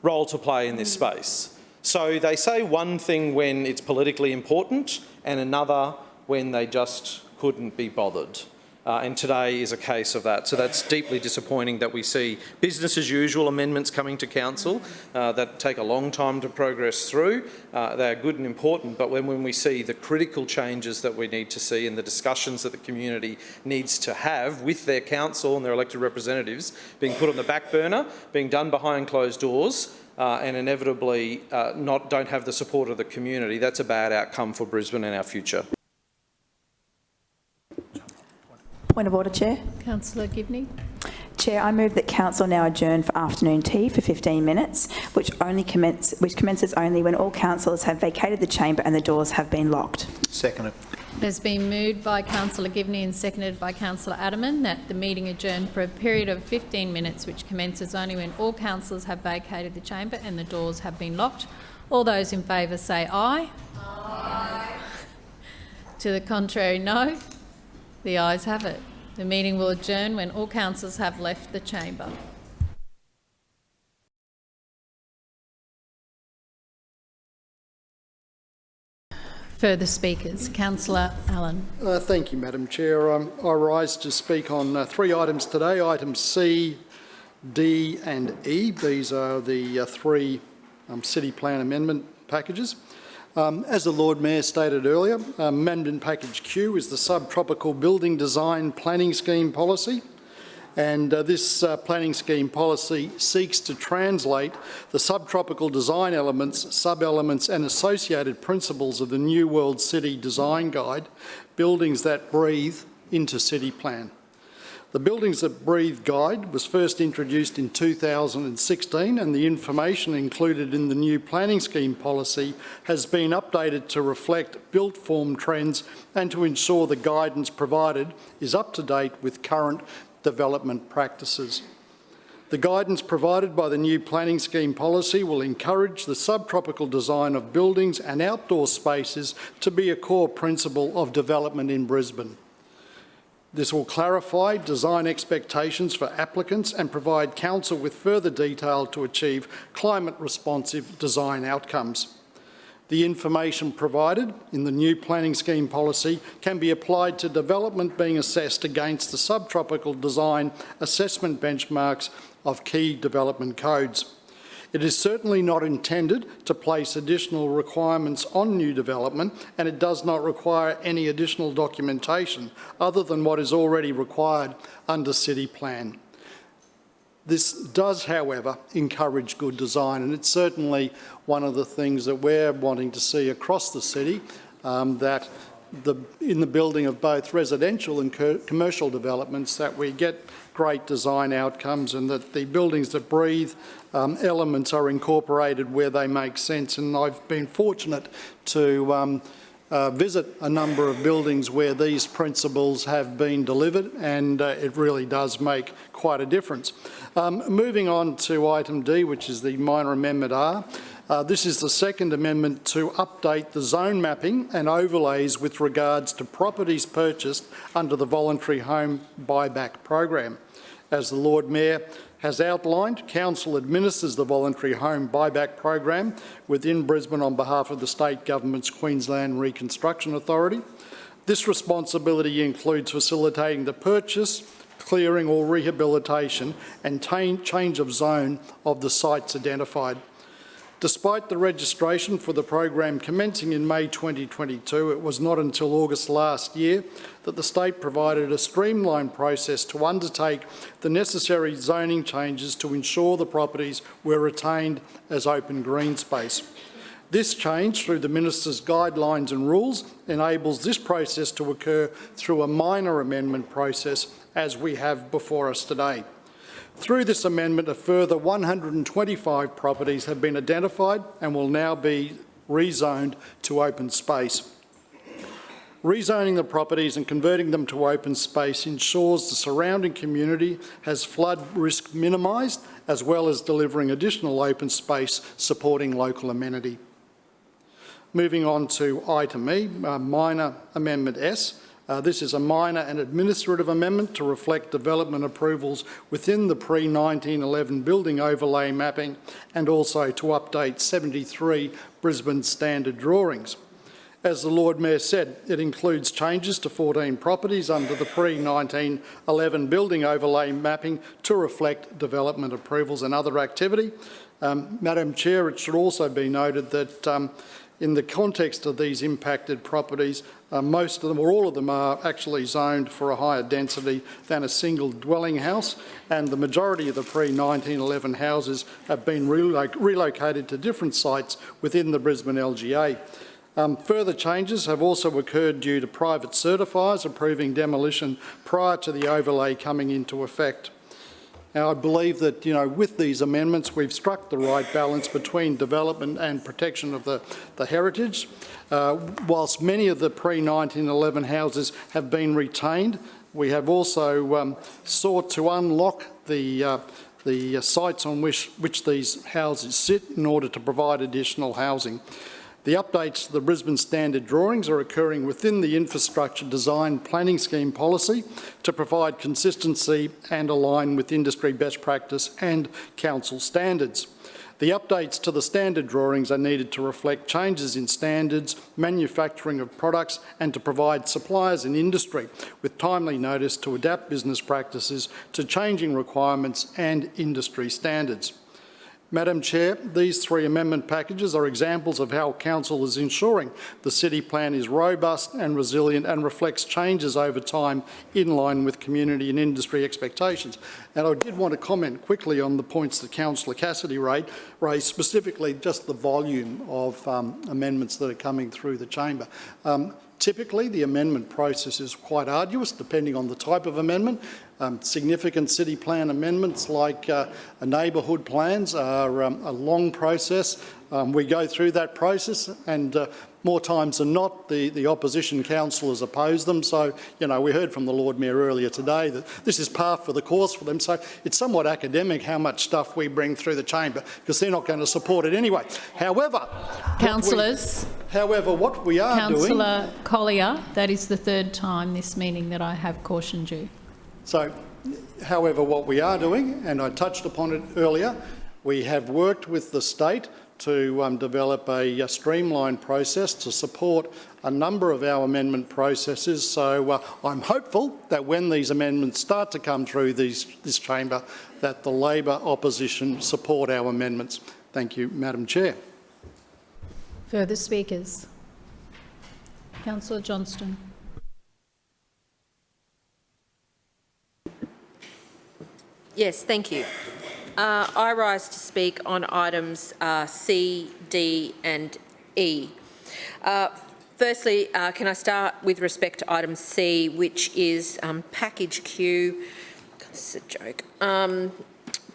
role to play in this space. So they say one thing when it's politically important and another when they just couldn't be bothered. And today is a case of that. So that's deeply disappointing that we see business as usual amendments coming to Council that take a long time to progress through. They are good and important, but when we see the critical changes that we need to see and the discussions that the community needs to have with their council and their elected representatives being put on the back burner, being done behind closed doors, and inevitably don't have the support of the community, that's a bad outcome for Brisbane and our future. Point of order, Chair. Councillor Gibney. Chair, I move that Council now adjourn for afternoon tea for 15 minutes, which commences only when all councillors have vacated the chamber and the doors have been locked. Second. It has been moved by Councillor Givney and seconded by Councillor Adamant that the meeting adjourn for a period of 15 minutes, which commences only when all councillors have vacated the chamber and the doors have been locked. All those in favour say aye. Aye. To the contrary, no. The ayes have it. The meeting will adjourn when all councillors have left the chamber. Further speakers. Councillor Allen. Thank you, Madam Chair. I rise to speak on 3 items today, items C, D and E. These are the 3 City Plan amendment packages. As the Lord Mayor stated earlier, Amendment Package Q is the Subtropical Building Design Planning Scheme Policy, and this planning scheme policy seeks to translate the subtropical design elements, sub-elements and associated principles of the New World City Design Guide, Buildings That Breathe, into City Plan. The Buildings That Breathe Guide was first introduced in 2016, and the information included in the new planning scheme policy has been updated to reflect built form trends and to ensure the guidance provided is up to date with current development practices. The guidance provided by the new planning scheme policy will encourage the subtropical design of buildings and outdoor spaces to be a core principle of development in Brisbane. This will clarify design expectations for applicants and provide Council with further detail to achieve climate-responsive design outcomes. The information provided in the new planning scheme policy can be applied to development being assessed against the subtropical design assessment benchmarks of key development codes. It is certainly not intended to place additional requirements on new development, and it does not require any additional documentation other than what is already required under City Plan. This does, however, encourage good design, and it's certainly one of the things that we're wanting to see across the city, that in the building of both residential and commercial developments, that we get great design outcomes and that the Buildings That Breathe elements are incorporated where they make sense. And I've been fortunate to visit a number of buildings where these principles have been delivered, and it really does make quite a difference. Moving on to item D, which is the minor amendment R. This is the second amendment to update the zone mapping and overlays with regards to properties purchased under the voluntary home buyback program. As the Lord Mayor has outlined, Council administers the voluntary home buyback program within Brisbane on behalf of the State Government's Queensland Reconstruction Authority. This responsibility includes facilitating the purchase, clearing or rehabilitation and change of zone of the sites identified. Despite the registration for the program commencing in May 2022, it was not until August last year that the state provided a streamlined process to undertake the necessary zoning changes to ensure the properties were retained as open green space. This change, through the Minister's guidelines and rules, enables this process to occur through a minor amendment process, as we have before us today. Through this amendment, a further 125 properties have been identified and will now be rezoned to open space. Rezoning the properties and converting them to open space ensures the surrounding community has flood risk minimised, as well as delivering additional open space supporting local amenity. Moving on to item E, minor amendment S. This is a minor and administrative amendment to reflect development approvals within the pre-1911 building overlay mapping and also to update 73 Brisbane standard drawings. As the Lord Mayor said, it includes changes to 14 properties under the pre-1911 building overlay mapping to reflect development approvals and other activity. Madam Chair, it should also be noted that in the context of these impacted properties, most of them or all of them are actually zoned for a higher density than a single dwelling house, and the majority of the pre-1911 houses have been relocated to different sites within the Brisbane LGA. Further changes have also occurred due to private certifiers approving demolition prior to the overlay coming into effect. Now, I believe that, with these amendments, we've struck the right balance between development and protection of the heritage. Whilst many of the pre-1911 houses have been retained, we have also sought to unlock the sites on which these houses sit in order to provide additional housing. The updates to the Brisbane Standard drawings are occurring within the Infrastructure Design Planning Scheme policy to provide consistency and align with industry best practice and council standards. The updates to the standard drawings are needed to reflect changes in standards, manufacturing of products, and to provide suppliers and industry with timely notice to adapt business practices to changing requirements and industry standards. Madam Chair, these three amendment packages are examples of how Council is ensuring the city plan is robust and resilient and reflects changes over time in line with community and industry expectations. And I did want to comment quickly on the points that Councillor Cassidy raised, specifically just the volume of amendments that are coming through the chamber. Typically, the amendment process is quite arduous, depending on the type of amendment. Significant city plan amendments like neighbourhood plans are a long process. We go through that process and more times than not the opposition councillors oppose them. So, we heard from the Lord Mayor earlier today that this is par for the course for them. So it's somewhat academic how much stuff we bring through the chamber because they're not going to support it anyway. However, councillors. What we are doing... Councillor Collier, that is the third time this meeting that I have cautioned you. So, however, what we are doing, and I touched upon it earlier, we have worked with the state to develop a streamlined process to support a number of our amendment processes. So I'm hopeful that when these amendments start to come through this chamber, that the Labor opposition support our amendments. Thank you, Madam Chair. Further speakers? Councillor Johnston. Yes, thank you. I rise to speak on items C, D and E. Firstly, can I start with respect to item C, which is package Q. This is a joke.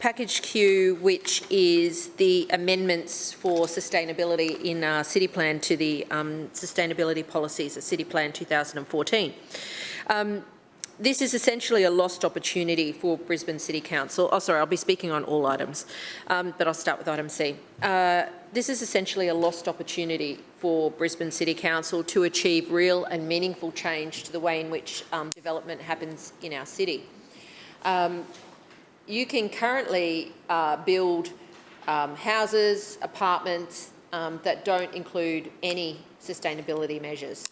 Package Q, which is the amendments for sustainability in City Plan to the sustainability policies of City Plan 2014. This is essentially a lost opportunity for Brisbane City Council. Oh, sorry, I'll be speaking on all items, but I'll start with item C. This is essentially a lost opportunity for Brisbane City Council to achieve real and meaningful change to the way in which development happens in our city. You can currently build houses, apartments that don't include any sustainability measures.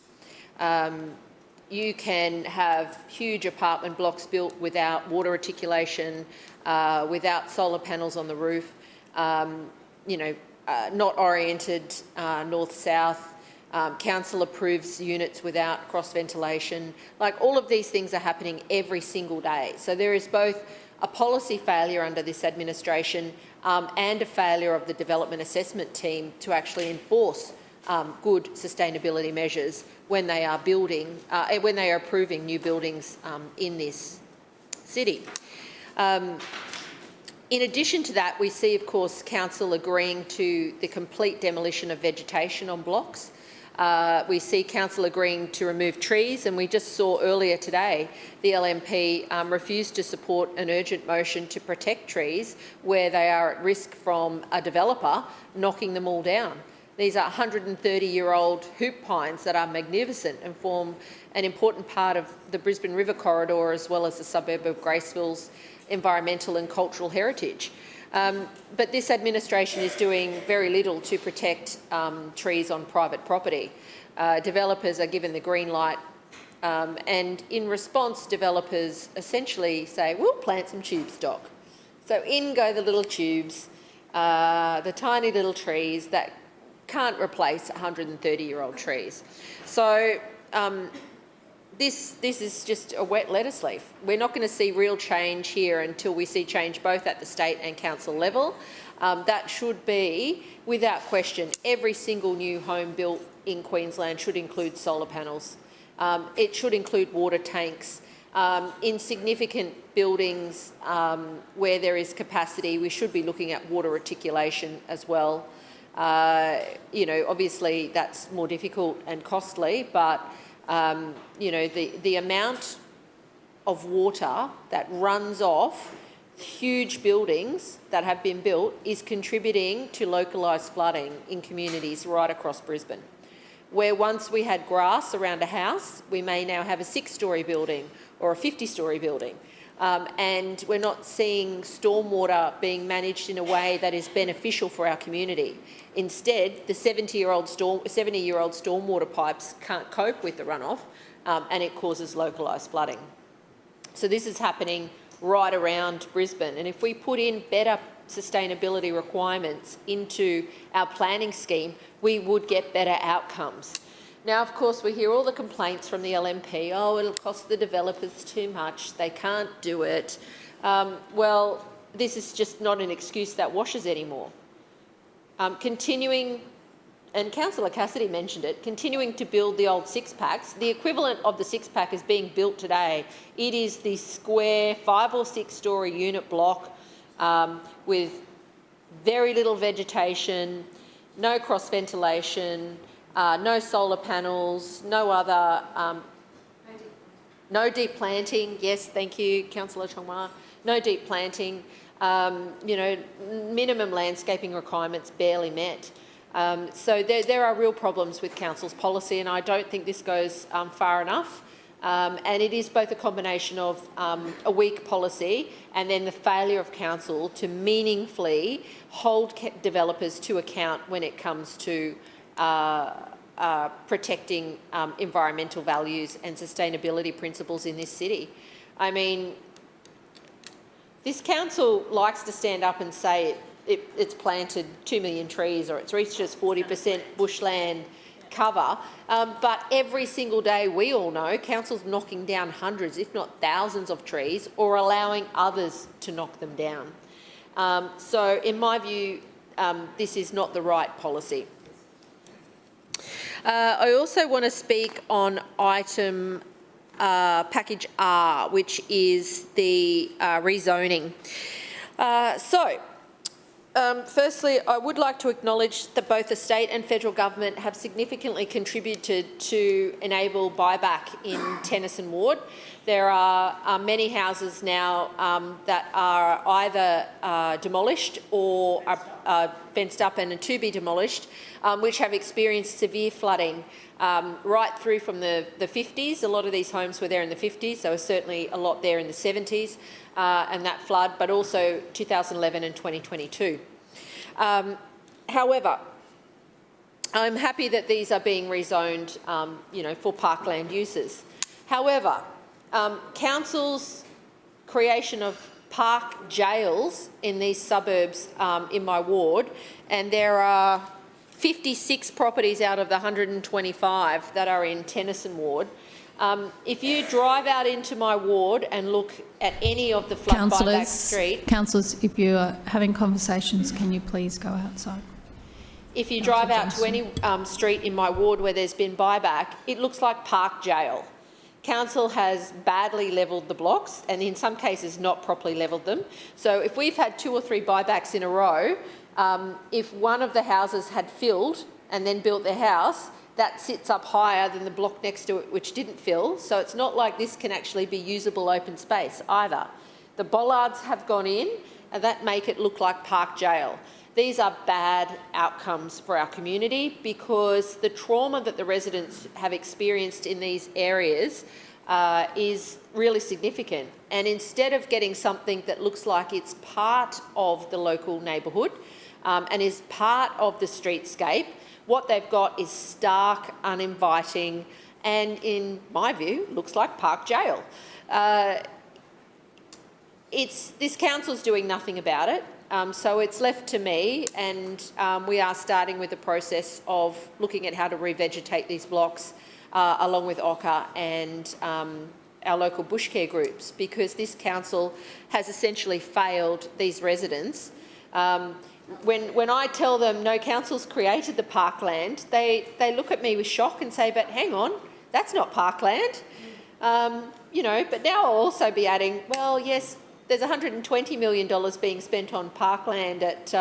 You can have huge apartment blocks built without water reticulation, without solar panels on the roof, not oriented north-south. Council approves units without cross-ventilation. Like, all of these things are happening every single day. So there is both a policy failure under this administration and a failure of the development assessment team to actually enforce good sustainability measures when they are when they are approving new buildings in this city. In addition to that, we see, of course, Council agreeing to the complete demolition of vegetation on blocks. We see Council agreeing to remove trees, and we just saw earlier today the LNP refused to support an urgent motion to protect trees where they are at risk from a developer knocking them all down. These are 130-year-old hoop pines that are magnificent and form an important part of the Brisbane River Corridor, as well as the suburb of Graceville's environmental and cultural heritage. But this administration is doing very little to protect trees on private property. Developers are given the green light, and in response, developers essentially say, we'll plant some tube stock. So in go the little tubes, the tiny little trees that can't replace 130-year-old trees. So this is just a wet lettuce leaf. We're not going to see real change here until we see change both at the state and council level. That should be, without question, every single new home built in Queensland should include solar panels. It should include water tanks. In significant buildings where there is capacity, we should be looking at water reticulation as well. You know, obviously that's more difficult and costly, but you know, the amount of water that runs off huge buildings that have been built is contributing to localised flooding in communities right across Brisbane. Where once we had grass around a house, we may now have a 6-storey building or a 50-storey building. And we're not seeing stormwater being managed in a way that is beneficial for our community. Instead, the 70-year-old stormwater pipes can't cope with the runoff, and it causes localised flooding. So this is happening right around Brisbane, and if we put in better sustainability requirements into our planning scheme, we would get better outcomes. Now, of course, we hear all the complaints from the LNP, oh, it'll cost the developers too much, they can't do it. Well, this is just not an excuse that washes anymore. Continuing, and Councillor Cassidy mentioned it, continuing to build the old 6-packs, the equivalent of the 6-pack is being built today. It is the square 5- or 6-storey unit block with very little vegetation, no cross ventilation, no solar panels, no other, no deep planting. Yes, thank you, Councillor Chongma. No deep planting. You know, minimum landscaping requirements barely met. So there are real problems with council's policy, and I don't think this goes far enough. And it is both a combination of a weak policy and then the failure of council to meaningfully hold developers to account when it comes to protecting environmental values and sustainability principles in this city. I mean, this council likes to stand up and say it's planted 2 million trees or it's reached its 40% bushland cover, but every single day we all know council's knocking down hundreds, if not thousands of trees, or allowing others to knock them down. So in my view, this is not the right policy. I also want to speak on item package R, which is the rezoning. Firstly, I would like to acknowledge that both the state and federal government have significantly contributed to enable buyback in Tennyson Ward. There are many houses now that are either demolished or are fenced up and are to be demolished, which have experienced severe flooding right through from the 50s. A lot of these homes were there in the 50s. There was certainly a lot there in the 70s and that flood, but also 2011 and 2022. However, I'm happy that these are being rezoned, you know, for parkland uses. However, council's creation of park jails in these suburbs in my ward, and there are 56 properties out of the 125 that are in Tennyson Ward. If you drive out into my ward and look at any of the flood buyback street... Councillors, if you are having conversations, can you please go outside? If you drive out to any street in my ward where there's been buyback, it looks like park jail. Council has badly levelled the blocks and in some cases not properly levelled them. So if we've had 2 or 3 buybacks in a row, if one of the houses had filled and then built their house, that sits up higher than the block next to it which didn't fill. So it's not like this can actually be usable open space either. The bollards have gone in and that make it look like park jail. These are bad outcomes for our community because the trauma that the residents have experienced in these areas is really significant. And instead of getting something that looks like it's part of the local neighbourhood and is part of the streetscape, what they've got is stark, uninviting, and in my view, looks like park jail. This council's doing nothing about it. So it's left to me, and we are starting with the process of looking at how to revegetate these blocks along with OCA and our local bush care groups, because this council has essentially failed these residents. When I tell them no, council's created the parkland, they look at me with shock and say, but hang on, that's not parkland. You know, but now I'll also be adding, well, yes, there's $120 million being spent on parkland at,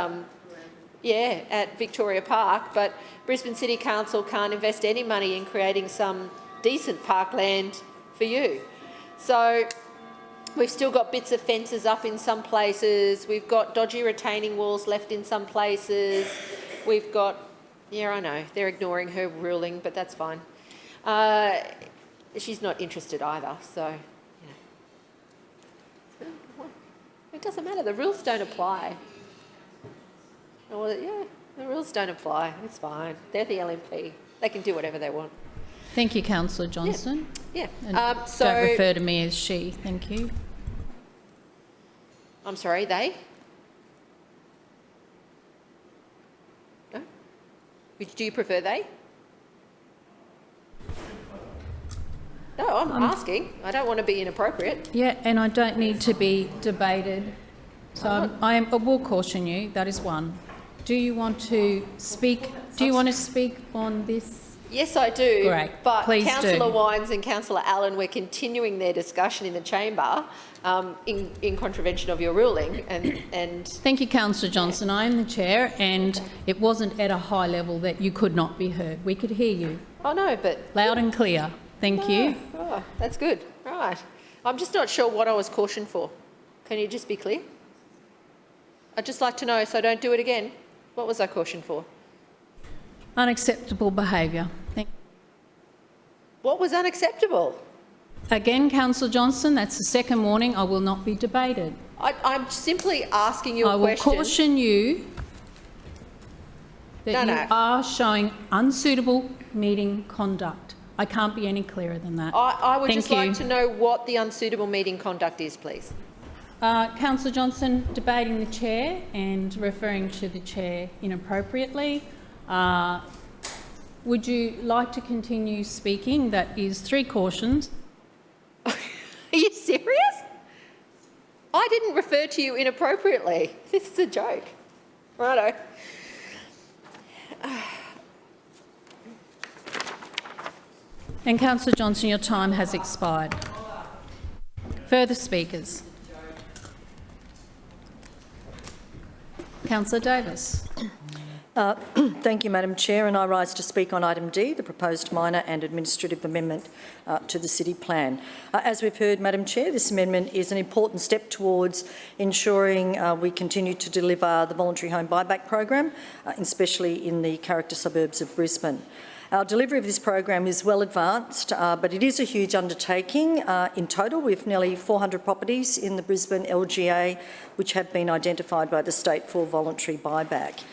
at Victoria Park, but Brisbane City Council can't invest any money in creating some decent parkland for you. So we've still got bits of fences up in some places. We've got dodgy retaining walls left in some places. We've got, yeah, I know, they're ignoring her ruling, but that's fine. She's not interested either, so, it doesn't matter. The rules don't apply. Well, yeah, the rules don't apply. It's fine. They're the LNP. They can do whatever they want. Thank you, Councillor Johnston. Yeah. And don't refer to me as she. Thank you. I'm sorry, they? No? Do you prefer they? No, I'm asking. I don't want to be inappropriate. Yeah, and I don't need to be debated. So I will caution you. That is one. Do you want to speak? Do you want to speak on this? Yes, I do. Great. But Please Councillor Wines and Councillor Allen were continuing their discussion in the chamber in contravention of your ruling. And Thank you, Councillor Johnston. I am the chair, and it wasn't at a high level that you could not be heard. We could hear you. Oh no, but loud and clear. Thank you. Oh, that's good. Right. I'm just not sure what I was cautioned for. Can you just be clear? I'd just like to know, so don't do it again. What was I cautioned for? Unacceptable behaviour. What was unacceptable? Again, Councillor Johnston, that's the second warning. I will not be debated. I'm simply asking you a question. I will caution you that you are showing unsuitable meeting conduct. I can't be any clearer than that. I would just like to know what the unsuitable meeting conduct is, please. Councillor Johnston debating the chair and referring to the chair inappropriately. Would you like to continue speaking? That is 3 cautions. Are you serious? I didn't refer to you inappropriately. This is a joke. Righto. And Councillor Johnston, your time has expired. Further speakers? Councillor Davis. Thank you, Madam Chair, and I rise to speak on item D, the proposed minor and administrative amendment to the City Plan. As we've heard, Madam Chair, this amendment is an important step towards ensuring we continue to deliver the voluntary home buyback program, especially in the character suburbs of Brisbane. Our delivery of this program is well advanced, but it is a huge undertaking. In total, we have nearly 400 properties in the Brisbane LGA which have been identified by the state for voluntary buyback.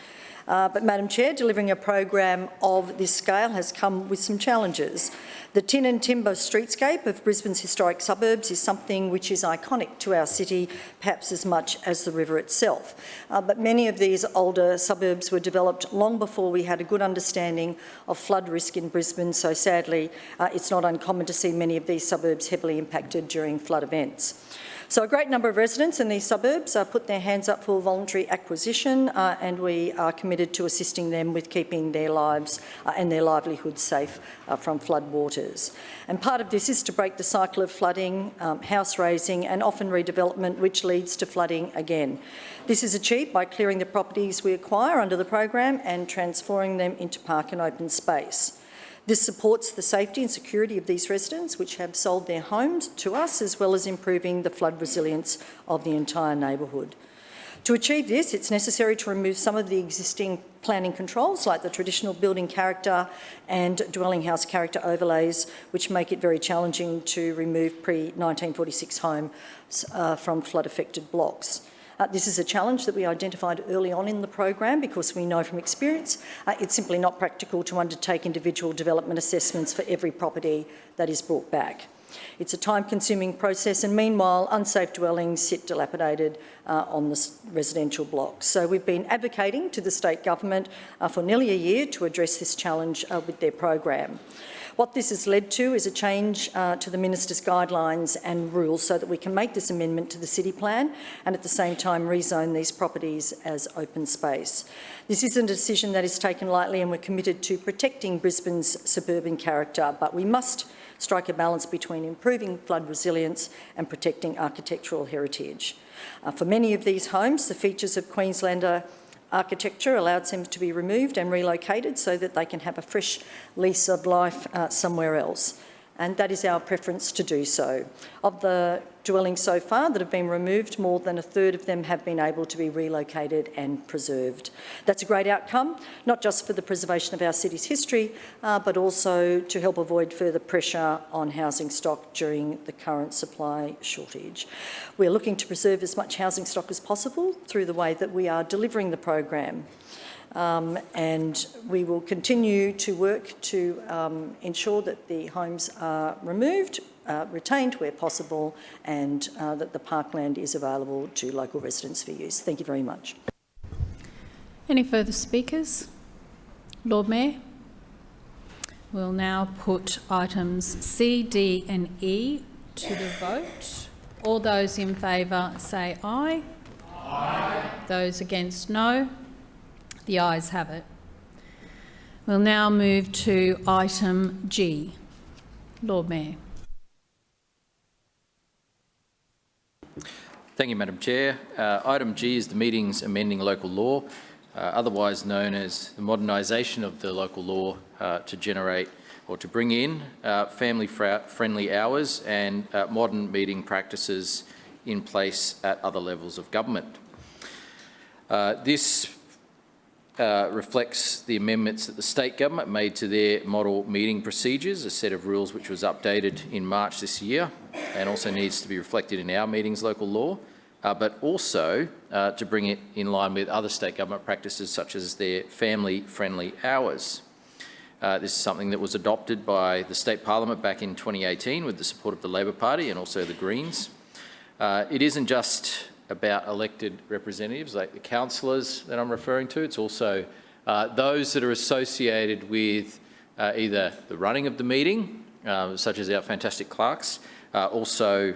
But, Madam Chair, delivering a program of this scale has come with some challenges. The tin and timber streetscape of Brisbane's historic suburbs is something which is iconic to our city, perhaps as much as the river itself. But many of these older suburbs were developed long before we had a good understanding of flood risk in Brisbane, so sadly it's not uncommon to see many of these suburbs heavily impacted during flood events. So a great number of residents in these suburbs put their hands up for voluntary acquisition and we are committed to assisting them with keeping their lives and their livelihoods safe from flood waters. And part of this is to break the cycle of flooding, house raising and often redevelopment which leads to flooding again. This is achieved by clearing the properties we acquire under the program and transforming them into park and open space. This supports the safety and security of these residents which have sold their homes to us, as well as improving the flood resilience of the entire neighbourhood. To achieve this, it's necessary to remove some of the existing planning controls like the traditional building character and dwelling house character overlays, which make it very challenging to remove pre-1946 homes from flood-affected blocks. This is a challenge that we identified early on in the program because we know from experience it's simply not practical to undertake individual development assessments for every property that is brought back. It's a time-consuming process and meanwhile unsafe dwellings sit dilapidated on the residential blocks. So we've been advocating to the state government for nearly a year to address this challenge with their program. What this has led to is a change to the Minister's guidelines and rules so that we can make this amendment to the City Plan and at the same time rezone these properties as open space. This isn't a decision that is taken lightly and we're committed to protecting Brisbane's suburban character, but we must strike a balance between improving flood resilience and protecting architectural heritage. For many of these homes, the features of Queenslander architecture allowed them to be removed and relocated so that they can have a fresh lease of life somewhere else. And that is our preference to do so. Of the dwellings so far that have been removed, more than a third of them have been able to be relocated and preserved. That's a great outcome, not just for the preservation of our city's history, but also to help avoid further pressure on housing stock during the current supply shortage. We're looking to preserve as much housing stock as possible through the way that we are delivering the program. And we will continue to work to ensure that the homes are removed, retained where possible, and that the parkland is available to local residents for use. Thank you very much. Any further speakers? Lord Mayor? We'll now put items C, D and E to the vote. All those in favour say aye. Aye. Those against, no. The ayes have it. We'll now move to item G. Lord Mayor. Thank you, Madam Chair. Item G is the meetings amending local law, otherwise known as the modernisation of the local law to generate or to bring in family-friendly hours and modern meeting practices in place at other levels of government. This reflects the amendments that the state government made to their model meeting procedures, a set of rules which was updated in March this year and also needs to be reflected in our meetings local law, but also to bring it in line with other state government practices such as their family-friendly hours. This is something that was adopted by the State Parliament back in 2018 with the support of the Labor Party and also the Greens. It isn't just about elected representatives like the councillors that I'm referring to. It's also those that are associated with either the running of the meeting, such as our fantastic clerks, also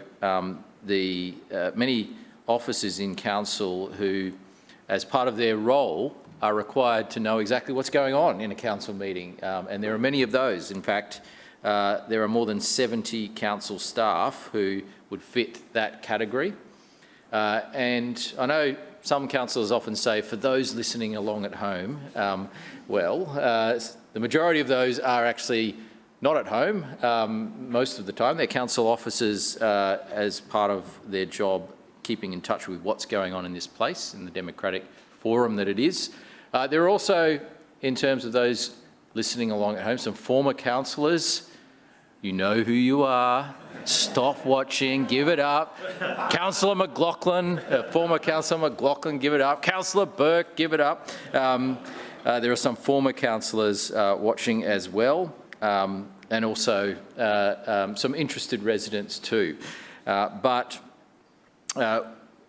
the many officers in council who, as part of their role, are required to know exactly what's going on in a council meeting. And there are many of those. In fact, there are more than 70 council staff who would fit that category. And I know some councillors often say, for those listening along at home, the majority of those are actually not at home most of the time. They're council officers as part of their job, keeping in touch with what's going on in this place, in the democratic forum that it is. There are also, in terms of those listening along at home, some former councillors. You know who you are. Stop watching, give it up. Councillor McLaughlin, former Councillor McLaughlin, give it up. Councillor Burke, give it up. There are some former councillors watching as well, and also some interested residents too. But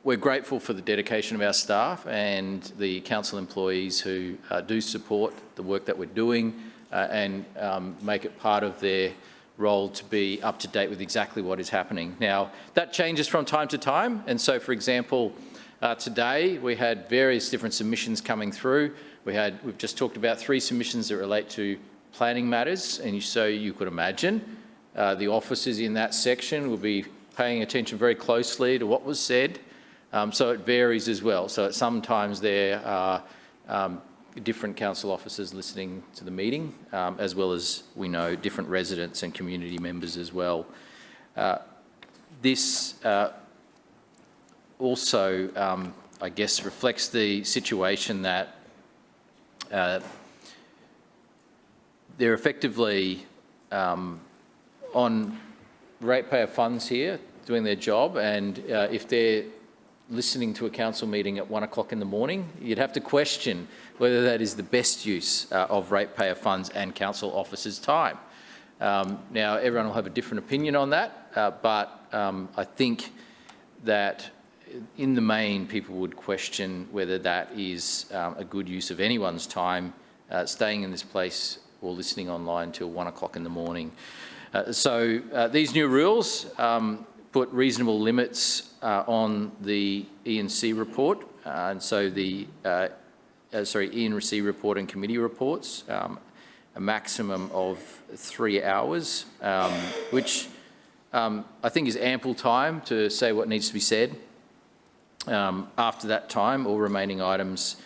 we're grateful for the dedication of our staff and the council employees who do support the work that we're doing and make it part of their role to be up to date with exactly what is happening. Now, that changes from time to time, and so, for example, today we had various different submissions coming through. We've just talked about 3 submissions that relate to planning matters, and so you could imagine the officers in that section will be paying attention very closely to what was said, so it varies as well. So sometimes there are different council officers listening to the meeting, as well as, we know, different residents and community members as well. This also, I guess, reflects the situation that they're effectively on ratepayer funds here doing their job, and if they're listening to a council meeting at 1 o'clock in the morning, you'd have to question whether that is the best use of ratepayer funds and council officers' time. Now, everyone will have a different opinion on that, but I think that in the main, people would question whether that is a good use of anyone's time, staying in this place or listening online till 1 o'clock in the morning. So these new rules put reasonable limits on the E&C report, and so the E&C report and committee reports, a maximum of 3 hours, which I think is ample time to say what needs to be said. After that time, all remaining items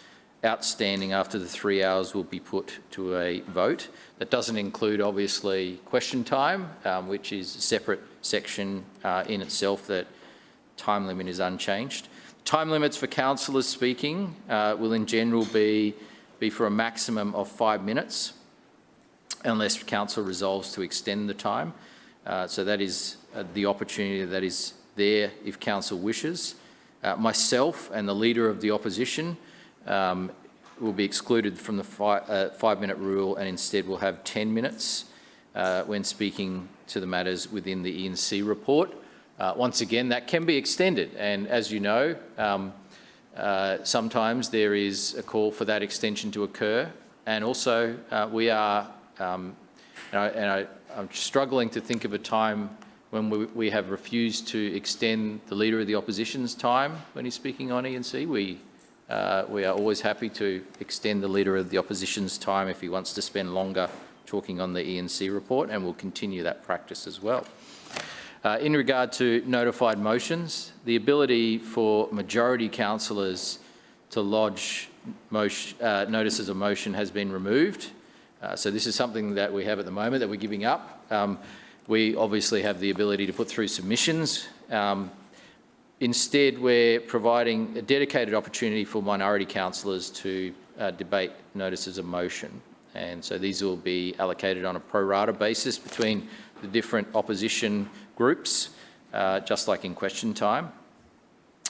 outstanding after the 3 hours will be put to a vote. That doesn't include, obviously, question time, which is a separate section in itself. That time limit is unchanged. Time limits for councillors speaking will in general be for a maximum of 5 minutes, unless council resolves to extend the time. So that is the opportunity that is there if council wishes. Myself and the Leader of the Opposition will be excluded from the 5-minute rule, and instead will have 10 minutes when speaking to the matters within the E&C report. Once again, that can be extended, and as you know, sometimes there is a call for that extension to occur, and also we are, I'm struggling to think of a time when we have refused to extend the Leader of the Opposition's time when he's speaking on E&C. We are always happy to extend the Leader of the Opposition's time if he wants to spend longer talking on the E&C report, and we'll continue that practice as well. In regard to notified motions, the ability for majority councillors to lodge notices of motion has been removed. So this is something that we have at the moment that we're giving up. We obviously have the ability to put through submissions. Instead, we're providing a dedicated opportunity for minority councillors to debate notices of motion. And so these will be allocated on a pro rata basis between the different opposition groups, just like in question time.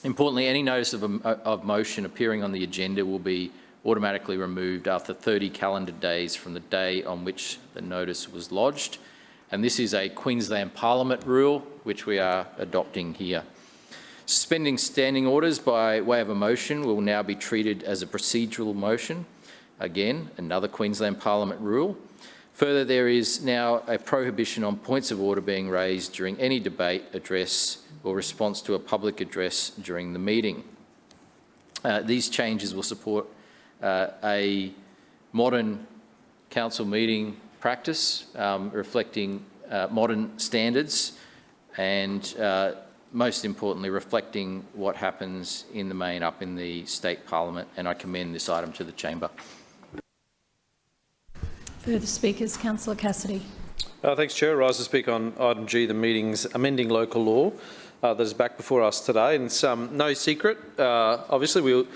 Importantly, any notice of motion appearing on the agenda will be automatically removed after 30 calendar days from the day on which the notice was lodged. And this is a Queensland Parliament rule, which we are adopting here. Suspending standing orders by way of a motion will now be treated as a procedural motion. Again, another Queensland Parliament rule. Further, there is now a prohibition on points of order being raised during any debate, address or response to a public address during the meeting. These changes will support a modern council meeting practice, reflecting modern standards and most importantly, reflecting what happens in the main up in the state parliament, and I commend this item to the chamber. Further speakers, Councillor Cassidy. Thanks, Chair. I rise to speak on item G, the meeting's amending local law that is back before us today. And it's no secret, obviously,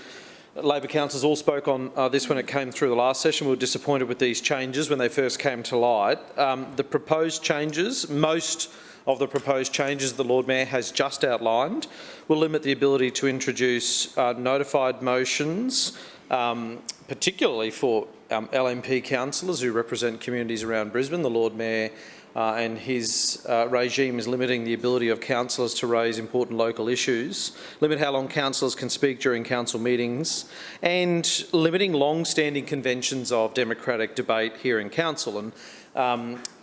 Labor councillors all spoke on this when it came through the last session. We were disappointed with these changes when they first came to light. The proposed changes, most of the proposed changes the Lord Mayor has just outlined, will limit the ability to introduce notified motions, particularly for LNP councillors who represent communities around Brisbane. The Lord Mayor and his regime is limiting the ability of councillors to raise important local issues, limit how long councillors can speak during council meetings, and limiting long-standing conventions of democratic debate here in council. And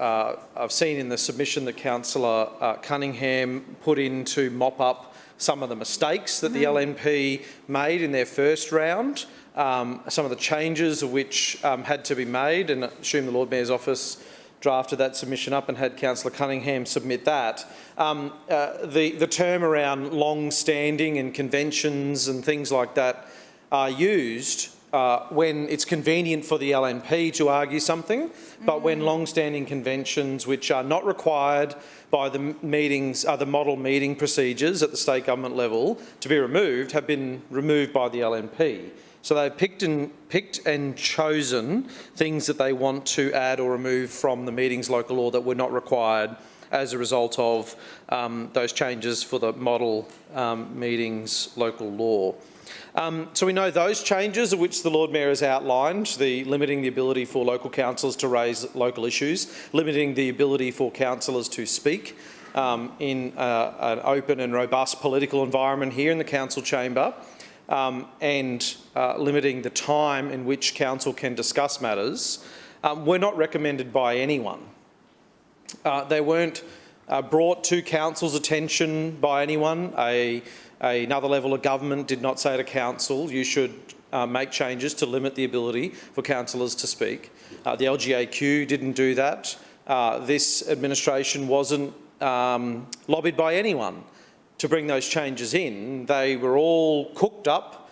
I've seen in the submission that Councillor Cunningham put in to mop up some of the mistakes that the LNP made in their first round, some of the changes of which had to be made, and I assume the Lord Mayor's office drafted that submission up and had Councillor Cunningham submit that. The term around long-standing and conventions and things like that are used when it's convenient for the LNP to argue something, but when long-standing conventions which are not required by the meetings, the model meeting procedures at the state government level to be removed, have been removed by the LNP. So they've picked and chosen things that they want to add or remove from the meetings local law that were not required as a result of those changes for the model meetings local law. So we know those changes of which the Lord Mayor has outlined, the limiting the ability for local councillors to raise local issues, limiting the ability for councillors to speak in an open and robust political environment here in the council chamber, and limiting the time in which council can discuss matters, were not recommended by anyone. They weren't brought to council's attention by anyone. Another level of government did not say to council, you should make changes to limit the ability for councillors to speak. The LGAQ didn't do that. This administration wasn't lobbied by anyone to bring those changes in. They were all cooked up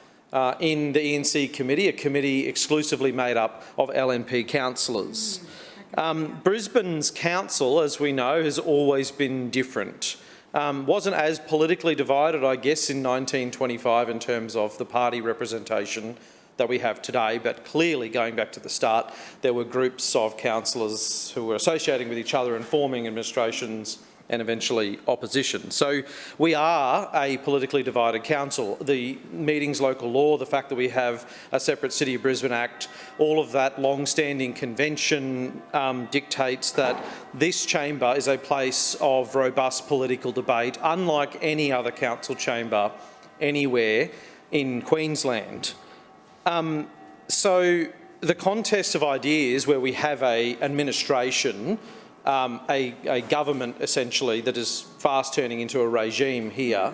in the E&C committee, a committee exclusively made up of LNP councillors. Brisbane's council, as we know, has always been different. Wasn't as politically divided, I guess, in 1925 in terms of the party representation that we have today, but clearly, going back to the start, there were groups of councillors who were associating with each other and forming administrations and eventually opposition. So we are a politically divided council. The meetings local law, the fact that we have a separate City of Brisbane Act, all of that long-standing convention dictates that this chamber is a place of robust political debate, unlike any other council chamber anywhere in Queensland. So the contest of ideas where we have an administration, a government essentially that is fast turning into a regime here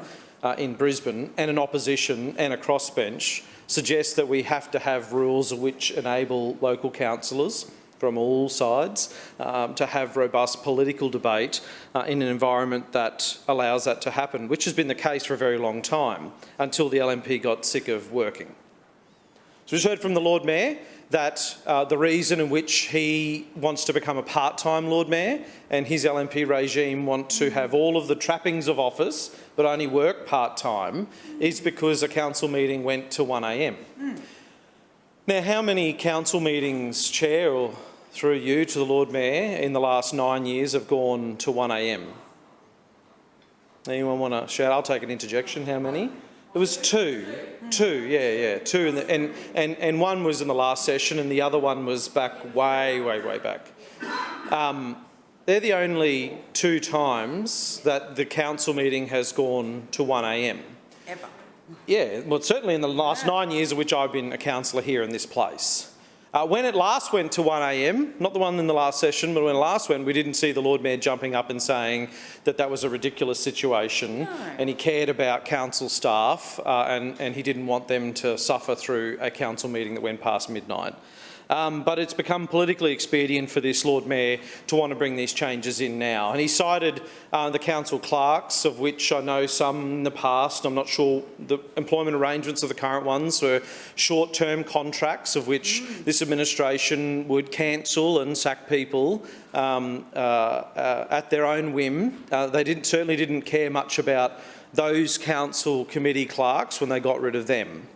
in Brisbane, and an opposition and a crossbench suggests that we have to have rules which enable local councillors from all sides to have robust political debate in an environment that allows that to happen, which has been the case for a very long time until the LNP got sick of working. So we just heard from the Lord Mayor that the reason in which he wants to become a part-time Lord Mayor and his LNP regime want to have all of the trappings of office but only work part-time is because a council meeting went to 1 a.m. Now, how many council meetings, Chair, or through you to the Lord Mayor, in the last 9 years have gone to 1 a.m? Anyone want to shout? I'll take an interjection. How many? It was two, two, and one was in the last session and the other one was back way back. They're the only two times that the council meeting has gone to 1 a.m. Ever? Yeah, well, certainly in the last 9 years of which I've been a councillor here in this place. When it last went to 1 a.m, not the one in the last session, but when it last went, we didn't see the Lord Mayor jumping up and saying that that was a ridiculous situation, and he cared about council staff and he didn't want them to suffer through a council meeting that went past midnight. But it's become politically expedient for this Lord Mayor to want to bring these changes in now. And he cited the council clerks, of which I know some in the past. I'm not sure the employment arrangements of the current ones were short-term contracts of which this administration would cancel and sack people at their own whim. They certainly didn't care much about those council committee clerks when they got rid of them.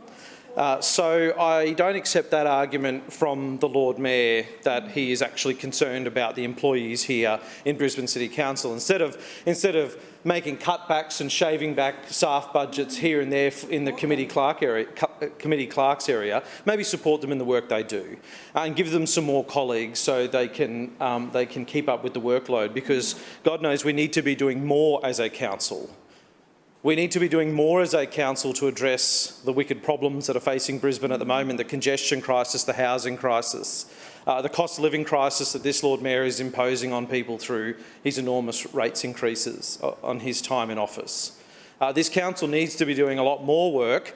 So I don't accept that argument from the Lord Mayor that he is actually concerned about the employees here in Brisbane City Council. Instead of making cutbacks and shaving back staff budgets here and there in the committee clerks area, maybe support them in the work they do and give them some more colleagues so they can keep up with the workload, because God knows we need to be doing more as a council. We need to be doing more as a council to address the wicked problems that are facing Brisbane at the moment, the congestion crisis, the housing crisis, the cost of living crisis that this Lord Mayor is imposing on people through his enormous rates increases on his time in office. This council needs to be doing a lot more work.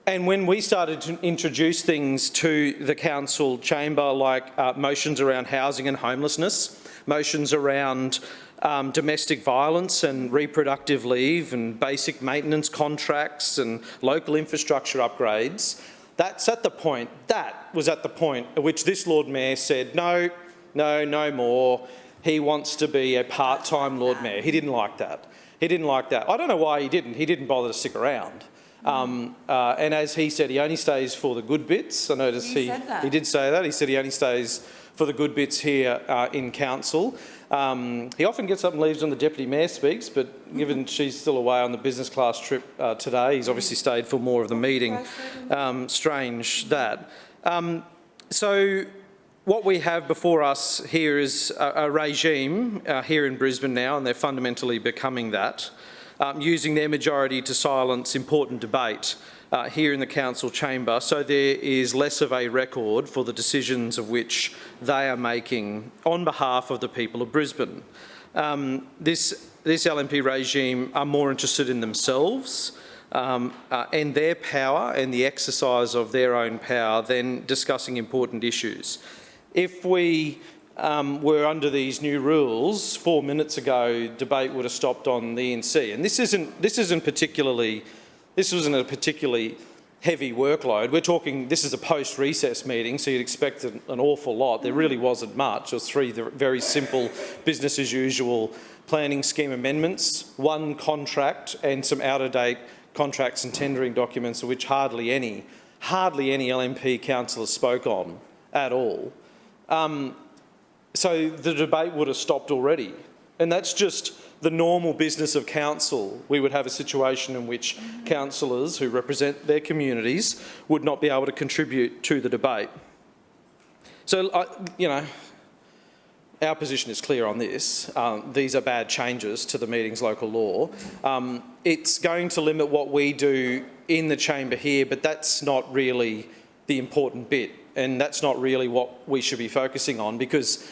And when we started to introduce things to the council chamber, like motions around housing and homelessness, motions around domestic violence and reproductive leave and basic maintenance contracts and local infrastructure upgrades, that was at the point at which this Lord Mayor said, no more. He wants to be a part-time Lord Mayor. He didn't like that. I don't know why he didn't. He didn't bother to stick around. And as he said, he only stays for the good bits. I noticed he did say that. He said he only stays for the good bits here in council. He often gets up and leaves when the Deputy Mayor speaks, but given she's still away on the business class trip today, he's obviously stayed for more of the meeting. Strange that. So what we have before us here is a regime here in Brisbane now, and they're fundamentally becoming that, using their majority to silence important debate here in the council chamber, so there is less of a record for the decisions of which they are making on behalf of the people of Brisbane. This LNP regime are more interested in themselves and their power and the exercise of their own power than discussing important issues. If we were under these new rules 4 minutes ago, debate would have stopped on the ENC, and this wasn't a particularly heavy workload. We're talking, this is a post-recess meeting, so you'd expect an awful lot. There really wasn't much. It was 3 very simple business as usual planning scheme amendments, 1 contract and some out-of-date contracts and tendering documents, of which hardly any LNP councillors spoke on at all. So the debate would have stopped already. And that's just the normal business of council. We would have a situation in which councillors who represent their communities would not be able to contribute to the debate. So, our position is clear on this. These are bad changes to the meeting's local law. It's going to limit what we do in the chamber here, but that's not really the important bit, and that's not really what we should be focusing on, because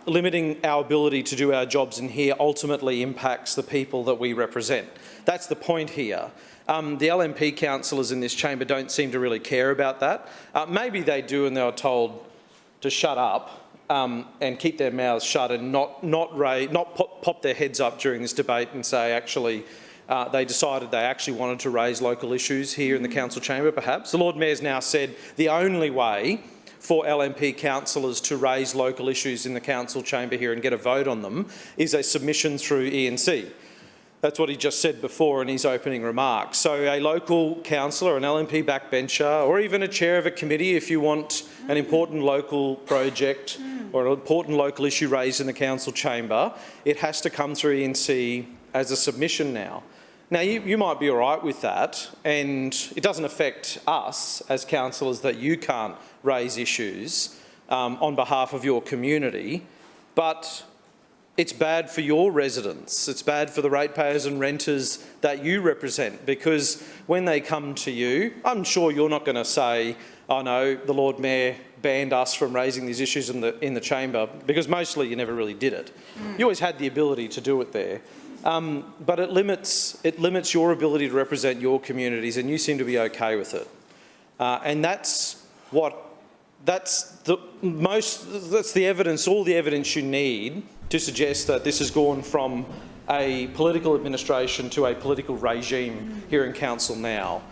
limiting our ability to do our jobs in here ultimately impacts the people that we represent. That's the point here. The LNP councillors in this chamber don't seem to really care about that. Maybe they do, and they were told to shut up and keep their mouths shut and not pop their heads up during this debate and say, actually, they decided they actually wanted to raise local issues here in the council chamber, perhaps. The Lord Mayor's now said the only way for LNP councillors to raise local issues in the council chamber here and get a vote on them is a submission through ENC. That's what he just said before in his opening remarks. So a local councillor, an LNP backbencher, or even a chair of a committee, if you want an important local project or an important local issue raised in the council chamber, it has to come through ENC as a submission now. Now, you might be all right with that, and it doesn't affect us as councillors that you can't raise issues on behalf of your community, but it's bad for your residents. It's bad for the ratepayers and renters that you represent, because when they come to you, I'm sure you're not going to say, oh no, the Lord Mayor banned us from raising these issues in the chamber, because mostly you never really did it. You always had the ability to do it there. But it limits your ability to represent your communities, and you seem to be okay with it. And that's the evidence, all the evidence you need to suggest that this has gone from a political administration to a political regime here in council now.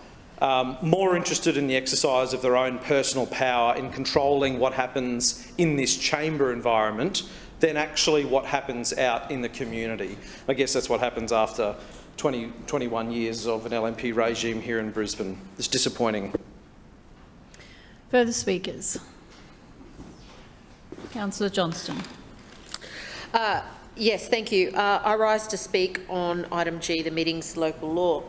More interested in the exercise of their own personal power in controlling what happens in this chamber environment than actually what happens out in the community. I guess that's what happens after 21 years of an LNP regime here in Brisbane. It's disappointing. Further speakers? Councillor Johnston. Yes, thank you. I rise to speak on item G, the meeting's local law.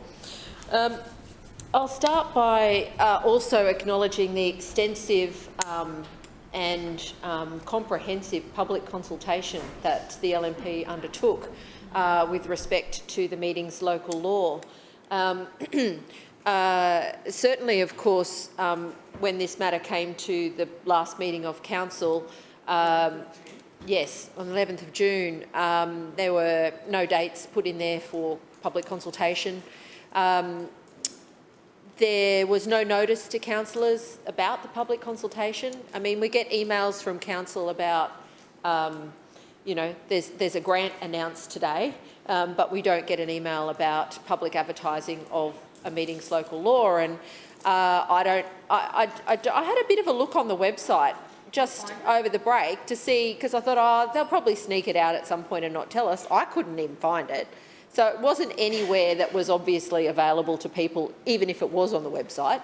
I'll start by also acknowledging the extensive and comprehensive public consultation that the LNP undertook with respect to the meeting's local law. Certainly, of course, when this matter came to the last meeting of council, yes, on the 11th of June, there were no dates put in there for public consultation. There was no notice to councillors about the public consultation. I mean, we get emails from council about, there's a grant announced today, but we don't get an email about public advertising of a meeting's local law. And I had a bit of a look on the website just over the break to see, because I thought, oh, they'll probably sneak it out at some point and not tell us. I couldn't even find it. So it wasn't anywhere that was obviously available to people, even if it was on the website.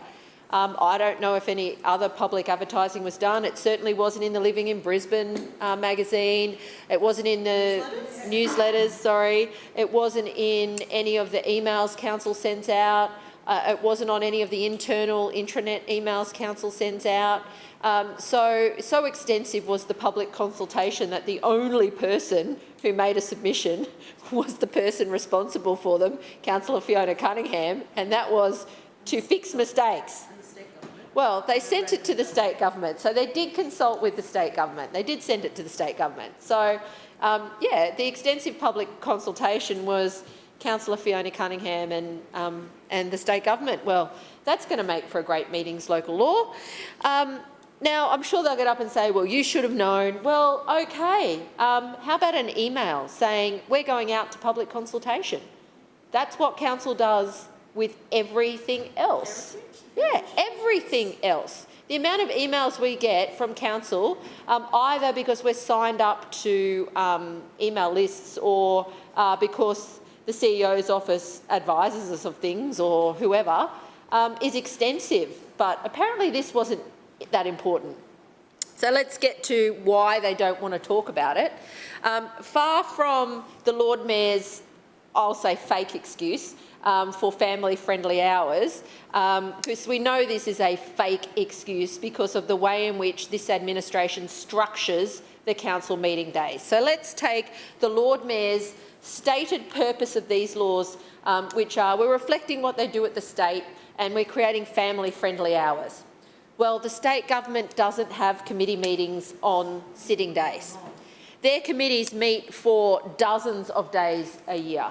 I don't know if any other public advertising was done. It certainly wasn't in the Living in Brisbane magazine. It wasn't in the newsletters, sorry. It wasn't in any of the emails council sends out. It wasn't on any of the internal intranet emails council sends out. So extensive was the public consultation that the only person who made a submission was the person responsible for them, Councillor Fiona Cunningham, and that was to fix mistakes. Well, they sent it to the state government, so they did consult with the state government. They did send it to the state government. So, yeah, the extensive public consultation was Councillor Fiona Cunningham and the state government. Well, that's going to make for a great meetings local law. Now, I'm sure they'll get up and say, well, you should have known. Well, okay. How about an email saying, we're going out to public consultation? That's what council does with everything else. Yeah, everything else. The amount of emails we get from council, either because we're signed up to email lists or because the CEO's office advises us of things or whoever, is extensive. But apparently this wasn't that important. So let's get to why they don't want to talk about it. Far from the Lord Mayor's, I'll say, fake excuse for family-friendly hours, because we know this is a fake excuse because of the way in which this administration structures the council meeting days. So let's take the Lord Mayor's stated purpose of these laws, which are we're reflecting what they do at the state and we're creating family-friendly hours. Well, the state government doesn't have committee meetings on sitting days. Their committees meet for dozens of days a year.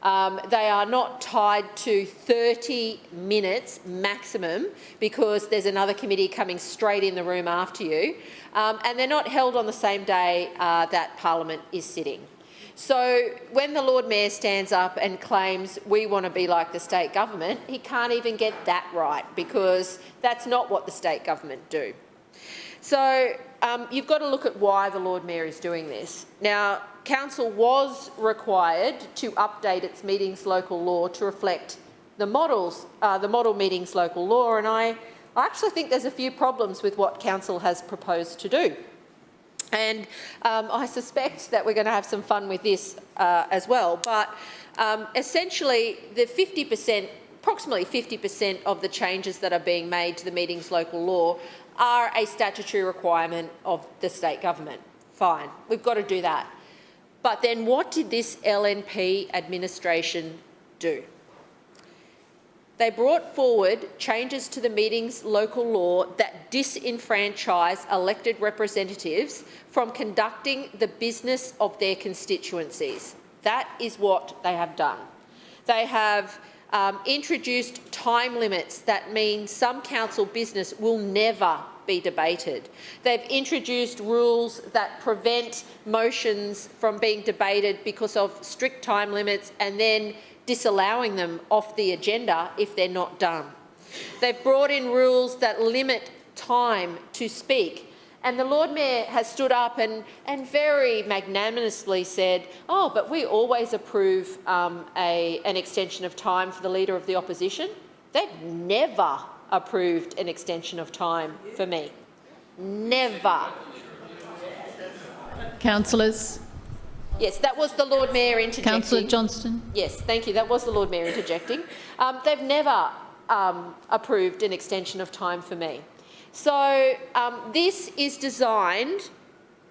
They are not tied to 30 minutes maximum because there's another committee coming straight in the room after you, and they're not held on the same day that Parliament is sitting. So when the Lord Mayor stands up and claims we want to be like the state government, he can't even get that right because that's not what the state government do. So you've got to look at why the Lord Mayor is doing this. Now, council was required to update its meetings local law to reflect the model meetings local law, and I actually think there's a few problems with what council has proposed to do. And I suspect that we're going to have some fun with this as well. But essentially, the 50%, approximately 50% of the changes that are being made to the meetings local law are a statutory requirement of the state government. Fine, we've got to do that. But then what did this LNP administration do? They brought forward changes to the meetings local law that disenfranchise elected representatives from conducting the business of their constituencies. That is what they have done. They have introduced time limits that mean some council business will never be debated. They've introduced rules that prevent motions from being debated because of strict time limits and then disallowing them off the agenda if they're not done. They've brought in rules that limit time to speak. And the Lord Mayor has stood up and very magnanimously said, oh, but we always approve an extension of time for the Leader of the Opposition. They've never approved an extension of time for me. Never. Councillors. Yes, that was the Lord Mayor interjecting. Councillor Johnston. Yes, thank you. That was the Lord Mayor interjecting. They've never approved an extension of time for me. So this is designed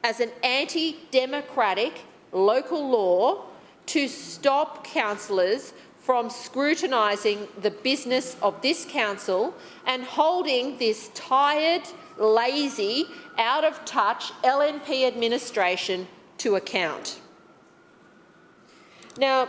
as an anti-democratic local law to stop councillors from scrutinising the business of this council and holding this tired, lazy, out-of-touch LNP administration to account. Now,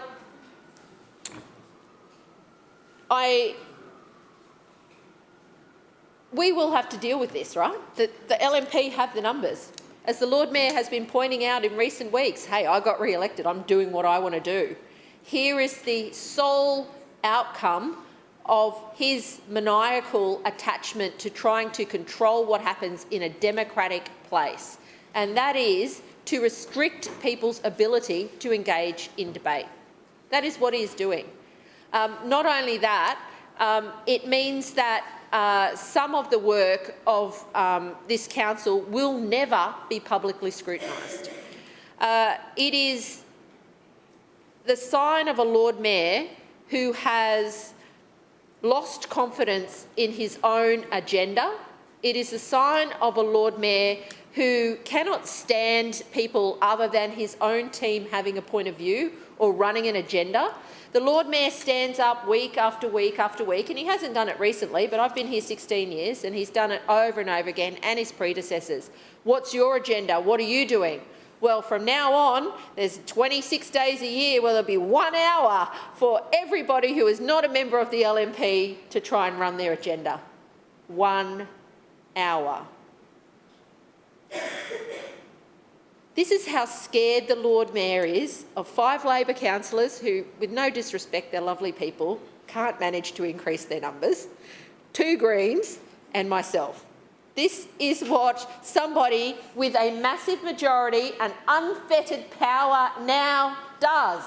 we will have to deal with this, right? The LNP have the numbers. As the Lord Mayor has been pointing out in recent weeks, hey, I got re-elected, I'm doing what I want to do. Here is the sole outcome of his maniacal attachment to trying to control what happens in a democratic place, and that is to restrict people's ability to engage in debate. That is what he is doing. Not only that, it means that some of the work of this council will never be publicly scrutinised. It is the sign of a Lord Mayor who has lost confidence in his own agenda. It is a sign of a Lord Mayor who cannot stand people other than his own team having a point of view or running an agenda. The Lord Mayor stands up week after week after week, and he hasn't done it recently, but I've been here 16 years and he's done it over and over again, and his predecessors. What's your agenda? What are you doing? Well, from now on, there's 26 days a year where there'll be 1 hour for everybody who is not a member of the LNP to try and run their agenda. 1 hour. This is how scared the Lord Mayor is of 5 Labor councillors who, with no disrespect, they're lovely people, can't manage to increase their numbers, 2 Greens and myself. This is what somebody with a massive majority and unfettered power now does.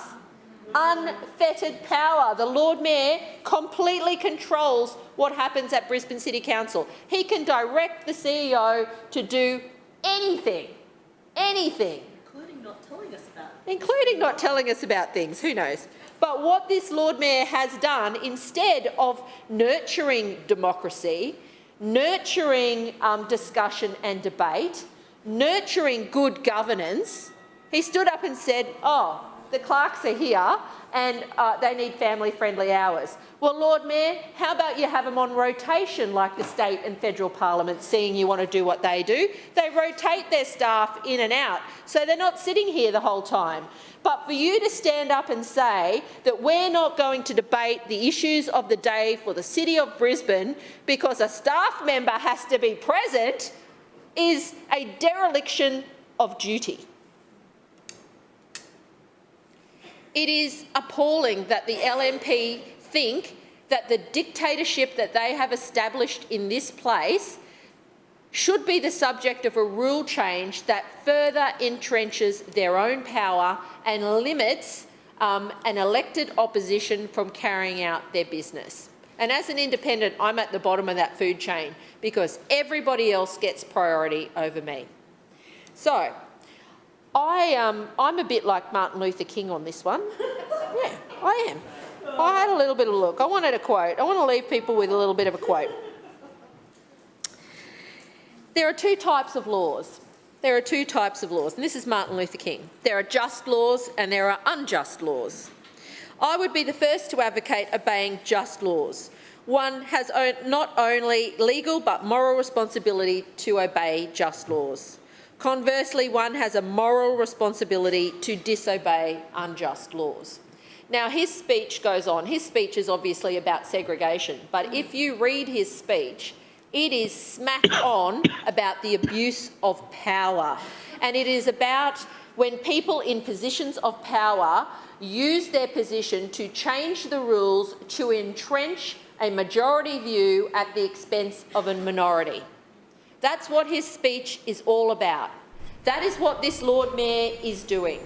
Unfettered power. The Lord Mayor completely controls what happens at Brisbane City Council. He can direct the CEO to do anything. Anything. Including not telling us about it. Including not telling us about things, who knows. But what this Lord Mayor has done, instead of nurturing democracy, nurturing discussion and debate, nurturing good governance, he stood up and said, oh, the clerks are here and they need family-friendly hours. Well, Lord Mayor, how about you have them on rotation like the state and federal parliament, seeing you want to do what they do? They rotate their staff in and out, so they're not sitting here the whole time. But for you to stand up and say that we're not going to debate the issues of the day for the City of Brisbane because a staff member has to be present is a dereliction of duty. It is appalling that the LNP think that the dictatorship that they have established in this place should be the subject of a rule change that further entrenches their own power and limits an elected opposition from carrying out their business. And as an independent, I'm at the bottom of that food chain because everybody else gets priority over me. So, I'm a bit like Martin Luther King on this one. Yeah, I am. I had a little bit of a look. I wanted a quote. I want to leave people with a little bit of a quote. There are 2 types of laws. There are 2 types of laws, and this is Martin Luther King. There are just laws and there are unjust laws. I would be the first to advocate obeying just laws. One has not only legal but moral responsibility to obey just laws. Conversely, one has a moral responsibility to disobey unjust laws. Now, his speech goes on. His speech is obviously about segregation, but if you read his speech, it is smack on about the abuse of power. And it is about when people in positions of power use their position to change the rules to entrench a majority view at the expense of a minority. That's what his speech is all about. That is what this Lord Mayor is doing.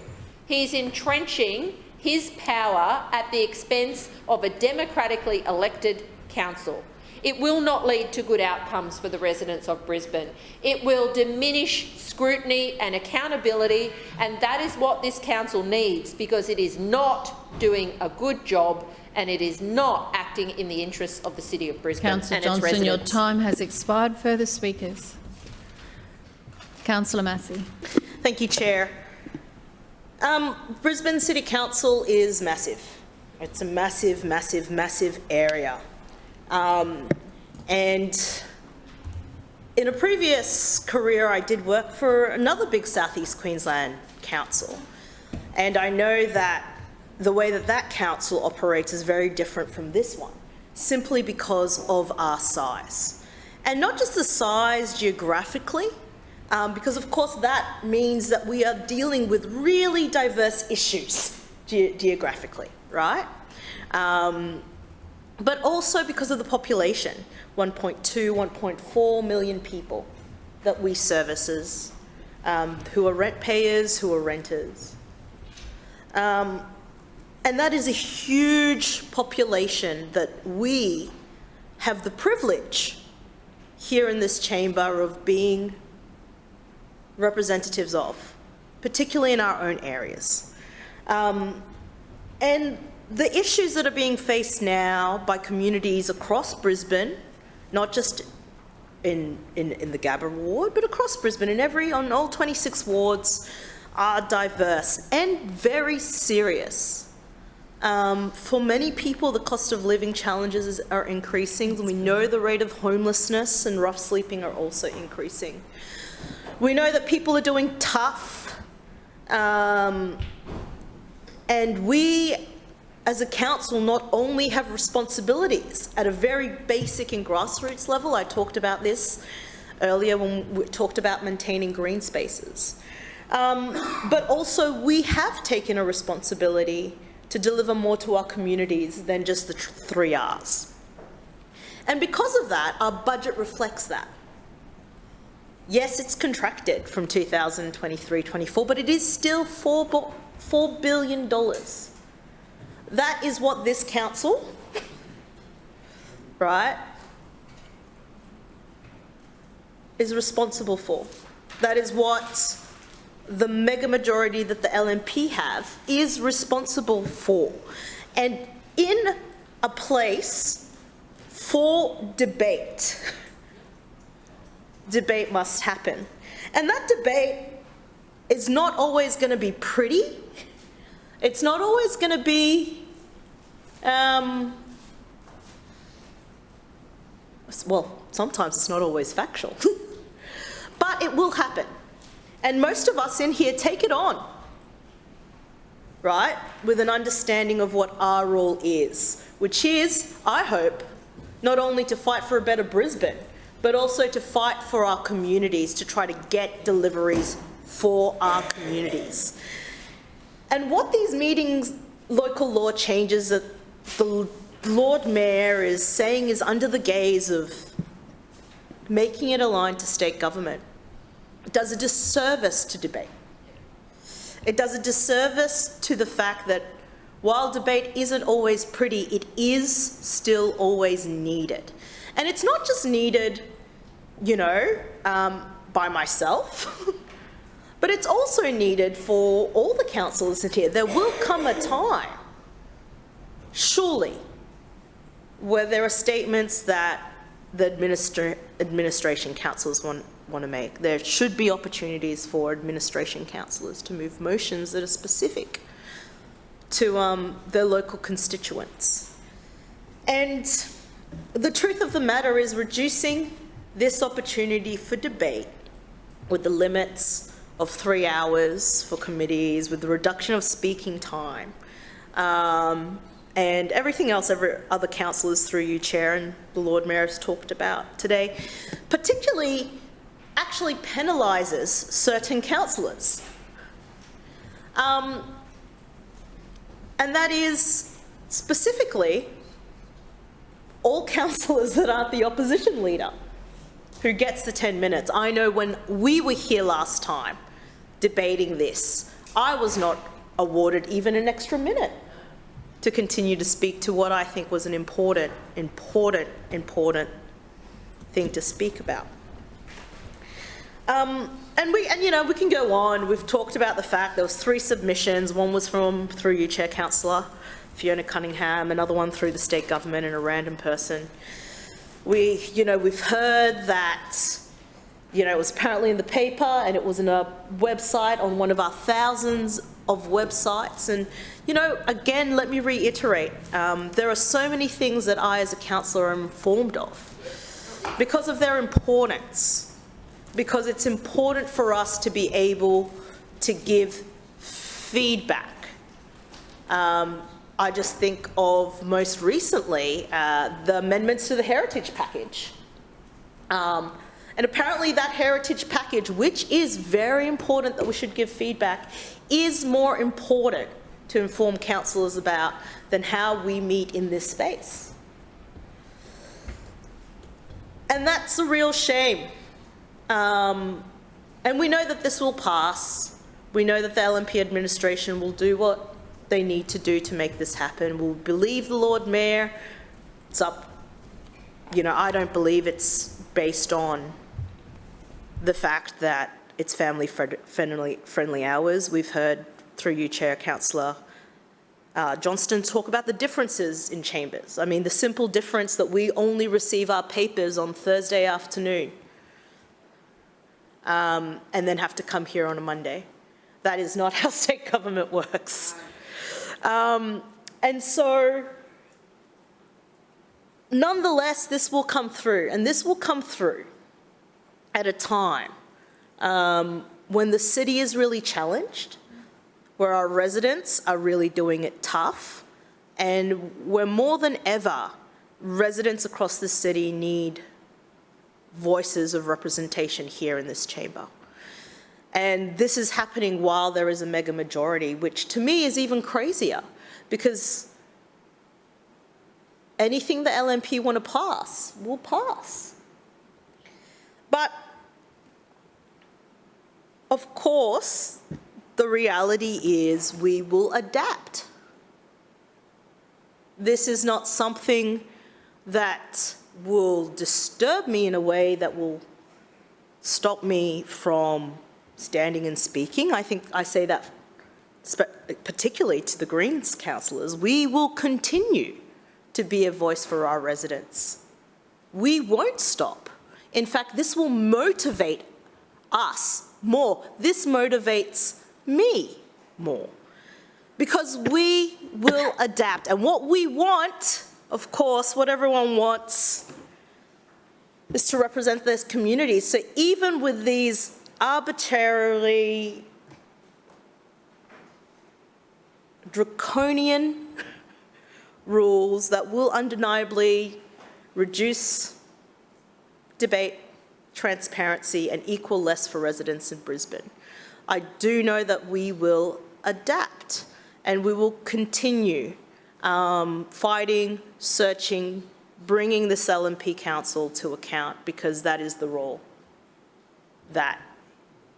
He's entrenching his power at the expense of a democratically elected council. It will not lead to good outcomes for the residents of Brisbane. It will diminish scrutiny and accountability, and that is what this council needs because it is not doing a good job and it is not acting in the interests of the City of Brisbane and its residents. Councillor Johnston, your time has expired. Further speakers. Councillor Massey. Thank you, Chair. Brisbane City Council is massive. It's a massive, massive, massive area. And in a previous career, I did work for another big South East Queensland council. And I know that the way that that council operates is very different from this one, simply because of our size. And not just the size geographically, because of course that means that we are dealing with really diverse issues geographically, right? But also because of the population, 1.2, 1.4 million people that we services, who are rent payers, who are renters. And that is a huge population that we have the privilege here in this chamber of being representatives of, particularly in our own areas. And the issues that are being faced now by communities across Brisbane, not just in the Gabba ward, but across Brisbane, on all 26 wards, are diverse and very serious. For many people, the cost of living challenges are increasing. We know the rate of homelessness and rough sleeping are also increasing. We know that people are doing tough And we, as a council, not only have responsibilities at a very basic and grassroots level. I talked about this earlier when we talked about maintaining green spaces. But also we have taken a responsibility to deliver more to our communities than just the 3 Rs. And because of that, our budget reflects that. Yes, it's contracted from 2023-24, but it is still $4 billion. That is what this council, right, is responsible for. That is what the mega majority that the LNP have is responsible for. And in a place for debate, debate must happen. And that debate is not always going to be pretty. It's not always going to be, well, sometimes it's not always factual, but it will happen. And most of us in here take it on, right, with an understanding of what our role is, which is, I hope, not only to fight for a better Brisbane, but also to fight for our communities, to try to get deliveries for our communities. And what these meetings, local law changes that the Lord Mayor is saying is under the gaze of making it aligned to state government, it does a disservice to debate. It does a disservice to the fact that while debate isn't always pretty, it is still always needed. And it's not just needed, you know, by myself, but it's also needed for all the councillors in here. There will come a time, surely, where there are statements that the administration councillors want to make. There should be opportunities for administration councillors to move motions that are specific to their local constituents. And the truth of the matter is reducing this opportunity for debate with the limits of 3 hours for committees, with the reduction of speaking time, and everything else every other councillors through you, Chair, and the Lord Mayor has talked about today, particularly actually penalises certain councillors. And that is specifically all councillors that aren't the opposition leader who gets the 10 minutes. I know when we were here last time debating this, I was not awarded even an extra minute to continue to speak to what I think was an important thing to speak about. And you know, we can go on. We've talked about the fact there was 3 submissions. One was through you, Chair Councillor Fiona Cunningham, another one through the state government and a random person. We've heard that, you know, it was apparently in the paper and it was in a website on one of our thousands of websites. And, you know, again, let me reiterate, there are so many things that I as a councillor am informed of because of their importance, because it's important for us to be able to give feedback. I just think of most recently the amendments to the heritage package. And apparently that heritage package, which is very important that we should give feedback, is more important to inform councillors about than how we meet in this space. And that's a real shame. And we know that this will pass. We know that the LNP administration will do what they need to do to make this happen. We'll believe the Lord Mayor. It's up, you know, I don't believe it's based on the fact that it's family-friendly hours. We've heard through you, Chair, Councillor Johnston, talk about the differences in chambers. I mean, the simple difference that we only receive our papers on Thursday afternoon and then have to come here on a Monday. That is not how state government works. And so, nonetheless, this will come through, and this will come through at a time when the city is really challenged, where our residents are really doing it tough, and where more than ever, residents across the city need voices of representation here in this chamber. And this is happening while there is a mega majority, which to me is even crazier, because anything the LNP want to pass will pass. But of course, the reality is we will adapt. This is not something that will disturb me in a way that will stop me from standing and speaking. I think I say that particularly to the Greens councillors. We will continue to be a voice for our residents. We won't stop. In fact, this will motivate us more. This motivates me more, because we will adapt. And what we want, of course, what everyone wants, is to represent this community. So even with these arbitrarily draconian rules that will undeniably reduce debate, transparency, and equal less for residents in Brisbane, I do know that we will adapt, and we will continue fighting, searching, bringing this LNP Council to account, because that is the role that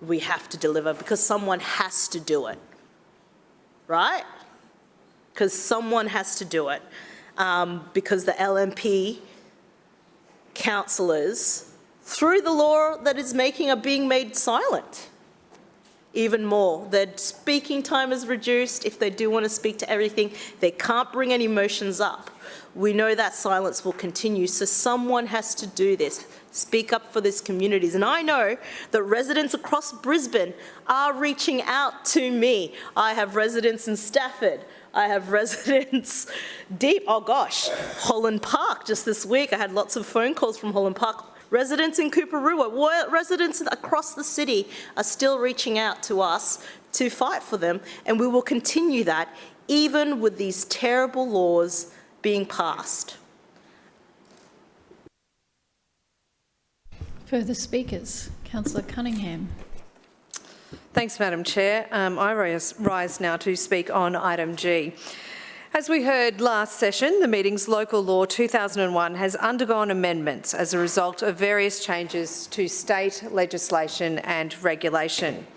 we have to deliver, because someone has to do it, right? Because someone has to do it, because the LNP councillors, through the law that is making, are being made silent even more. Their speaking time is reduced. If they do want to speak to everything, they can't bring any motions up. We know that silence will continue, so someone has to do this, speak up for these communities. And I know that residents across Brisbane are reaching out to me. I have residents in Stafford. I have residents Holland Park. Just this week, I had lots of phone calls from Holland Park. Residents in Cooperoo, residents across the city are still reaching out to us to fight for them, and we will continue that even with these terrible laws being passed. Further speakers? Councillor Cunningham. Thanks, Madam Chair. I rise now to speak on item G. As we heard last session, the meeting's Local Law 2001 has undergone amendments as a result of various changes to state legislation and regulation.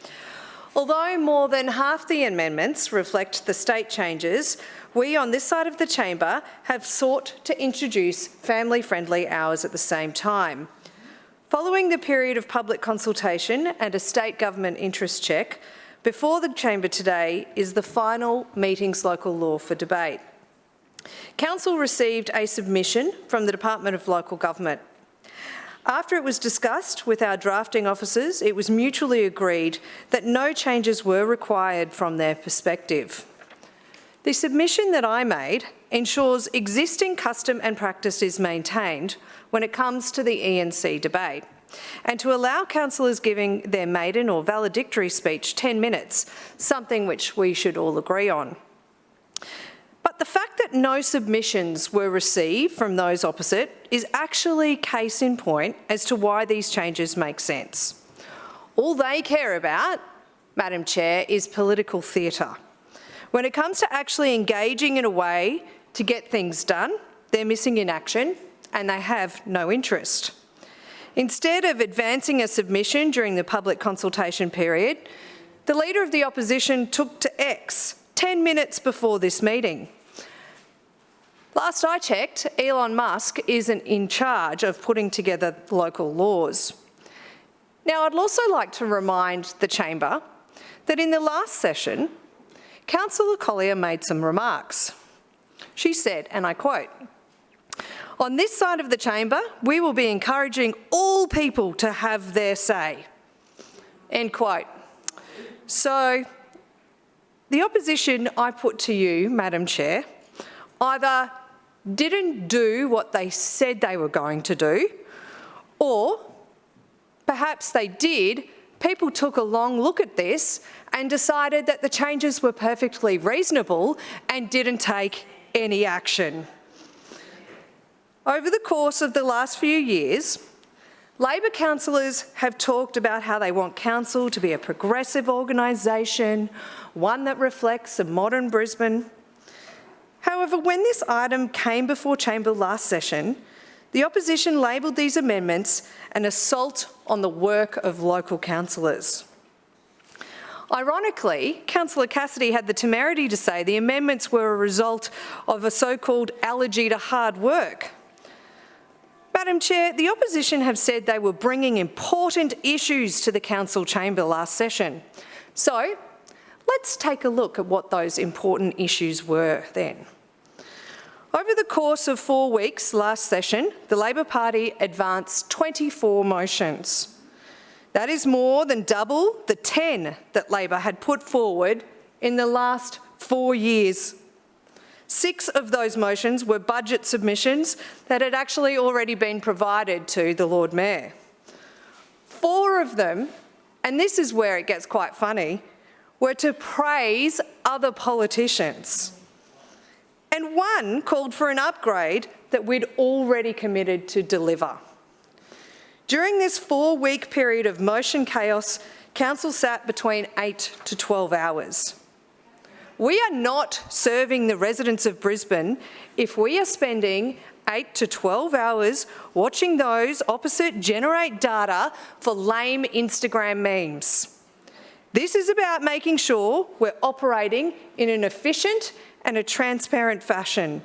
Although more than half the amendments reflect the state changes, we on this side of the chamber have sought to introduce family-friendly hours at the same time. Following the period of public consultation and a state government interest check, before the chamber today is the final meeting's local law for debate. Council received a submission from the Department of Local Government. After it was discussed with our drafting officers, it was mutually agreed that no changes were required from their perspective. The submission that I made ensures existing custom and practice is maintained when it comes to the E&C debate, and to allow councillors giving their maiden or valedictory speech 10 minutes, something which we should all agree on. But the fact that no submissions were received from those opposite is actually case in point as to why these changes make sense. All they care about, Madam Chair, is political theatre. When it comes to actually engaging in a way to get things done, they're missing in action and they have no interest. Instead of advancing a submission during the public consultation period, the Leader of the Opposition took to X 10 minutes before this meeting. Last I checked, Elon Musk isn't in charge of putting together local laws. Now, I'd also like to remind the chamber that in the last session, Councillor Collier made some remarks. She said, and I quote, "On this side of the chamber, we will be encouraging all people to have their say." End quote. So, the opposition, I put to you, Madam Chair, either didn't do what they said they were going to do, or perhaps they did, people took a long look at this and decided that the changes were perfectly reasonable and didn't take any action. Over the course of the last few years, Labor councillors have talked about how they want council to be a progressive organisation, one that reflects a modern Brisbane. However, when this item came before Chamber last session, the opposition labelled these amendments an assault on the work of local councillors. Ironically, Councillor Cassidy had the temerity to say the amendments were a result of a so-called allergy to hard work. Madam Chair, the opposition have said they were bringing important issues to the council chamber last session. So let's take a look at what those important issues were then. Over the course of 4 weeks last session, the Labor Party advanced 24 motions. That is more than double the 10 that Labor had put forward in the last 4 years. 6 of those motions were budget submissions that had actually already been provided to the Lord Mayor. 4 of them, and this is where it gets quite funny, were to praise other politicians. And 1 called for an upgrade that we'd already committed to deliver. During this 4-week period of motion chaos, Council sat between 8 to 12 hours. We are not serving the residents of Brisbane if we are spending 8 to 12 hours watching those opposite generate data for lame Instagram memes. This is about making sure we're operating in an efficient and a transparent fashion.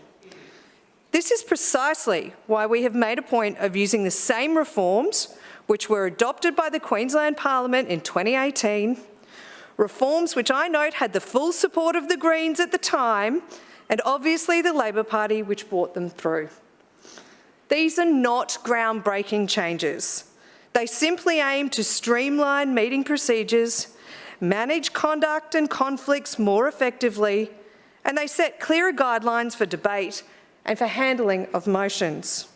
This is precisely why we have made a point of using the same reforms which were adopted by the Queensland Parliament in 2018, reforms which I note had the full support of the Greens at the time and obviously the Labor Party which brought them through. These are not groundbreaking changes. They simply aim to streamline meeting procedures, manage conduct and conflicts more effectively, and they set clearer guidelines for debate and for handling of motions.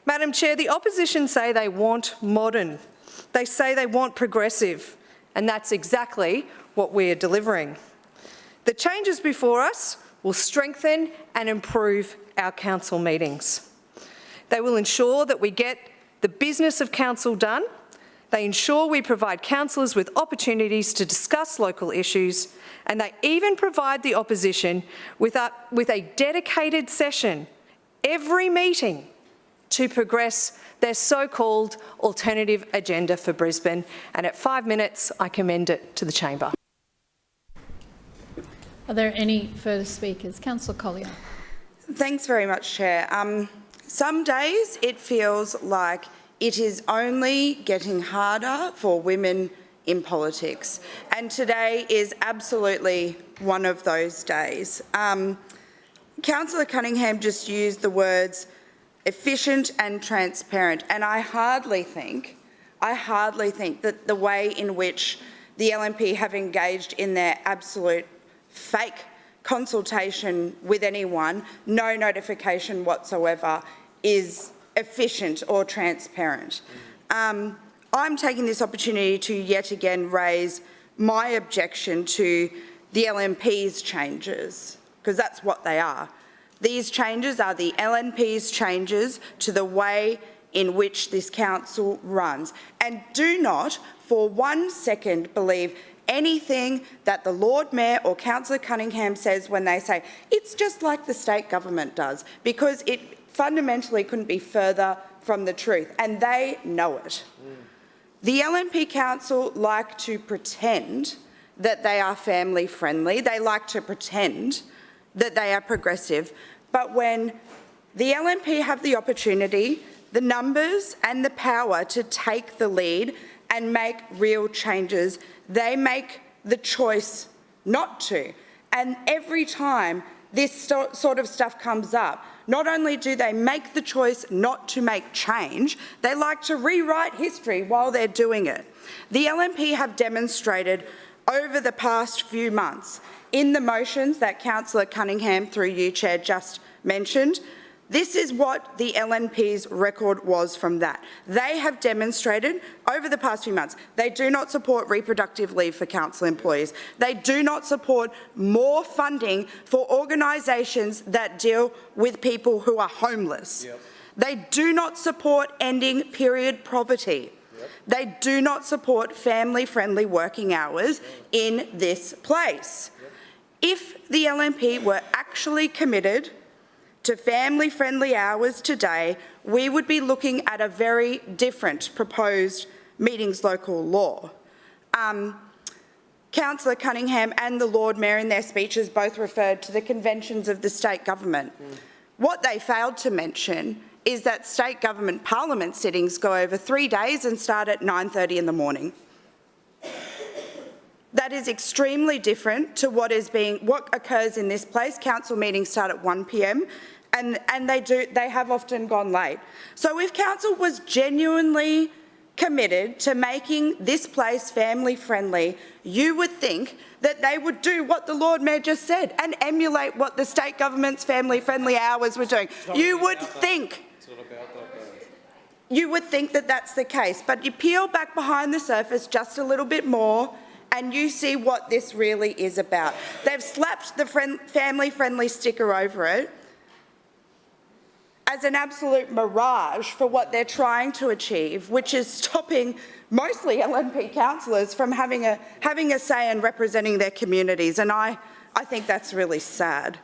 Madam Chair, the opposition say they want modern. They say they want progressive. And that's exactly what we are delivering. The changes before us will strengthen and improve our council meetings. They will ensure that we get the business of council done. They ensure we provide councillors with opportunities to discuss local issues, and they even provide the opposition with a dedicated session every meeting to progress their so-called alternative agenda for Brisbane. And at 5 minutes, I commend it to the chamber. Are there any further speakers? Councillor Collier. Thanks very much, Chair. Some days it feels like it is only getting harder for women in politics, and today is absolutely one of those days. Councillor Cunningham just used the words efficient and transparent, and I hardly think that the way in which the LNP have engaged in their absolute fake consultation with anyone, no notification whatsoever, is efficient or transparent. I'm taking this opportunity to yet again raise my objection to the LNP's changes, because that's what they are. These changes are the LNP's changes to the way in which this council runs. And do not for 1 second believe anything that the Lord Mayor or Councillor Cunningham says when they say it's just like the state government does, because it fundamentally couldn't be further from the truth, and they know it. The LNP Council like to pretend that they are family friendly. They like to pretend that they are progressive. But when the LNP have the opportunity, the numbers and the power to take the lead and make real changes, they make the choice not to. And every time this sort of stuff comes up, not only do they make the choice not to make change, they like to rewrite history while they're doing it. The LNP have demonstrated over the past few months in the motions that Councillor Cunningham, through you, Chair, just mentioned, This is what the LNP's record was from that. They have demonstrated over the past few months, they do not support reproductive leave for council employees. They do not support more funding for organisations that deal with people who are homeless. Yep. They do not support ending period poverty. Yep. They do not support family-friendly working hours in this place. Yep. If the LNP were actually committed to family-friendly hours today, we would be looking at a very different proposed meetings local law. Councillor Cunningham and the Lord Mayor in their speeches both referred to the conventions of the state government. What they failed to mention is that state government parliament sittings go over 3 days and start at 9:30 in the morning. That is extremely different to what occurs in this place. Council meetings start at 1 p.m. and they have often gone late. So if council was genuinely committed to making this place family friendly, you would think that they would do what the Lord Mayor just said and emulate what the state government's family friendly hours were doing. You would think that that's the case, but you peel back behind the surface just a little bit more and you see what this really is about. They've slapped the family-friendly sticker over it as an absolute mirage for what they're trying to achieve, which is stopping mostly LNP councillors from having a say and representing their communities, and I think that's really sad.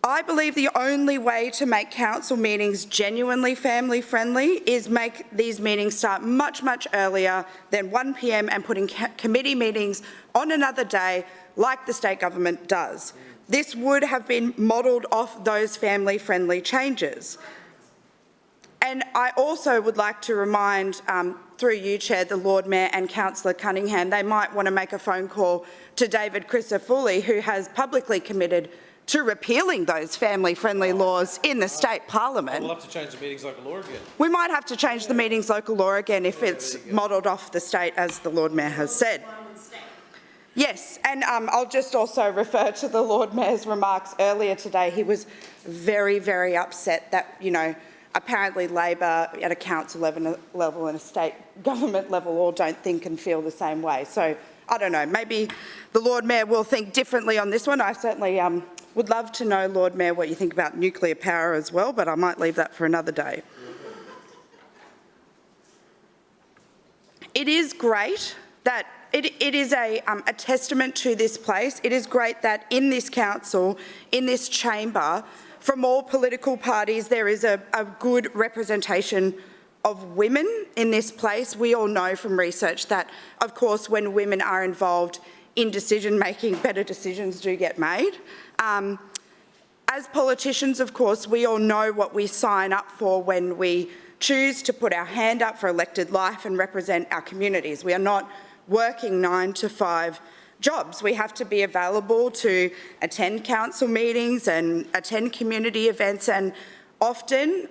I believe the only way to make council meetings genuinely family-friendly is make these meetings start much, much earlier than 1 p.m. and putting committee meetings on another day like the state government does. This would have been modelled off those family-friendly changes. And I also would like to remind, through you, Chair, the Lord Mayor and Councillor Cunningham, they might want to make a phone call to David Crisafulli, who has publicly committed to repealing those family-friendly laws in the state parliament. We'll have to change the meetings local law again. We might have to change the meetings local law again if it's modelled off the state, as the Lord Mayor has said. Yes, and I'll just also refer to the Lord Mayor's remarks earlier today. He was very, very upset that, apparently Labor at a council level and a state government level all don't think and feel the same way. So, I don't know, maybe the Lord Mayor will think differently on this one. I certainly would love to know, Lord Mayor, what you think about nuclear power as well, but I might leave that for another day. It is great that it is a testament to this place. It is great that in this council, in this chamber, from all political parties, there is a good representation of women in this place. We all know from research that, of course, when women are involved in decision-making, better decisions do get made. As politicians, of course, we all know what we sign up for when we choose to put our hand up for elected life and represent our communities. We are not working 9 to 5 jobs. We have to be available to attend council meetings and attend community events, and often,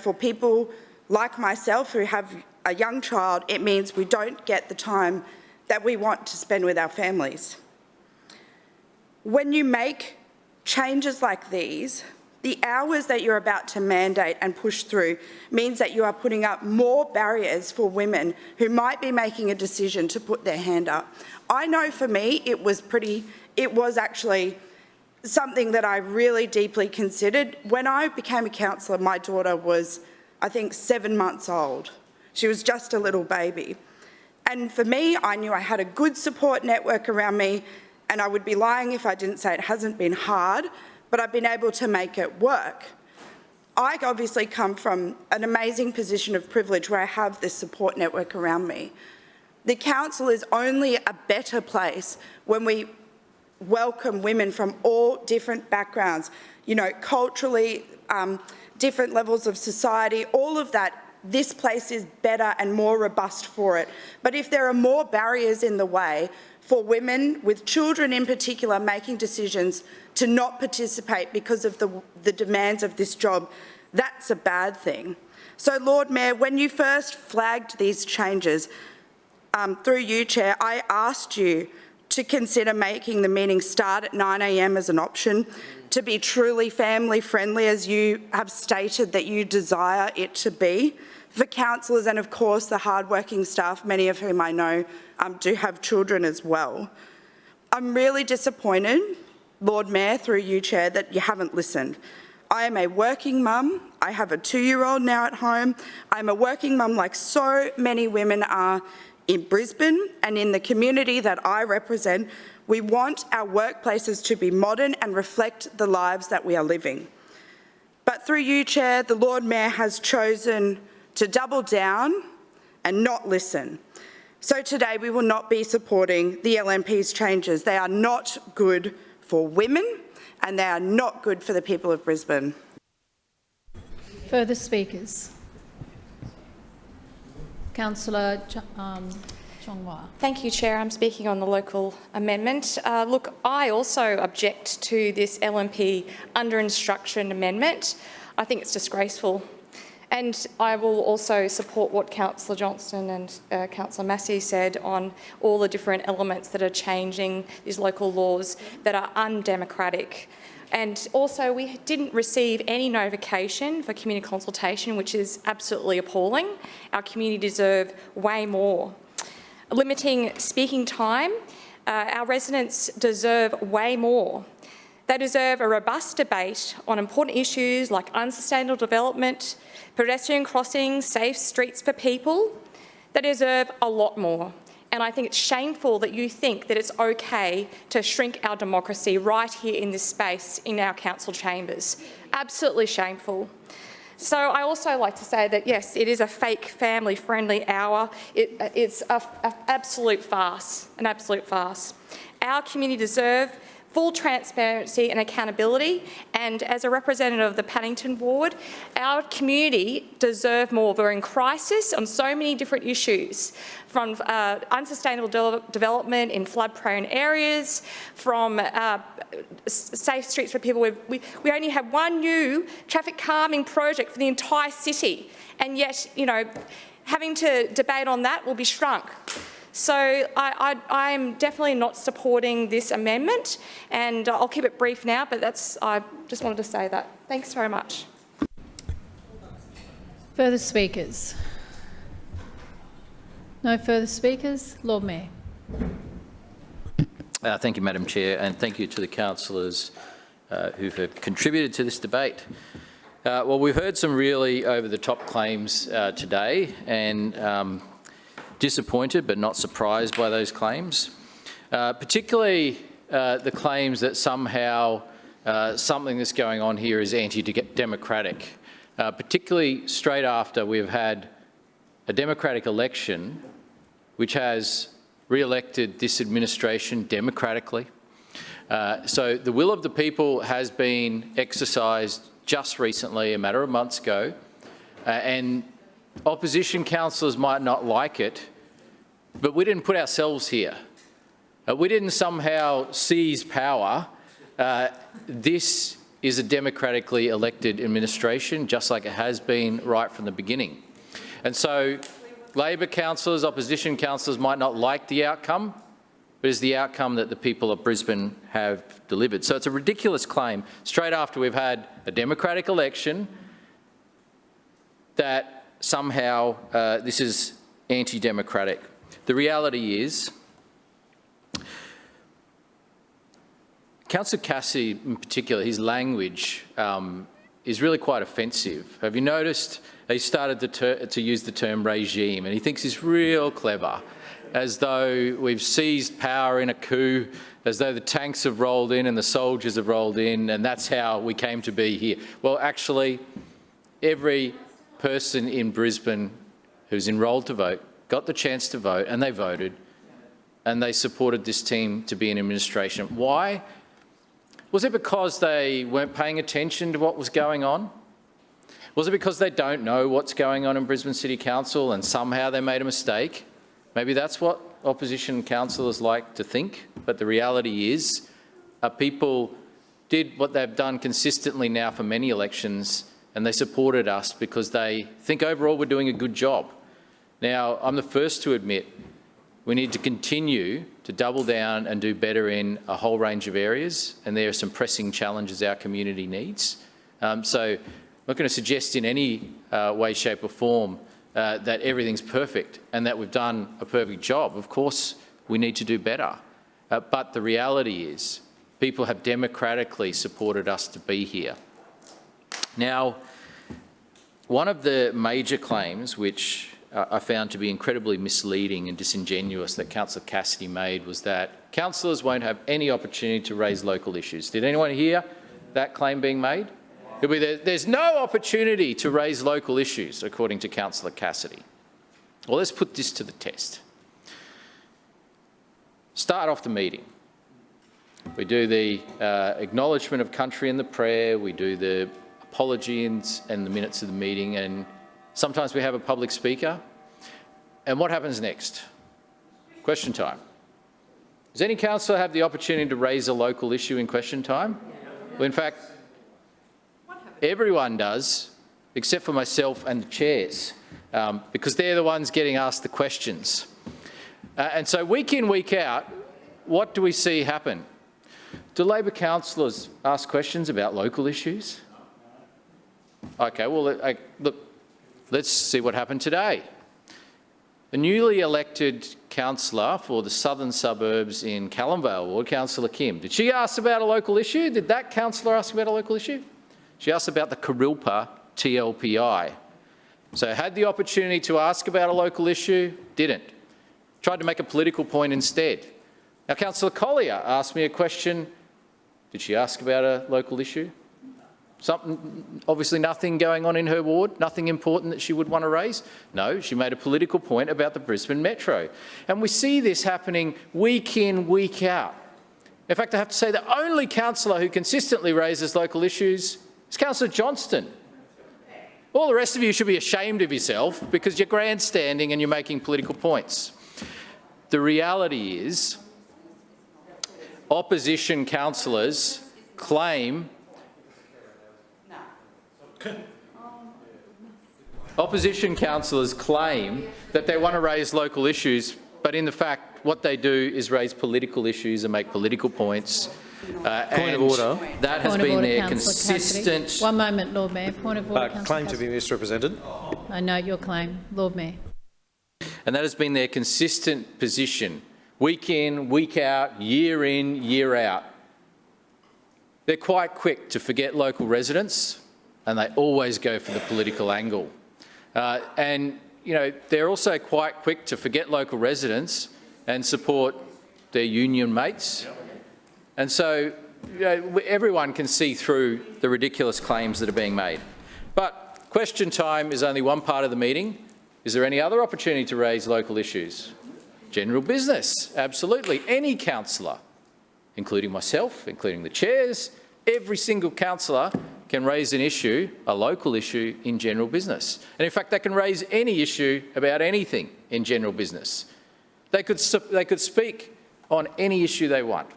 for people like myself who have a young child, it means we don't get the time that we want to spend with our families. When you make changes like these, the hours that you're about to mandate and push through means that you are putting up more barriers for women who might be making a decision to put their hand up. I know for me it was actually something that I really deeply considered. When I became a councillor, my daughter was, I think, 7 months old. She was just a little baby. And for me, I knew I had a good support network around me, and I would be lying if I didn't say it hasn't been hard, but I've been able to make it work. I obviously come from an amazing position of privilege where I have this support network around me. The council is only a better place when we welcome women from all different backgrounds, culturally, different levels of society, all of that. This place is better and more robust for it. But if there are more barriers in the way for women, with children in particular, making decisions to not participate because of the demands of this job, that's a bad thing. So, Lord Mayor, when you first flagged these changes, through you, Chair, I asked you to consider making the meeting start at 9 a.m. as an option, to be truly family friendly as you have stated that you desire it to be, for councillors and of course the hardworking staff, many of whom I know do have children as well. I'm really disappointed, Lord Mayor, through you, Chair, that you haven't listened. I am a working mum. I have a 2-year-old now at home. I'm a working mum like so many women are in Brisbane and in the community that I represent. We want our workplaces to be modern and reflect the lives that we are living. But through you, Chair, the Lord Mayor has chosen to double down and not listen. So today we will not be supporting the LNP's changes. They are not good for women and they are not good for the people of Brisbane. Further speakers? Councillor Chongwa. Thank you, Chair. I'm speaking on the local amendment. Look, I also object to this LNP under instruction amendment. I think it's disgraceful. And I will also support what Councillor Johnston and Councillor Massey said on all the different elements that are changing these local laws that are undemocratic. And also, we didn't receive any notification for community consultation, which is absolutely appalling. Our community deserve way more. Limiting speaking time, our residents deserve way more. They deserve a robust debate on important issues like unsustainable development, pedestrian crossings, safe streets for people. They deserve a lot more. And I think it's shameful that you think that it's okay to shrink our democracy right here in this space in our council chambers. Absolutely shameful. So I also like to say that, yes, it is a fake family-friendly hour. It's an absolute farce, an absolute farce. Our community deserve full transparency and accountability, and as a representative of the Paddington ward, our community deserve more. We're in crisis on so many different issues, from unsustainable development in flood-prone areas, from safe streets for people. We only have one new traffic calming project for the entire city, and yet, you know, having to debate on that will be shrunk. So I'm definitely not supporting this amendment, and I'll keep it brief now, but I just wanted to say that. Thanks very much. Further speakers? No further speakers? Lord Mayor. Thank you, Madam Chair, and thank you to the councillors who have contributed to this debate. Well, we've heard some really over-the-top claims today, and disappointed but not surprised by those claims, particularly the claims that somehow something that's going on here is anti-democratic, particularly straight after we've had a democratic election which has re-elected this administration democratically. So the will of the people has been exercised just recently, a matter of months ago, and opposition councillors might not like it, but we didn't put ourselves here. We didn't somehow seize power. This is a democratically elected administration, just like it has been right from the beginning. And so Labor councillors, opposition councillors might not like the outcome, but it's the outcome that the people of Brisbane have delivered. So it's a ridiculous claim, straight after we've had a democratic election, that somehow this is anti-democratic. The reality is, Councillor Cassidy in particular, his language is really quite offensive. Have you noticed he started to use the term regime, and he thinks he's real clever, as though we've seized power in a coup, as though the tanks have rolled in and the soldiers have rolled in, and that's how we came to be here. Well, actually, every person in Brisbane who's enrolled to vote got the chance to vote, and they voted, and they supported this team to be in administration. Why? Was it because they weren't paying attention to what was going on? Was it because they don't know what's going on in Brisbane City Council and somehow they made a mistake? Maybe that's what opposition councillors like to think, but the reality is people did what they've done consistently now for many elections, and they supported us because they think overall we're doing a good job. Now, I'm the first to admit We need to continue to double down and do better in a whole range of areas, and there are some pressing challenges our community needs. So I'm not going to suggest in any way, shape or form that everything's perfect and that we've done a perfect job. Of course, we need to do better. But the reality is people have democratically supported us to be here. Now, one of the major claims which I found to be incredibly misleading and disingenuous that Councillor Cassidy made was that councillors won't have any opportunity to raise local issues. Did anyone hear that claim being made? There's no opportunity to raise local issues, according to Councillor Cassidy. Well, let's put this to the test. Start off the meeting. We do the acknowledgement of country and the prayer, we do the apology and the minutes of the meeting, and sometimes we have a public speaker. And what happens next? Question time. Does any councillor have the opportunity to raise a local issue in question time? Well, in fact, everyone does, except for myself and the chairs, because they're the ones getting asked the questions. And so week in, week out, what do we see happen? Do Labor councillors ask questions about local issues? Okay, well, look, let's see what happened today. The newly elected councillor for the southern suburbs in Callanvale Ward, Councillor Kim, did she ask about a local issue? Did that councillor ask about a local issue? She asked about the Kurilpa TLPI. So had the opportunity to ask about a local issue, didn't. Tried to make a political point instead. Now, Councillor Collier asked me a question. Did she ask about a local issue? Obviously nothing going on in her ward, nothing important that she would want to raise? No, she made a political point about the Brisbane Metro. And we see this happening week in, week out. In fact, I have to say the only councillor who consistently raises local issues is Councillor Johnston. All the rest of you should be ashamed of yourself because you're grandstanding and you're making political points. The reality is opposition councillors claim that they want to raise local issues, but in the fact what they do is raise political issues and make political points. Point of order. That has been their consistent... Cassidy. 1 moment, Lord Mayor. Point of order, claim to be misrepresented. I note your claim, Lord Mayor. And that has been their consistent position, week in, week out, year in, year out. They're quite quick to forget local residents, and they always go for the political angle. And, you know, they're also quite quick to forget local residents and support their union mates. And so, you know, everyone can see through the ridiculous claims that are being made. But question time is only one part of the meeting. Is there any other opportunity to raise local issues? General business, absolutely. Any councillor, including myself, including the chairs, every single councillor can raise an issue, a local issue, in general business. And in fact, they can raise any issue about anything in general business. They could speak on any issue they want.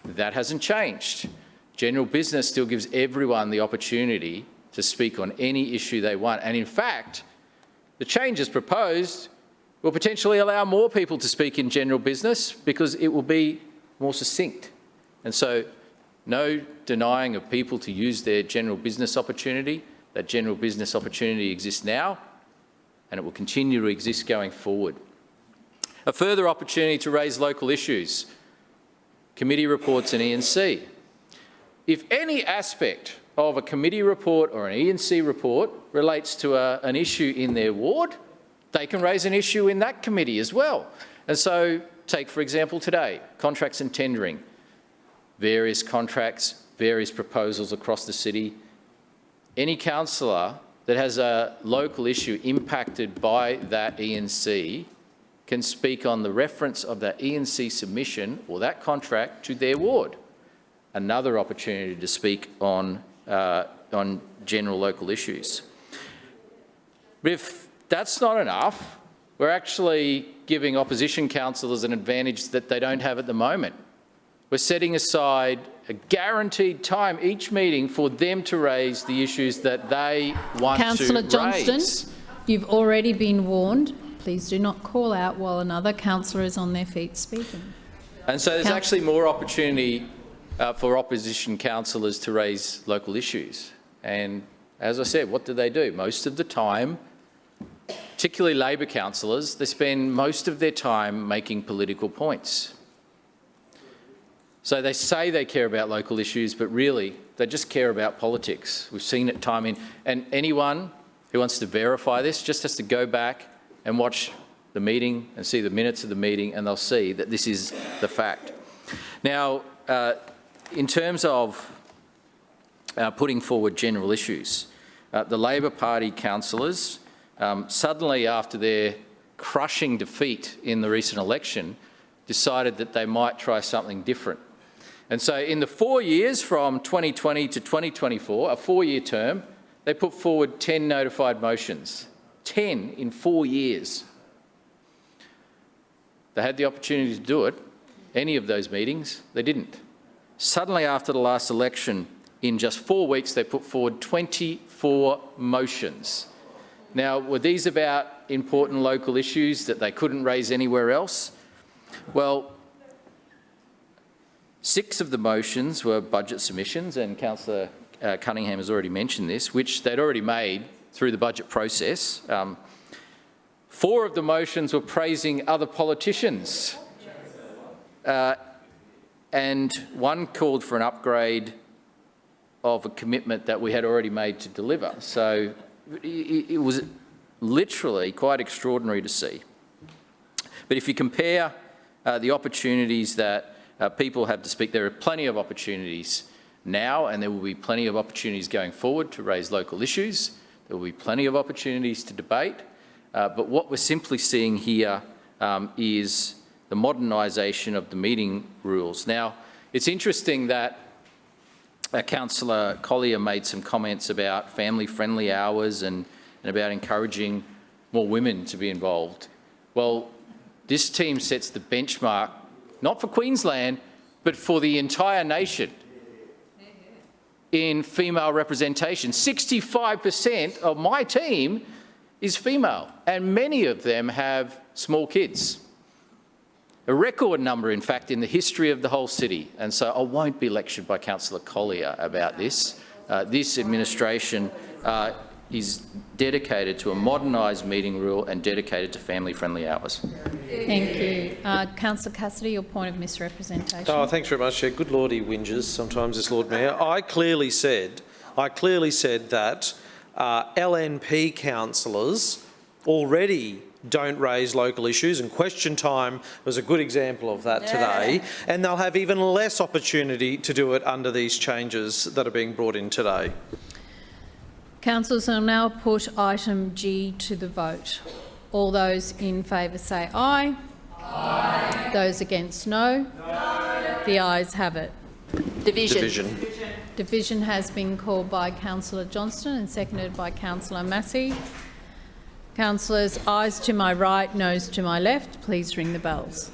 That hasn't changed. General business still gives everyone the opportunity to speak on any issue they want. And in fact, the changes proposed will potentially allow more people to speak in general business because it will be more succinct. And so no denying of people to use their general business opportunity. That general business opportunity exists now and it will continue to exist going forward. A further opportunity to raise local issues, committee reports and E&C. If any aspect of a committee report or an E&C report relates to an issue in their ward, they can raise an issue in that committee as well. And so take, for example, today, contracts and tendering, various contracts, various proposals across the city. Any councillor that has a local issue impacted by that E&C can speak on the reference of that E&C submission or that contract to their ward. Another opportunity to speak on general local issues. But if that's not enough, we're actually giving opposition councillors an advantage that they don't have at the moment. We're setting aside a guaranteed time each meeting for them to raise the issues that they want to raise. Councillor Johnston, you've already been warned. Please do not call out while another councillor is on their feet speaking. And so there's actually more opportunity for opposition councillors to raise local issues. And as I said, what do? Most of the time, particularly Labor councillors, they spend most of their time making political points. So they say they care about local issues, but really they just care about politics. We've seen it time in, and anyone who wants to verify this just has to go back and watch the meeting and see the minutes of the meeting, and they'll see that this is the fact. Now, in terms of putting forward general issues, the Labor Party councillors suddenly, after their crushing defeat in the recent election, decided that they might try something different. And so in the 4 years from 2020 to 2024, a 4-year term, they put forward 10 notified motions. 10 in 4 years. They had the opportunity to do it. Any of those meetings, they didn't. Suddenly, after the last election, in just 4 weeks, they put forward 24 motions. Now, were these about important local issues that they couldn't raise anywhere else? Well, 6 of the motions were budget submissions, and Councillor Cunningham has already mentioned this, which they'd already made through the budget process. 4 of the motions were praising other politicians, and 1 called for an upgrade of a commitment that we had already made to deliver. So it was literally quite extraordinary to see. But if you compare the opportunities that people have to speak, there are plenty of opportunities now, and there will be plenty of opportunities going forward to raise local issues. There will be plenty of opportunities to debate. But what we're simply seeing here is the modernisation of the meeting rules. Now, it's interesting that Councillor Collier made some comments about family-friendly hours and about encouraging more women to be involved. Well, this team sets the benchmark, not for Queensland, but for the entire nation in female representation. 65% of my team is female, and many of them have small kids. A record number, in fact, in the history of the whole city. And so I won't be lectured by Councillor Collier about this. This administration is dedicated to a modernised meeting rule and dedicated to family-friendly hours. Thank you. Councillor Cassidy, your point of misrepresentation. Oh, thanks very much, Chair. Good Lord, he whinges sometimes, this Lord Mayor. I clearly said that LNP councillors already don't raise local issues, and question time was a good example of that today, and they'll have even less opportunity to do it under these changes that are being brought in today. Councillors, I'll now put item G to the vote. All those in favour say aye. Aye. Those against no. No. The ayes have it. Division. Division has been called by Councillor Johnston and seconded by Councillor Massey. Councillors, ayes to my right, noes to my left. Please ring the bells.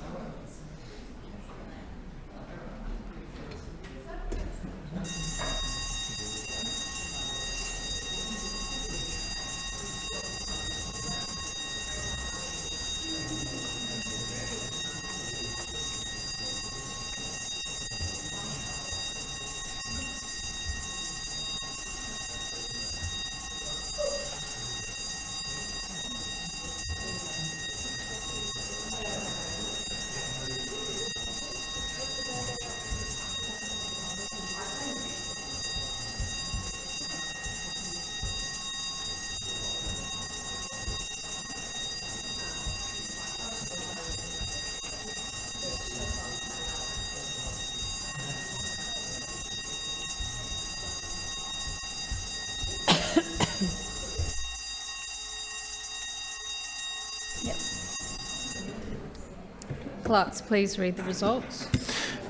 Clerks, please read the results.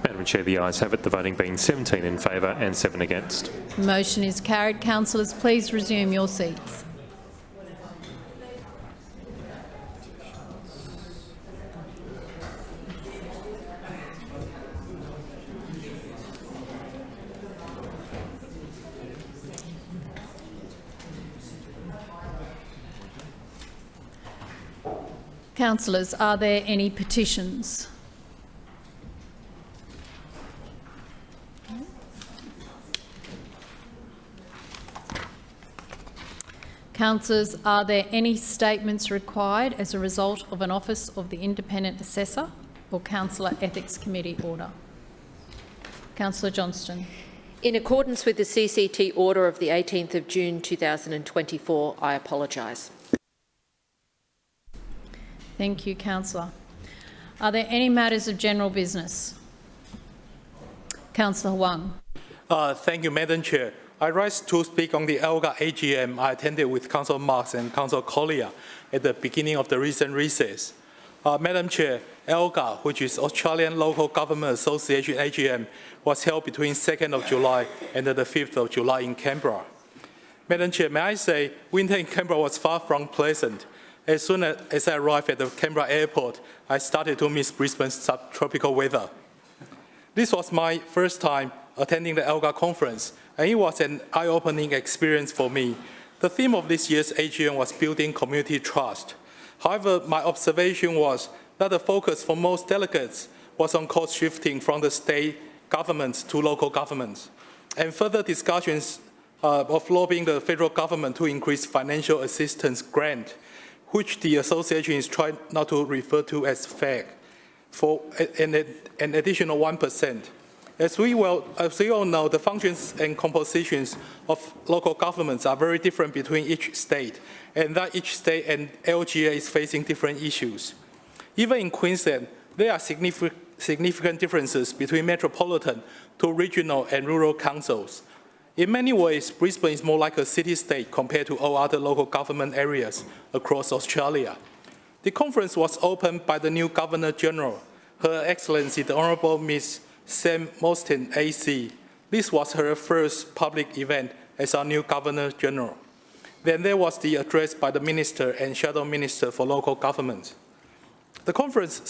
Madam Chair, the ayes have it, the voting being 17 in favour and 7 against. The motion is carried. Councillors, please resume your seats. Councillors, are there any petitions? Councillors, are there any statements required as a result of an Office of the Independent Assessor or Councillor Ethics Committee order? Councillor Johnston. In accordance with the CCT order of the 18th of June 2024, I apologise. Thank you, Councillor. Are there any matters of general business? Councillor Huang. Thank you, Madam Chair. I rise to speak on the ELGA AGM I attended with Councillor Marx and Councillor Collier at the beginning of the recent recess. Madam Chair, ELGA, which is Australian Local Government Association AGM, was held between 2nd of July and the 5th of July in Canberra. Madam Chair, may I say, winter in Canberra was far from pleasant. As soon as I arrived at the Canberra airport, I started to miss Brisbane's subtropical weather. This was my first time attending the ELGA conference, and it was an eye-opening experience for me. The theme of this year's AGM was building community trust. However, my observation was that the focus for most delegates was on cost shifting from the state governments to local governments, and further discussions of lobbying the federal government to increase financial assistance grant, which the association is trying not to refer to as FAG, for an additional 1%. As we all know, the functions and compositions of local governments are very different between each state, and that each state and LGA is facing different issues. Even in Queensland, there are significant differences between metropolitan to regional and rural councils. In many ways, Brisbane is more like a city-state compared to all other local government areas across Australia. The conference was opened by the new Governor-General, Her Excellency the Honourable Ms. Sam Mostyn AC. This was her first public event as our new Governor-General. Then there was the address by the Minister and Shadow Minister for Local Government. The conference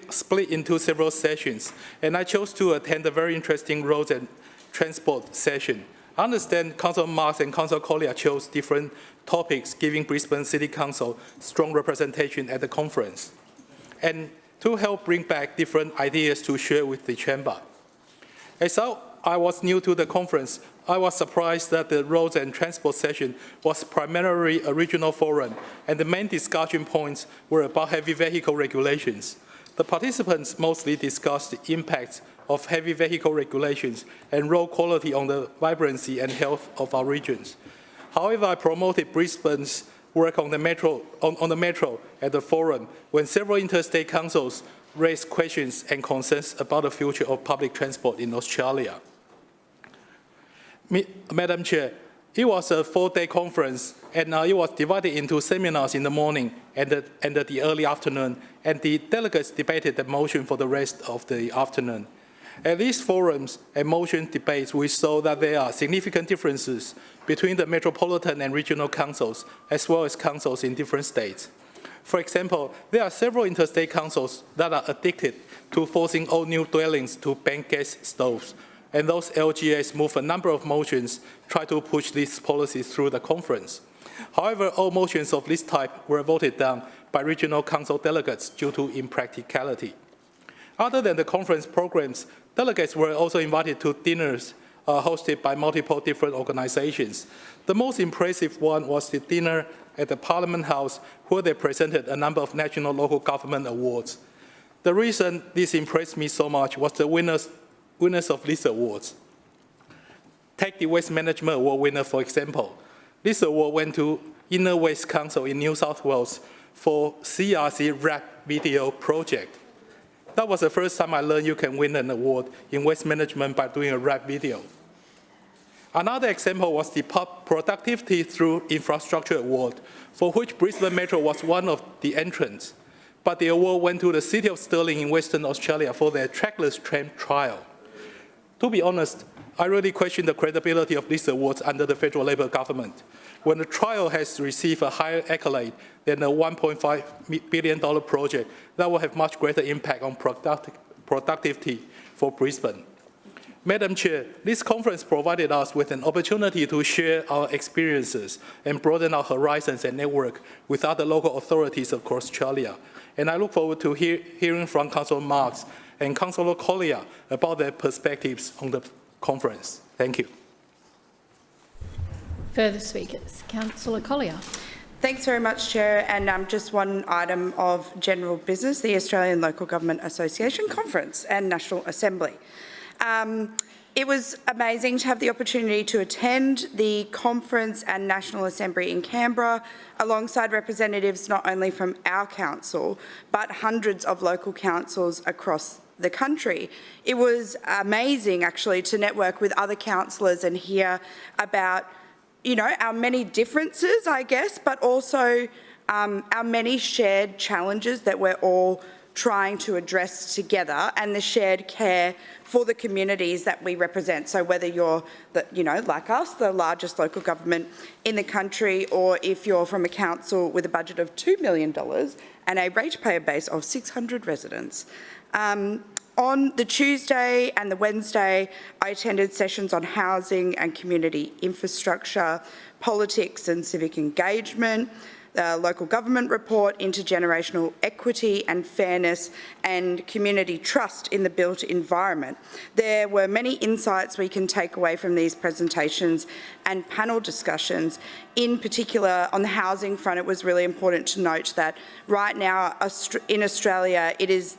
split into several sessions, and I chose to attend a very interesting roads and transport session. I understand Councillor Marx and Councillor Collier chose different topics, giving Brisbane City Council strong representation at the conference, and to help bring back different ideas to share with the Chamber. As I was new to the conference, I was surprised that the roads and transport session was primarily a regional forum, and the main discussion points were about heavy vehicle regulations. The participants mostly discussed the impacts of heavy vehicle regulations and road quality on the vibrancy and health of our regions. However, I promoted Brisbane's work on the metro at the forum when several interstate councils raised questions and concerns about the future of public transport in Australia. Madam Chair, it was a 4-day conference, and it was divided into seminars in the morning and the early afternoon, and the delegates debated the motion for the rest of the afternoon. At these forums and motion debates, we saw that there are significant differences between the metropolitan and regional councils, as well as councils in different states. For example, there are several interstate councils that are addicted to forcing all new dwellings to ban gas stoves, and those LGAs move a number of motions try to push these policies through the conference. However, all motions of this type were voted down by regional council delegates due to impracticality. Other than the conference programs, delegates were also invited to dinners hosted by multiple different organizations. The most impressive one was the dinner at the Parliament House, where they presented a number of national local government awards. The reason this impressed me so much was the winners of these awards. Take the Waste Management Award winner, for example. This award went to Inner West Council in New South Wales for CRC rap video project. That was the first time I learned you can win an award in waste management by doing a rap video. Another example was the Productivity Through Infrastructure Award, for which Brisbane Metro was one of the entrants. But the award went to the City of Stirling in Western Australia for their trackless tram trial. To be honest, I really question the credibility of these awards under the federal Labor government, when the trial has received a higher accolade than a $1.5 billion project that will have much greater impact on productivity for Brisbane. Madam Chair, this conference provided us with an opportunity to share our experiences and broaden our horizons and network with other local authorities across Australia. And I look forward to hearing from Councillor Marks and Councillor Collier about their perspectives on the conference. Thank you. Further speakers. Councillor Collier. Thanks very much, Chair. And just one item of general business, the Australian Local Government Association Conference and National Assembly. It was amazing to have the opportunity to attend the conference and National Assembly in Canberra alongside representatives not only from our council but hundreds of local councils across the country. It was amazing actually to network with other councillors and hear about, you know, our many differences, I guess, but also our many shared challenges that we're all trying to address together, and the shared care for the communities that we represent. So whether you're, like us, the largest local government in the country, or if you're from a council with a budget of $2 million and a ratepayer base of 600 residents. On the Tuesday and the Wednesday, I attended sessions on housing and community infrastructure, politics and civic engagement, the local government report, intergenerational equity and fairness, and community trust in the built environment. There were many insights we can take away from these presentations and panel discussions. In particular, on the housing front, it was really important to note that right now in Australia, it is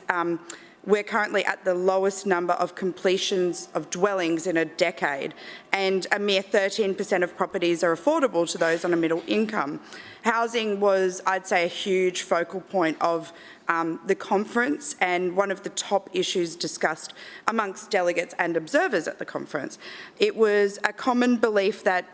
we're currently at the lowest number of completions of dwellings in a decade, and a mere 13% of properties are affordable to those on a middle income. Housing was, I'd say, a huge focal point of the conference and one of the top issues discussed amongst delegates and observers at the conference. It was a common belief that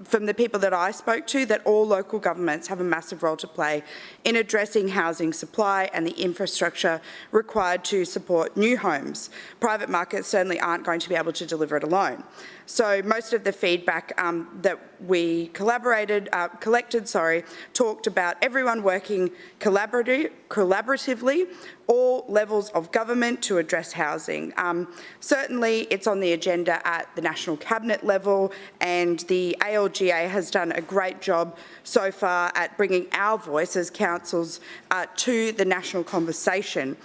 from the people that I spoke to, that all local governments have a massive role to play in addressing housing supply and the infrastructure required to support new homes. Private markets certainly aren't going to be able to deliver it alone. So most of the feedback that we collected, talked about everyone working collaboratively, all levels of government to address housing. Certainly it's on the agenda at the National Cabinet level, and the ALGA has done a great job so far at bringing our voice as councils to the national conversation.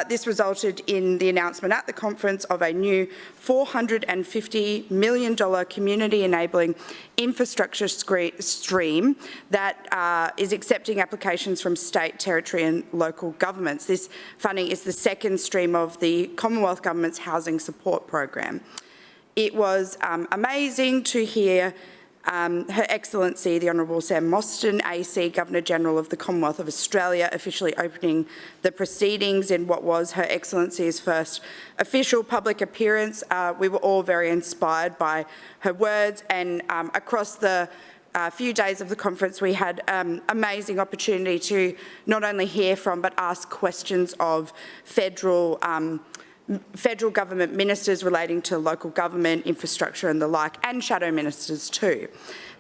This resulted in the announcement at the conference of a new $450 million community enabling infrastructure stream that is accepting applications from state, territory and local governments. This funding is the second stream of the Commonwealth Government's housing support program. It was amazing to hear Her Excellency the Honourable Sam Mostyn, AC Governor-General of the Commonwealth of Australia, officially opening the proceedings in what was Her Excellency's first official public appearance. We were all very inspired by her words, and across the few days of the conference we had amazing opportunity to not only hear from but ask questions of federal government ministers relating to local government, infrastructure and the like, and shadow ministers too.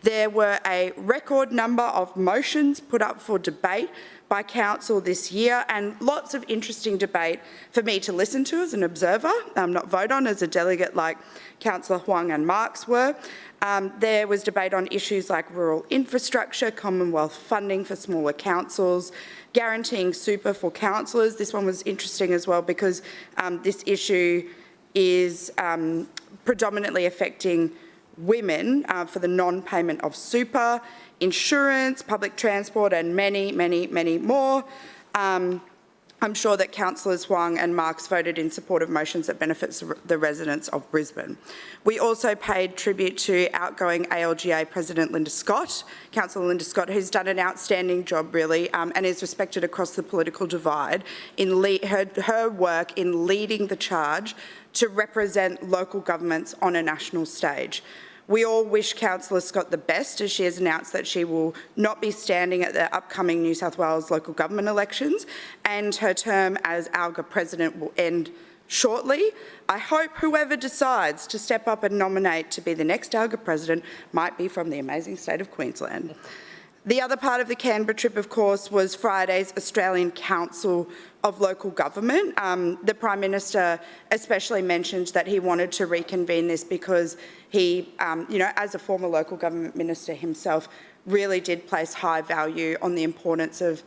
There were a record number of motions put up for debate by Council this year, and lots of interesting debate for me to listen to as an observer, not vote on as a delegate like Councillor Huang and Marks were. There was debate on issues like rural infrastructure, Commonwealth funding for smaller councils, guaranteeing super for councillors. This one was interesting as well because this issue is predominantly affecting women for the non-payment of super, insurance, public transport and many, many, many more. I'm sure that Councillors Huang and Marks voted in support of motions that benefits the residents of Brisbane. We also paid tribute to outgoing ALGA President Linda Scott, Councillor Linda Scott, who's done an outstanding job really and is respected across the political divide in her work in leading the charge to represent local governments on a national stage. We all wish Councillor Scott the best, as she has announced that she will not be standing at the upcoming New South Wales local government elections, and her term as ALGA President will end shortly. I hope whoever decides to step up and nominate to be the next ALGA President might be from the amazing state of Queensland. The other part of the Canberra trip, of course, was Friday's Australian Council of Local Government. The Prime Minister especially mentioned that he wanted to reconvene this because he, as a former local government minister himself, really did place high value on the importance of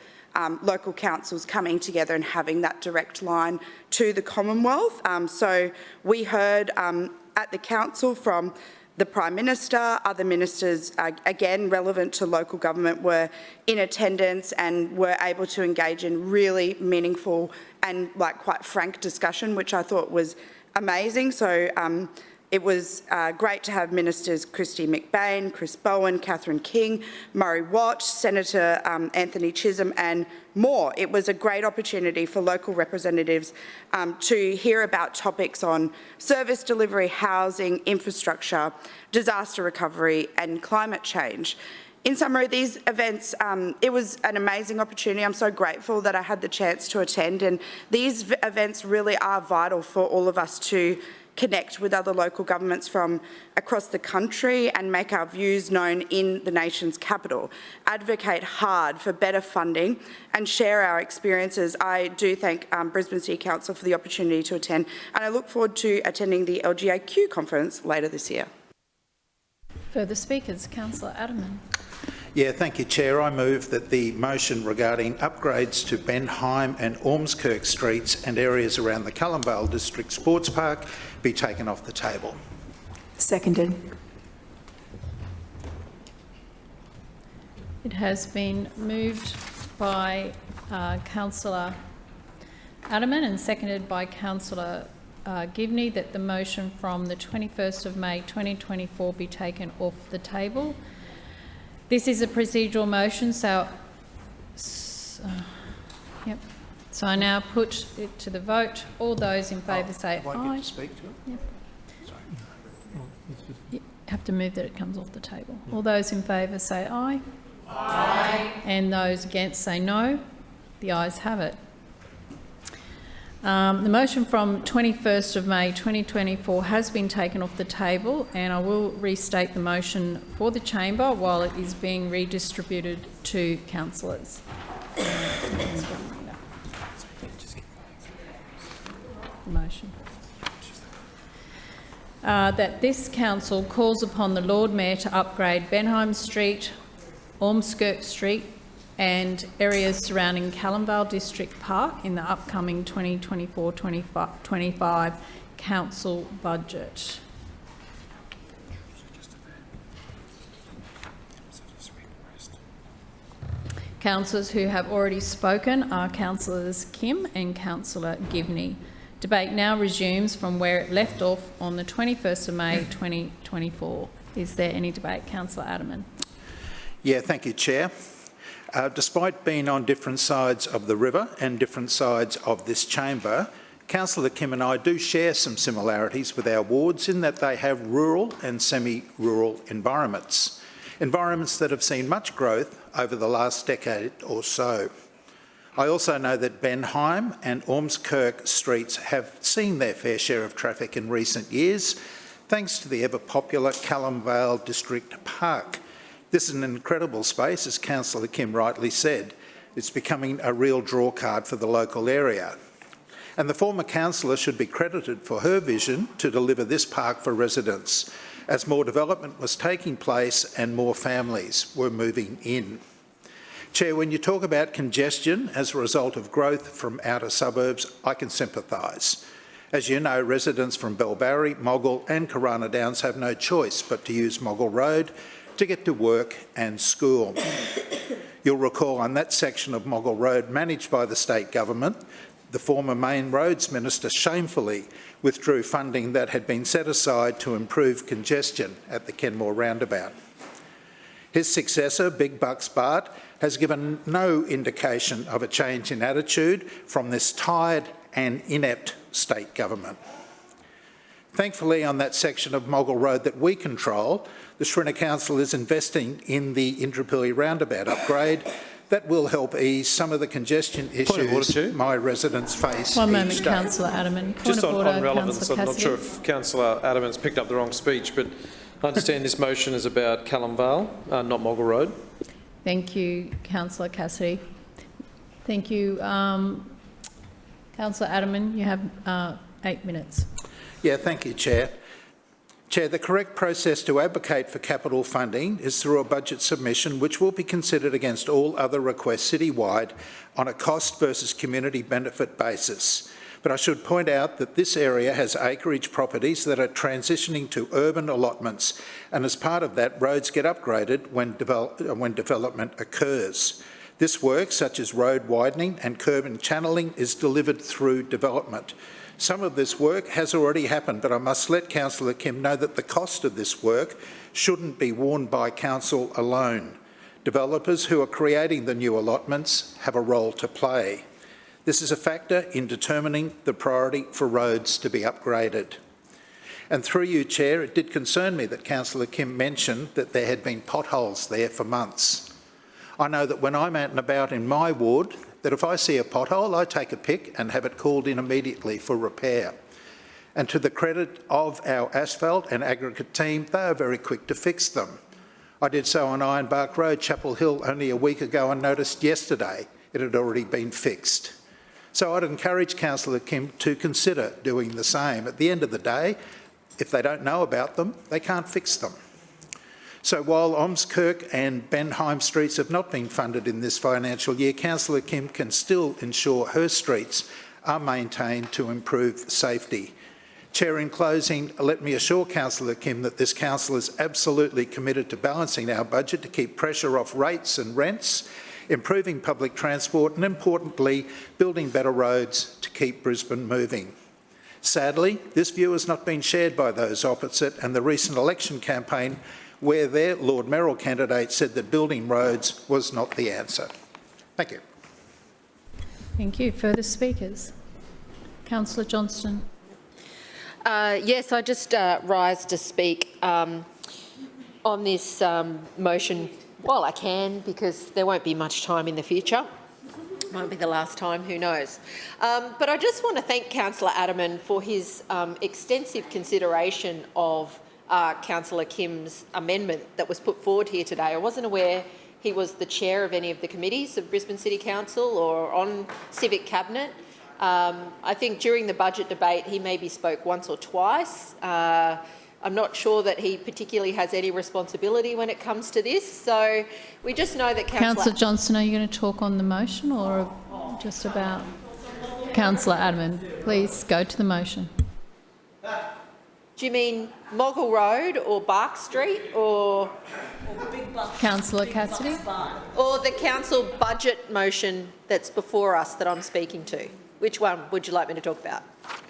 local councils coming together and having that direct line to the Commonwealth. So we heard at the council from the Prime Minister, other ministers, again relevant to local government, were in attendance and were able to engage in really meaningful and quite frank discussion, which I thought was amazing. So it was great to have Ministers Christy McBain, Chris Bowen, Catherine King, Murray Watt, Senator Anthony Chisholm and more. It was a great opportunity for local representatives to hear about topics on service delivery, housing, infrastructure, disaster recovery and climate change. In summary, these events, it was an amazing opportunity. I'm so grateful that I had the chance to attend, and these events really are vital for all of us to connect with other local governments from across the country and make our views known in the nation's capital, advocate hard for better funding and share our experiences. I do thank Brisbane City Council for the opportunity to attend, and I look forward to attending the LGAQ conference later this year. Further speakers, Councillor Adermann. Yeah, thank you, Chair. I move that the motion regarding upgrades to Benheim and Ormskirk streets and areas around the Cullenvale District Sports Park be taken off the table. Seconded. It has been moved by Councillor Adermann and seconded by Councillor Givney that the motion from the 21st of May 2024 be taken off the table. This is a procedural motion, so I now put it to the vote. All those in favour say aye. I get to speak to it? Yep. You have to move that it comes off the table. All those in favour say aye. Aye. And those against say no. The ayes have it. The motion from 21st of May 2024 has been taken off the table, and I will restate the motion for the chamber while it is being redistributed to councillors. Motion. That this council calls upon the Lord Mayor to upgrade Benheim Street, Ormskirk Street and areas surrounding Cullenvale District Park in the upcoming 2024-25 council budget. Councillors who have already spoken are Councillors Kim and Councillor Givney. Debate now resumes from where it left off on the 21st of May 2024. Is there any debate? Councillor Adermann. Yeah, thank you, Chair. Despite being on different sides of the river and different sides of this chamber, Councillor Kim and I do share some similarities with our wards in that they have rural and semi-rural environments that have seen much growth over the last decade or so. I also know that Benheim and Ormskirk streets have seen their fair share of traffic in recent years, thanks to the ever-popular Cullenvale District Park. This is an incredible space, as Councillor Kim rightly said. It's becoming a real drawcard for the local area. And the former councillor should be credited for her vision to deliver this park for residents, as more development was taking place and more families were moving in. Chair, when you talk about congestion as a result of growth from outer suburbs, I can sympathise. As you know, residents from Bellbarry, Moggill and Corona Downs have no choice but to use Moggill Road to get to work and school. You'll recall on that section of Moggill Road managed by the state government, the former Main Roads Minister shamefully withdrew funding that had been set aside to improve congestion at the Kenmore roundabout. His successor, Big Bucks Bart, has given no indication of a change in attitude from this tired and inept state government. Thankfully, on that section of Moggill Road that we control, the Shrinner Council is investing in the Indooroopilly roundabout upgrade that will help ease some of the congestion issues my residents face. One moment, Councillor Adermann. Just on relevance, I'm not sure if Councillor Adermann's picked up the wrong speech, but I understand this motion is about Cullenvale, not Moggill Road. Thank you, Councillor Cassidy. Thank you. Councillor Aderman, you have 8 minutes. Yeah, thank you, Chair. Chair, the correct process to advocate for capital funding is through a budget submission which will be considered against all other requests citywide on a cost versus community benefit basis. But I should point out that this area has acreage properties that are transitioning to urban allotments, and as part of that, roads get upgraded when development occurs. This work, such as road widening and curb and channeling, is delivered through development. Some of this work has already happened, but I must let Councillor Kim know that the cost of this work shouldn't be borne by council alone. Developers who are creating the new allotments have a role to play. This is a factor in determining the priority for roads to be upgraded. And through you, Chair, it did concern me that Councillor Kim mentioned that there had been potholes there for months. I know that when I'm out and about in my ward, that if I see a pothole, I take a pic and have it called in immediately for repair. And to the credit of our asphalt and aggregate team, they are very quick to fix them. I did so on Ironbark Road, Chapel Hill, only a week ago, and noticed yesterday it had already been fixed. So I'd encourage Councillor Kim to consider doing the same. At the end of the day, if they don't know about them, they can't fix them. So while Ormskirk and Benheim streets have not been funded in this financial year, Councillor Kim can still ensure her streets are maintained to improve safety. Chair, in closing, let me assure Councillor Kim that this council is absolutely committed to balancing our budget to keep pressure off rates and rents, improving public transport and, importantly, building better roads to keep Brisbane moving. Sadly, this view has not been shared by those opposite, and the recent election campaign where their Lord Mayoral candidate said that building roads was not the answer. Thank you. Thank you. Further speakers? Councillor Johnston. Yes, I just rise to speak on this motion while I can, because there won't be much time in the future. Might be the last time, who knows. But I just want to thank Councillor Aderman for his extensive consideration of Councillor Kim's amendment that was put forward here today. I wasn't aware he was the chair of any of the committees of Brisbane City Council or on Civic Cabinet. I think during the budget debate he maybe spoke once or twice. I'm not sure that he particularly has any responsibility when it comes to this. So we just know that Councillor Johnston, are you going to talk on the motion or just about Councillor Aderman? Please go to the motion. Do you mean Moggle Road or Bark Street or Councillor Cassidy? Or the council budget motion that's before us that I'm speaking to? Which one would you like me to talk about?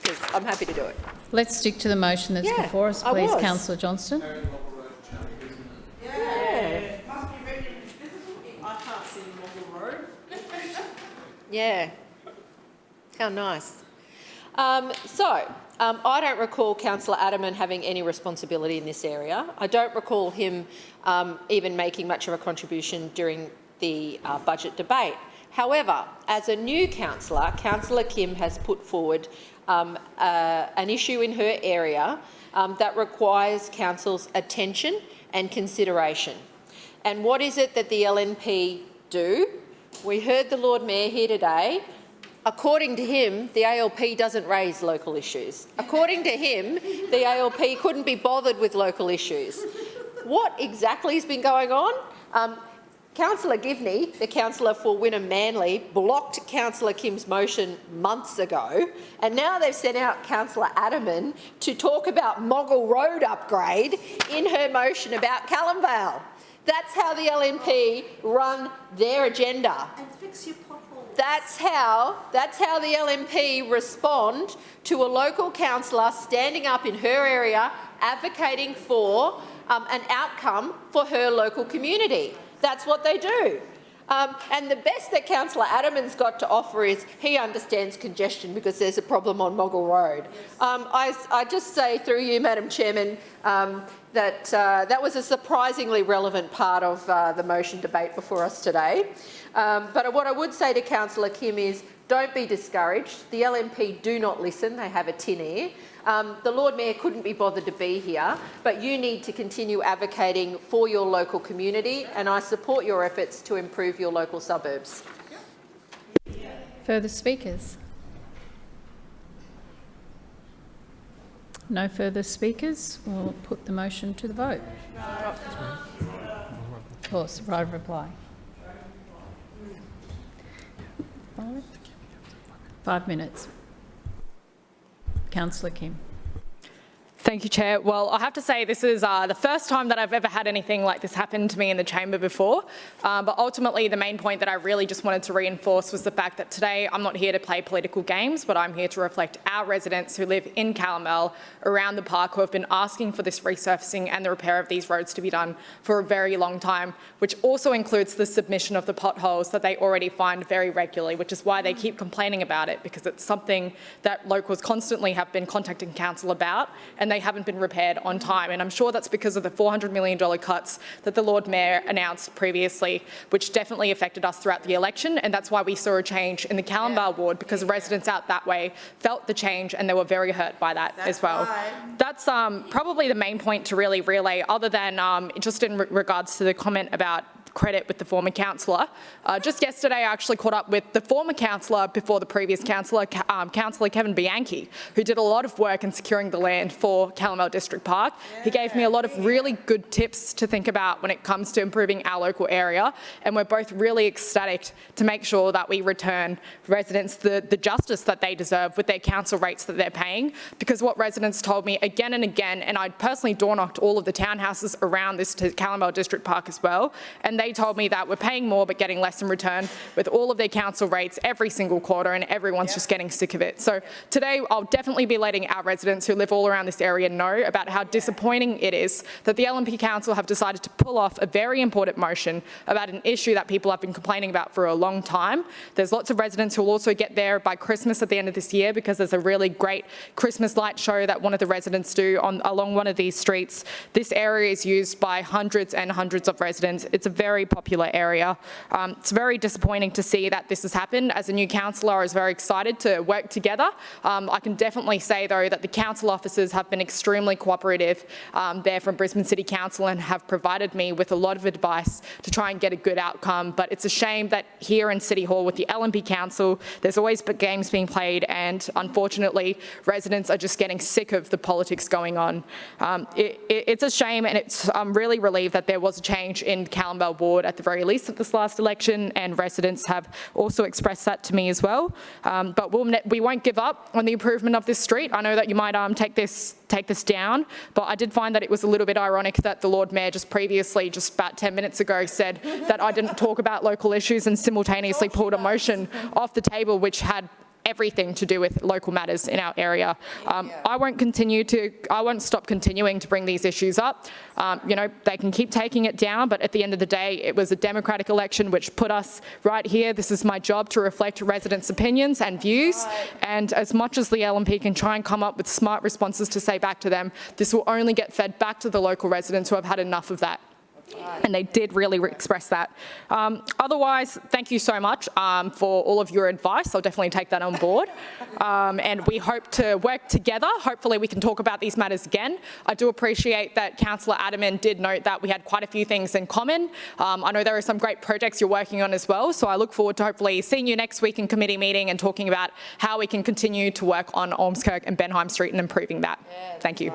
Because I'm happy to do it. Let's stick to the motion that's before us, please, Councillor Johnston. Yeah. I can't see Moggle Road. Yeah. How nice. I don't recall Councillor Aderman having any responsibility in this area. I don't recall him even making much of a contribution during the budget debate. However, as a new councillor, Councillor Kim has put forward an issue in her area that requires council's attention and consideration. And what is it that the LNP do? We heard the Lord Mayor here today. According to him, the ALP doesn't raise local issues. According to him, the ALP couldn't be bothered with local issues. What exactly has been going on? Councillor Givney, the councillor for Wynnum Manly, blocked Councillor Kim's motion months ago, and now they've sent out Councillor Aderman to talk about Moggle Road upgrade in her motion about Callum Vale. That's how the LNP run their agenda. And fix your potholes. That's how the LNP respond to a local councillor standing up in her area advocating for an outcome for her local community. That's what they do. And the best that Councillor Aderman's got to offer is he understands congestion because there's a problem on Moggle Road. I just say through you, Madam Chairman, that was a surprisingly relevant part of the motion debate before us today. But what I would say to Councillor Kim is Don't be discouraged. The LNP do not listen. They have a tin ear. The Lord Mayor couldn't be bothered to be here, but you need to continue advocating for your local community, and I support your efforts to improve your local suburbs. Further speakers? No further speakers. We'll put the motion to the vote. Of course, right of reply. 5 minutes. Councillor Kim. Thank you, Chair. Well, I have to say this is the first time that I've ever had anything like this happen to me in the chamber before. But ultimately, the main point that I really just wanted to reinforce was the fact that today I'm not here to play political games, but I'm here to reflect our residents who live in Calamel around the park who have been asking for this resurfacing and the repair of these roads to be done for a very long time, which also includes the submission of the potholes that they already find very regularly, which is why they keep complaining about it, because it's something that locals constantly have been contacting council about, and they haven't been repaired on time. And I'm sure that's because of the $400 million cuts that the Lord Mayor announced previously, which definitely affected us throughout the election. And that's why we saw a change in the Calamvale ward, because residents out that way felt the change and they were very hurt by that as well. That's probably the main point to really relay, other than just in regards to the comment about credit with the former councillor. Just yesterday, I actually caught up with the former councillor before the previous councillor, Councillor Kevin Bianchi, who did a lot of work in securing the land for Calamel District Park. He gave me a lot of really good tips to think about when it comes to improving our local area, and we're both really ecstatic to make sure that we return residents the justice that they deserve with their council rates that they're paying, because what residents told me again and again, and I personally door-knocked all of the townhouses around this to Calamel District Park as well, and they told me that we're paying more but getting less in return with all of their council rates every single quarter, and everyone's just getting sick of it. So today I'll definitely be letting our residents who live all around this area know about how disappointing it is that the LNP Council have decided to pull off a very important motion about an issue that people have been complaining about for a long time. There's lots of residents who will also get there by Christmas at the end of this year, because there's a really great Christmas light show that one of the residents do along one of these streets. This area is used by hundreds and hundreds of residents. It's a very popular area. It's very disappointing to see that this has happened. As a new councillor, I was very excited to work together. I can definitely say, though, that the council officers have been extremely cooperative there from Brisbane City Council and have provided me with a lot of advice to try and get a good outcome. But it's a shame that here in City Hall with the LNP Council, there's always games being played, and unfortunately, residents are just getting sick of the politics going on. It's a shame, and I'm really relieved that there was a change in Calamvale ward at the very least at this last election, and residents have also expressed that to me as well. But we won't give up on the improvement of this street. I know that you might take this down, but I did find that it was a little bit ironic that the Lord Mayor just previously, just about 10 minutes ago, said that I didn't talk about local issues and simultaneously pulled a motion off the table which had everything to do with local matters in our area. I won't stop continuing to bring these issues up. They can keep taking it down, but at the end of the day, it was a democratic election which put us right here. This is my job to reflect residents' opinions and views. And as much as the LNP can try and come up with smart responses to say back to them, this will only get fed back to the local residents who have had enough of that. And they did really express that. Otherwise, thank you so much for all of your advice. I'll definitely take that on board. And we hope to work together. Hopefully we can talk about these matters again. I do appreciate that Councillor Adaman did note that we had quite a few things in common. I know there are some great projects you're working on as well, so I look forward to hopefully seeing you next week in committee meeting and talking about how we can continue to work on Ormskirk and Benheim Street and improving that. Thank you.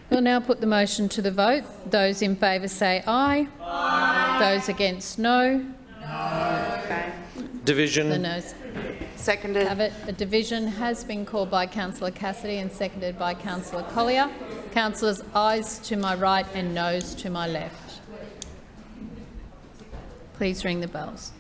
We'll now put the motion to the vote. Those in favour say aye. Aye. Those against, no. No. Okay. Division. The noes. Seconded. Have it. A division has been called by Councillor Cassidy and seconded by Councillor Collier. Councillors ayes to my right and noes to my left. Please ring the bells.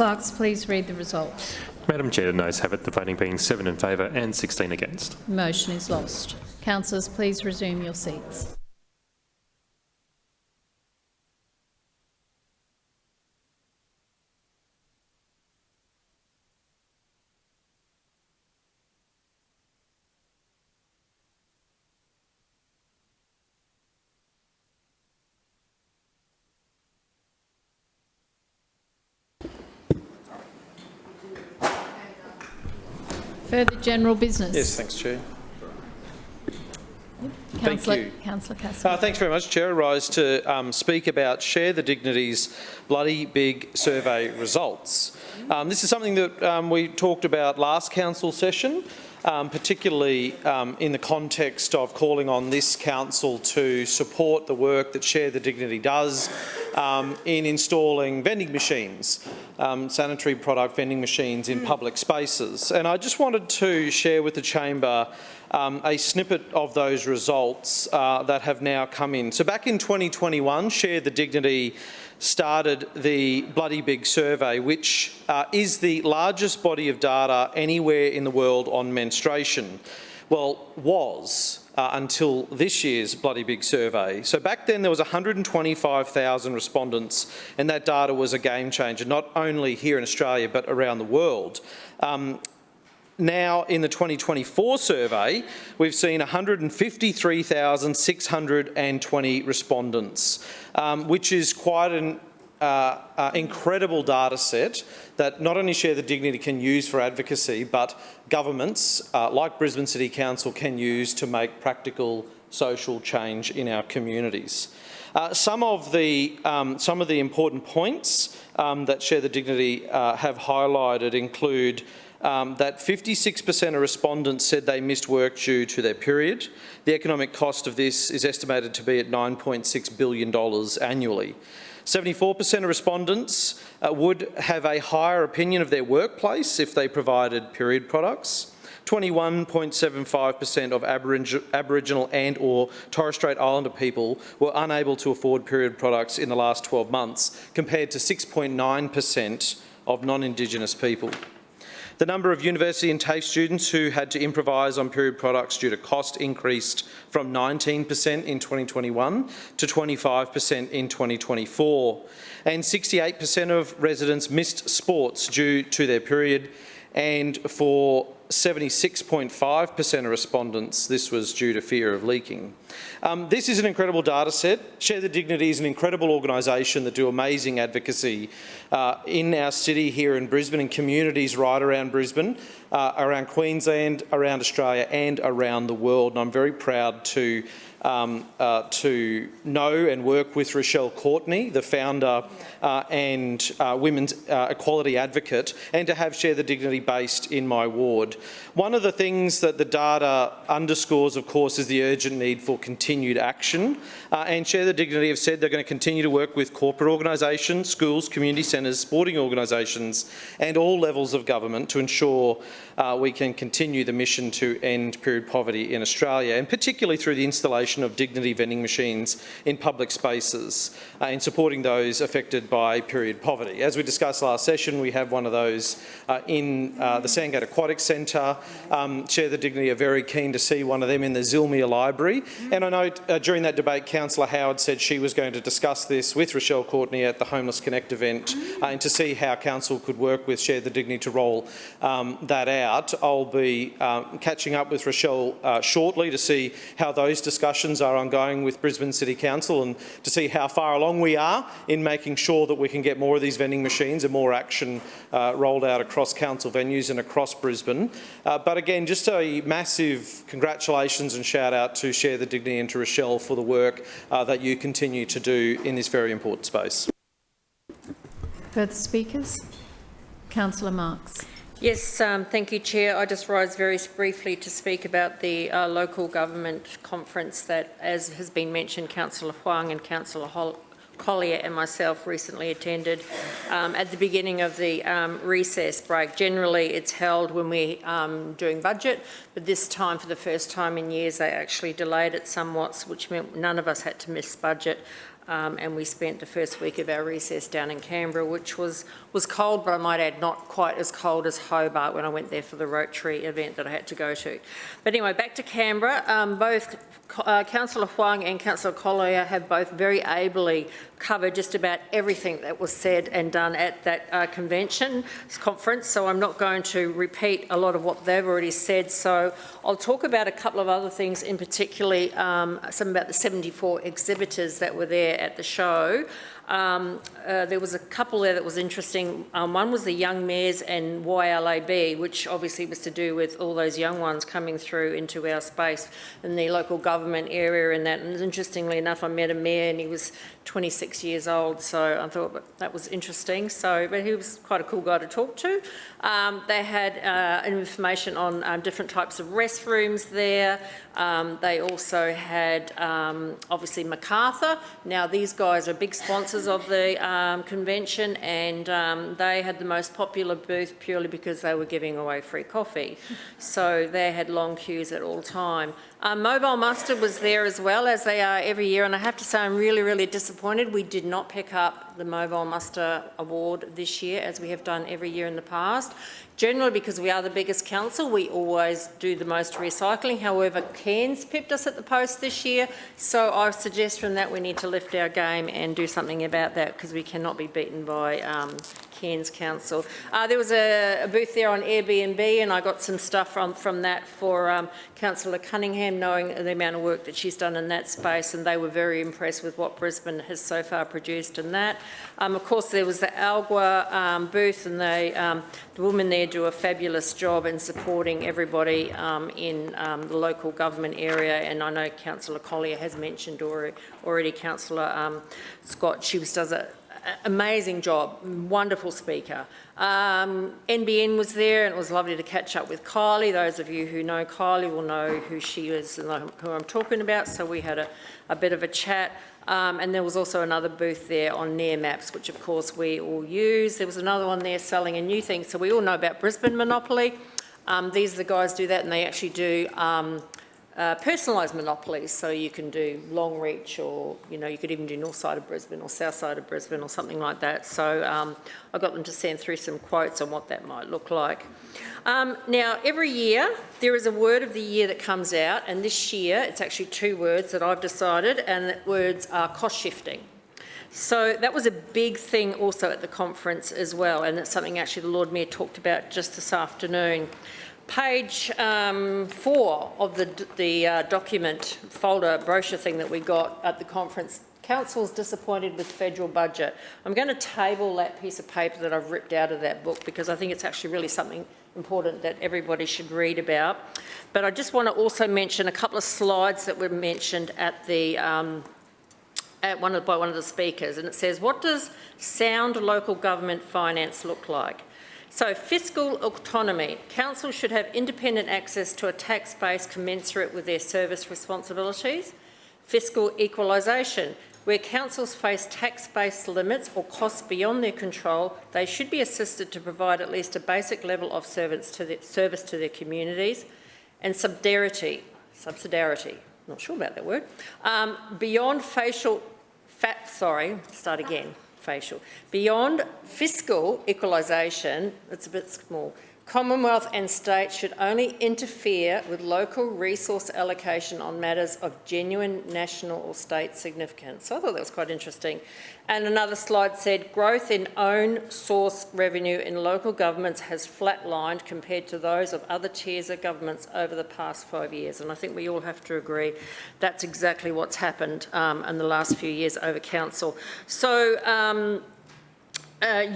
Clerks, please read the results. Madam Chair, the ayes have it, the voting being 7 in favour and 16 against. The motion is lost. Councillors, please resume your seats. Further general business? Yes, thanks, Chair. Thank you. Councillor Cassidy. Thanks very much, Chair. I rise to speak about Share the Dignity's bloody big survey results. This is something that we talked about last council session, particularly in the context of calling on this council to support the work that Share the Dignity does in installing vending machines, sanitary product vending machines in public spaces. And I just wanted to share with the chamber a snippet of those results that have now come in. So back in 2021, Share the Dignity started the Bloody Big Survey, which is the largest body of data anywhere in the world on menstruation. Well, was until this year's Bloody Big Survey. So back then there was 125,000 respondents, and that data was a game changer, not only here in Australia but around the world. Now, in the 2024 survey, we've seen 153,620 respondents, which is quite an incredible data set that not only Share the Dignity can use for advocacy, but governments like Brisbane City Council can use to make practical social change in our communities. Some of the important points that Share the Dignity have highlighted include that 56% of respondents said they missed work due to their period. The economic cost of this is estimated to be at $9.6 billion annually. 74% of respondents would have a higher opinion of their workplace if they provided period products. 21.75% of Aboriginal and or Torres Strait Islander people were unable to afford period products in the last 12 months, compared to 6.9% of non-Indigenous people. The number of university and TAFE students who had to improvise on period products due to cost increased from 19% in 2021 to 25% in 2024. And 68% of residents missed sports due to their period, and for 76.5% of respondents, this was due to fear of leaking. This is an incredible data set. Share the Dignity is an incredible organisation that do amazing advocacy in our city here in Brisbane and communities right around Brisbane, around Queensland, around Australia and around the world. And I'm very proud to know and work with Rochelle Courtney, the founder and women's equality advocate, and to have Share the Dignity based in my ward. One of the things that the data underscores, of course, is the urgent need for continued action. And Share the Dignity have said they're going to continue to work with corporate organisations, schools, community centres, sporting organisations and all levels of government to ensure we can continue the mission to end period poverty in Australia, and particularly through the installation of dignity vending machines in public spaces in supporting those affected by period poverty. As we discussed last session, we have one of those in the Sandgate Aquatic Centre. Share the Dignity are very keen to see one of them in the Zilmere Library. And I know during that debate, Councillor Howard said she was going to discuss this with Rochelle Courtney at the Homeless Connect event and to see how Council could work with Share the Dignity to roll that out. I'll be catching up with Rochelle shortly to see how those discussions are ongoing with Brisbane City Council and to see how far along we are in making sure that we can get more of these vending machines and more action rolled out across council venues and across Brisbane. But again, just a massive congratulations and shout out to Share the Dignity and to Rochelle for the work that you continue to do in this very important space. Further speakers? Councillor Marx. Yes, thank you, Chair. I just rise very briefly to speak about the local government conference that, as has been mentioned, Councillor Huang and Councillor Collier and myself recently attended at the beginning of the recess break. Generally, it's held when we're doing budget, but this time, for the first time in years, they actually delayed it somewhat, which meant none of us had to miss budget. and we spent the first week of our recess down in Canberra, which was cold, but I might add not quite as cold as Hobart when I went there for the Rotary event that I had to go to. But anyway, back to Canberra. Both Councillor Huang and Councillor Collier have both very ably covered just about everything that was said and done at that conference, so I'm not going to repeat a lot of what they've already said. So I'll talk about a couple of other things, in particularly some about the 74 exhibitors that were there at the show. There was a couple there that was interesting. One was the Young Mayors and YLAB, which obviously was to do with all those young ones coming through into our space in the local government area and that. And interestingly enough, I met a mayor and he was 26 years old, so I thought that was interesting. But he was quite a cool guy to talk to. They had information on different types of restrooms there. They also had, obviously, MacArthur. Now, these guys are big sponsors of the convention, and they had the most popular booth purely because they were giving away free coffee. So they had long queues at all time. Mobile Muster was there as well, as they are every year, and I have to say I'm really, really disappointed we did not pick up the Mobile Muster Award this year, as we have done every year in the past. Generally, because we are the biggest council, we always do the most recycling. However, Cairns pipped us at the post this year, so I suggest from that we need to lift our game and do something about that, because we cannot be beaten by Cairns Council. There was a booth there on Airbnb, and I got some stuff from that for Councillor Cunningham, knowing the amount of work that she's done in that space, and they were very impressed with what Brisbane has so far produced in that. Of course, there was the Algua booth, and the women there do a fabulous job in supporting everybody in the local government area, and I know Councillor Collier has mentioned already Councillor Scott. She does an amazing job, wonderful speaker. NBN was there, and it was lovely to catch up with Kylie. Those of you who know Kylie will know who she is and who I'm talking about, so we had a bit of a chat. And there was also another booth there on Near Maps, which of course we all use. There was another one there selling a new thing. So we all know about Brisbane Monopoly. These are the guys who do that, and they actually do personalised monopolies. So you can do long reach, or you could even do north side of Brisbane or south side of Brisbane or something like that. So I got them to send through some quotes on what that might look like. Now, every year there is a word of the year that comes out, and this year it's actually two words that I've decided, and the words are cost shifting. So that was a big thing also at the conference as well, and that's something actually the Lord Mayor talked about just this afternoon. Page 4 of the document folder brochure thing that we got at the conference. Council's disappointed with federal budget. I'm going to table that piece of paper that I've ripped out of that book, because I think it's actually really something important that everybody should read about. But I just want to also mention a couple of slides that were mentioned at the by one of the speakers, and it says, what does sound local government finance look like? So, fiscal autonomy. Council should have independent access to a tax base commensurate with their service responsibilities. Fiscal equalisation. Where councils face tax-based limits or costs beyond their control, they should be assisted to provide at least a basic level of service to their communities. And subsidiarity, not sure about that word, beyond Beyond fiscal equalisation, it's a bit small. Commonwealth and state should only interfere with local resource allocation on matters of genuine national or state significance. So I thought that was quite interesting. And another slide said, growth in own source revenue in local governments has flatlined compared to those of other tiers of governments over the past 5 years. And I think we all have to agree that's exactly what's happened in the last few years over council. So,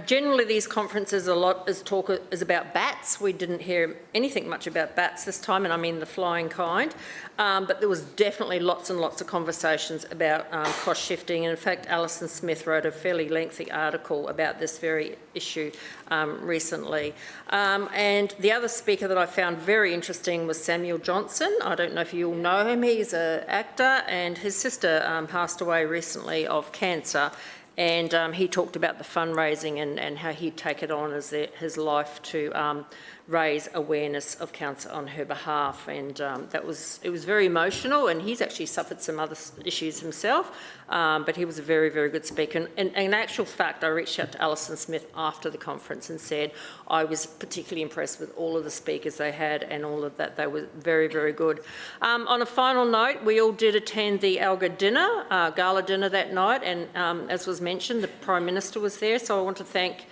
generally, these conferences, a lot is about bats. We didn't hear anything much about bats this time, and I mean the flying kind. But there was definitely lots and lots of conversations about cost shifting. And in fact, Alison Smith wrote a fairly lengthy article about this very issue recently. And the other speaker that I found very interesting was Samuel Johnson. I don't know if you all know him. He's an actor, and his sister passed away recently of cancer. And he talked about the fundraising and how he'd take it on as his life to raise awareness of council on her behalf, and it was very emotional, and he's actually suffered some other issues himself, but he was a very, very good speaker. And in actual fact, I reached out to Alison Smith after the conference and said I was particularly impressed with all of the speakers they had and all of that. They were very, very good. On a final note, we all did attend the ALGA dinner, gala dinner that night, and as was mentioned, the Prime Minister was there, so I want to thank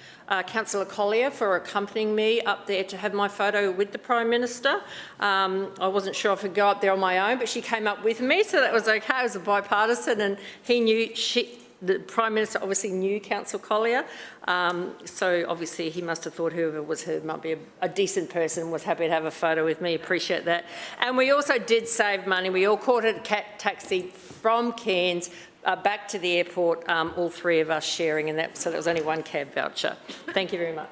Councillor Collier for accompanying me up there to have my photo with the Prime Minister. I wasn't sure if I could go up there on my own, but she came up with me, so that was okay. It was a bipartisan, and he knew, the Prime Minister obviously knew Councillor Collier, so obviously he must have thought whoever was her might be a decent person, was happy to have a photo with me. Appreciate that. And we also did save money. We all caught a taxi from Cairns back to the airport, all three of us sharing in that, so there was only one cab voucher. Thank you very much.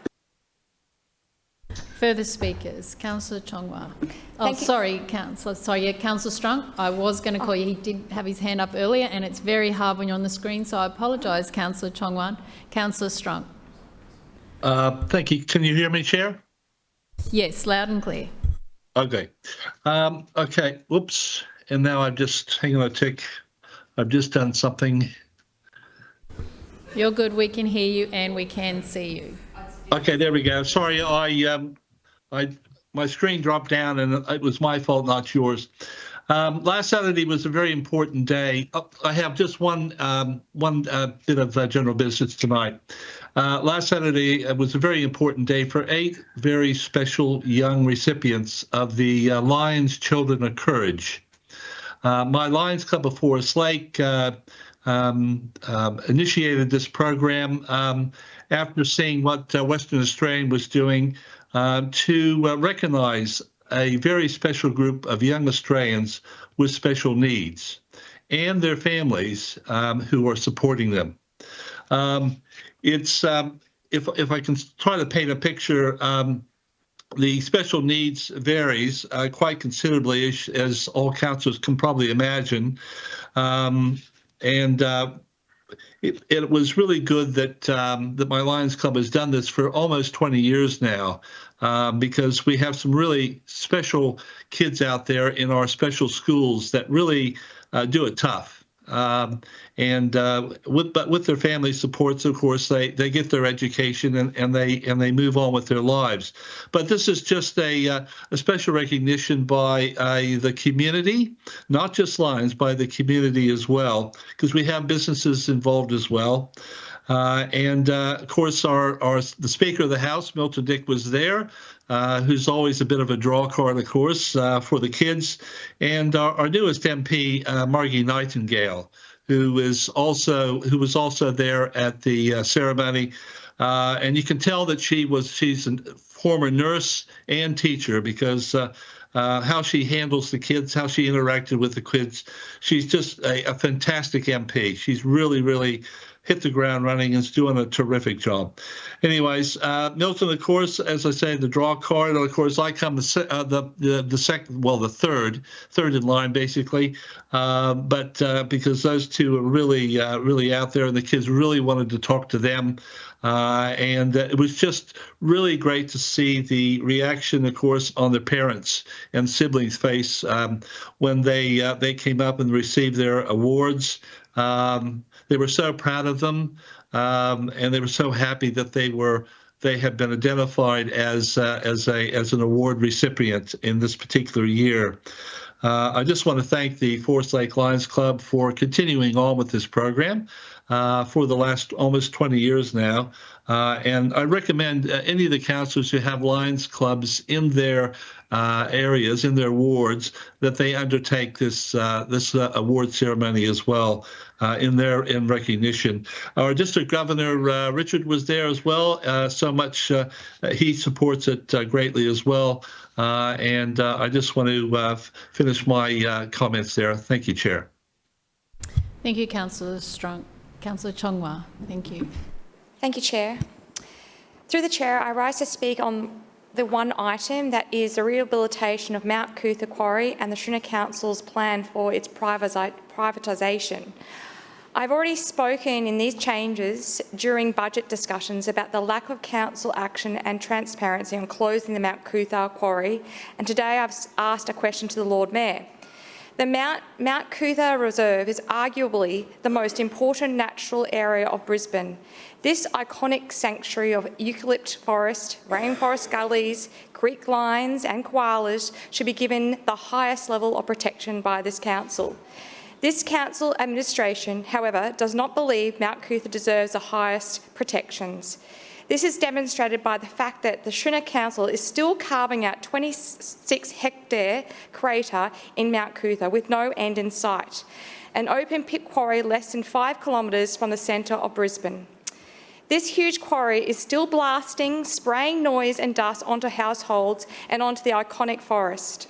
Further speakers, Councillor Chongwa. Oh, sorry, Councillor. Sorry, yeah, Councillor Strunk. I was going to call you. He did have his hand up earlier, and it's very hard when you're on the screen, so I apologise, Councillor Chongwa. Councillor Strunk. Thank you. Can you hear me, Chair? Yes, loud and clear. Okay. Okay. Whoops. And now I've just, hang on a tick. I've just done something. You're good. We can hear you and we can see you. Okay, there we go. Sorry, my screen dropped down and it was my fault, not yours. Last Saturday was a very important day. I have just one bit of general business tonight. Last Saturday was a very important day for 8 very special young recipients of the Lions Children of Courage. My Lions Club of Forest Lake initiated this program after seeing what Western Australian was doing to recognise a very special group of young Australians with special needs and their families who are supporting them. It's if I can try to paint a picture, the special needs varies quite considerably, as all councillors can probably imagine. It was really good that that my Lions Club has done this for almost 20 years now, because we have some really special kids out there in our special schools that really do it tough. But with their family supports, of course, they get their education and they move on with their lives. But this is just a special recognition by the community, not just Lions, by the community as well, because we have businesses involved as well. Of course, the Speaker of the House, Milton Dick, was there, who's always a bit of a draw card, of course, for the kids, and our newest MP, Margie Nightingale, who was also there at the ceremony, and you can tell that she's a former nurse and teacher, because how she handles the kids, how she interacted with the kids, she's just a fantastic MP. She's really hit the ground running and is doing a terrific job. Anyways, Milton, of course, as I say, the draw card. Of course, I come the second, well, the third in line, basically. But because those two are really out there, and the kids really wanted to talk to them. It was just really great to see the reaction, of course, on their parents and siblings' face when they came up and received their awards. They were so proud of them, and they were so happy that they had been identified as an award recipient in this particular year. I just want to thank the Forest Lake Lions Club for continuing on with this program for the last almost 20 years now. And I recommend any of the councillors who have Lions Clubs in their areas, in their wards, that they undertake this award ceremony as well in recognition. Our district governor, Richard, was there as well. So much he supports it greatly as well. I just want to finish my comments there. Thank you, Chair. Thank you, Councillor Strunk. Councillor Chongwa, thank you. Thank you, Chair. Through the Chair, I rise to speak on the one item that is the rehabilitation of Mount Cootha Quarry and the Shrinner Council's plan for its privatisation. I've already spoken in these changes during budget discussions about the lack of council action and transparency on closing the Mount Coot-tha quarry, and today I've asked a question to the Lord Mayor. The Mount Coot-tha Reserve is arguably the most important natural area of Brisbane. This iconic sanctuary of eucalypt forest, rainforest gullies, creek lines and koalas should be given the highest level of protection by this council. This council administration, however, does not believe Mount Coot-tha deserves the highest protections. This is demonstrated by the fact that the Shrinner Council is still carving out 26-hectare crater in Mount Coot-tha with no end in sight, an open pit quarry less than 5 kilometres from the centre of Brisbane. This huge quarry is still blasting, spraying noise and dust onto households and onto the iconic forest.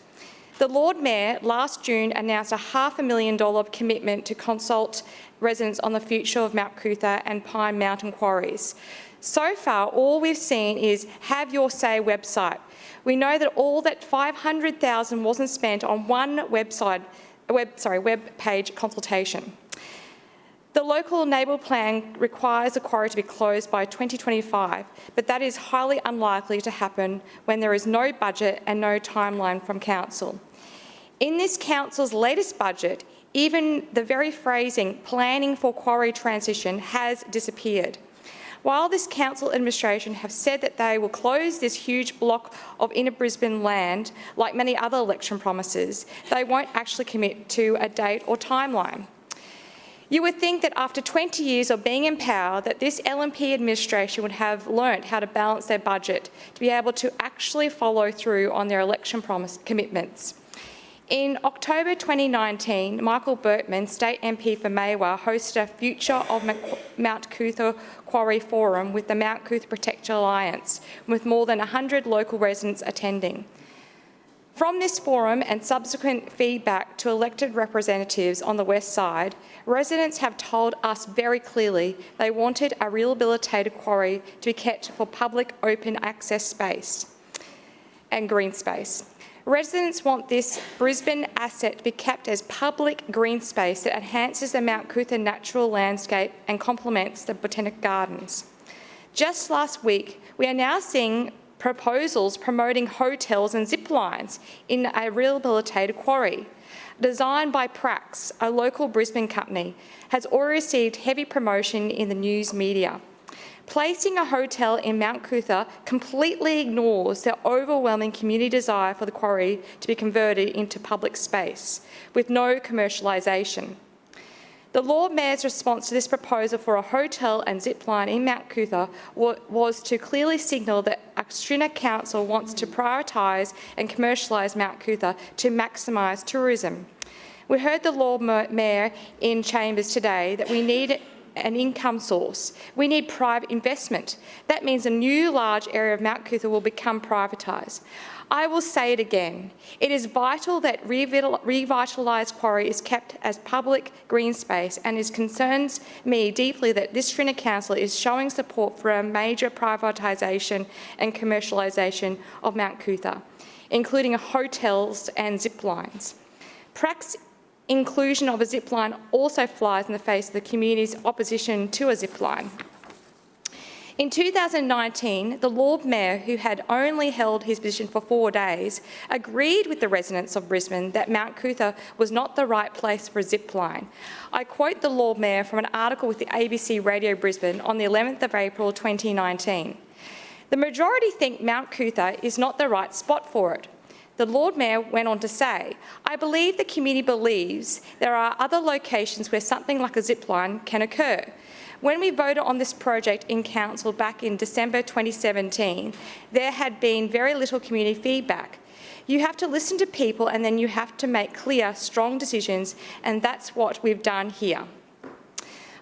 The Lord Mayor last June announced a $500,000 commitment to consult residents on the future of Mount Coot-tha and Pine Mountain quarries. So far, all we've seen is Have Your Say website. We know that all that $500,000 wasn't spent on one web page consultation. The local enable plan requires the quarry to be closed by 2025, but that is highly unlikely to happen when there is no budget and no timeline from council. In this council's latest budget, even the very phrasing planning for quarry transition has disappeared. While this council administration have said that they will close this huge block of inner Brisbane land, like many other election promises, they won't actually commit to a date or timeline. You would think that after 20 years of being in power, that this LNP administration would have learnt how to balance their budget to be able to actually follow through on their election commitments. In October 2019, Michael Bertman, State MP for Maiwar, hosted a Future of Mount Coot-tha Quarry Forum with the Mount Coot-tha Protector Alliance, with more than 100 local residents attending. From this forum and subsequent feedback to elected representatives on the west side, residents have told us very clearly they wanted a rehabilitated quarry to be kept for public open access space and green space. Residents want this Brisbane asset to be kept as public green space that enhances the Mount Coot-tha natural landscape and complements the Botanic Gardens. Just last week, we are now seeing proposals promoting hotels and zip lines in a rehabilitated quarry. Designed by Prax, a local Brisbane company, has already received heavy promotion in the news media. Placing a hotel in Mount Coot-tha completely ignores the overwhelming community desire for the quarry to be converted into public space, with no commercialisation. The Lord Mayor's response to this proposal for a hotel and zipline in Mount Coot-tha was to clearly signal that a Shrinner Council wants to prioritise and commercialise Mount Coot-tha to maximise tourism. We heard the Lord Mayor in Chambers today that we need an income source. We need private investment. That means a new large area of Mount Coot-tha will become privatised. I will say it again. It is vital that revitalised quarry is kept as public green space, and it concerns me deeply that this Shrinner Council is showing support for a major privatisation and commercialisation of Mount Coot-tha, including hotels and zip lines. Prax inclusion of a zipline also flies in the face of the community's opposition to a zipline. In 2019, the Lord Mayor, who had only held his position for 4 days, agreed with the residents of Brisbane that Mount Coot-tha was not the right place for a zipline. I quote the Lord Mayor from an article with the ABC Radio Brisbane on the 11th of April 2019. "The majority think Mount Coot-tha is not the right spot for it." The Lord Mayor went on to say, "I believe the community believes there are other locations where something like a zipline can occur. When we voted on this project in Council back in December 2017, there had been very little community feedback. You have to listen to people and then you have to make clear, strong decisions, and that's what we've done here."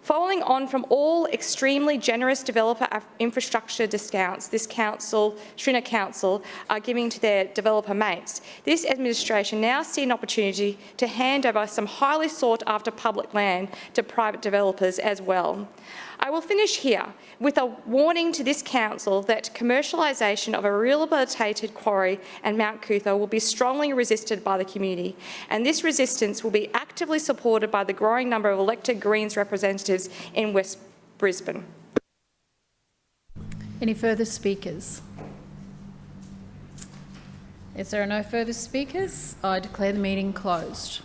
Following on from all extremely generous developer infrastructure discounts this council, Shrinner Council, are giving to their developer mates, this administration now see an opportunity to hand over some highly sought-after public land to private developers as well. I will finish here with a warning to this council that commercialisation of a rehabilitated quarry and Mount Cootha will be strongly resisted by the community, and this resistance will be actively supported by the growing number of elected Greens representatives in West Brisbane. Any further speakers? If there are no further speakers, I declare the meeting closed.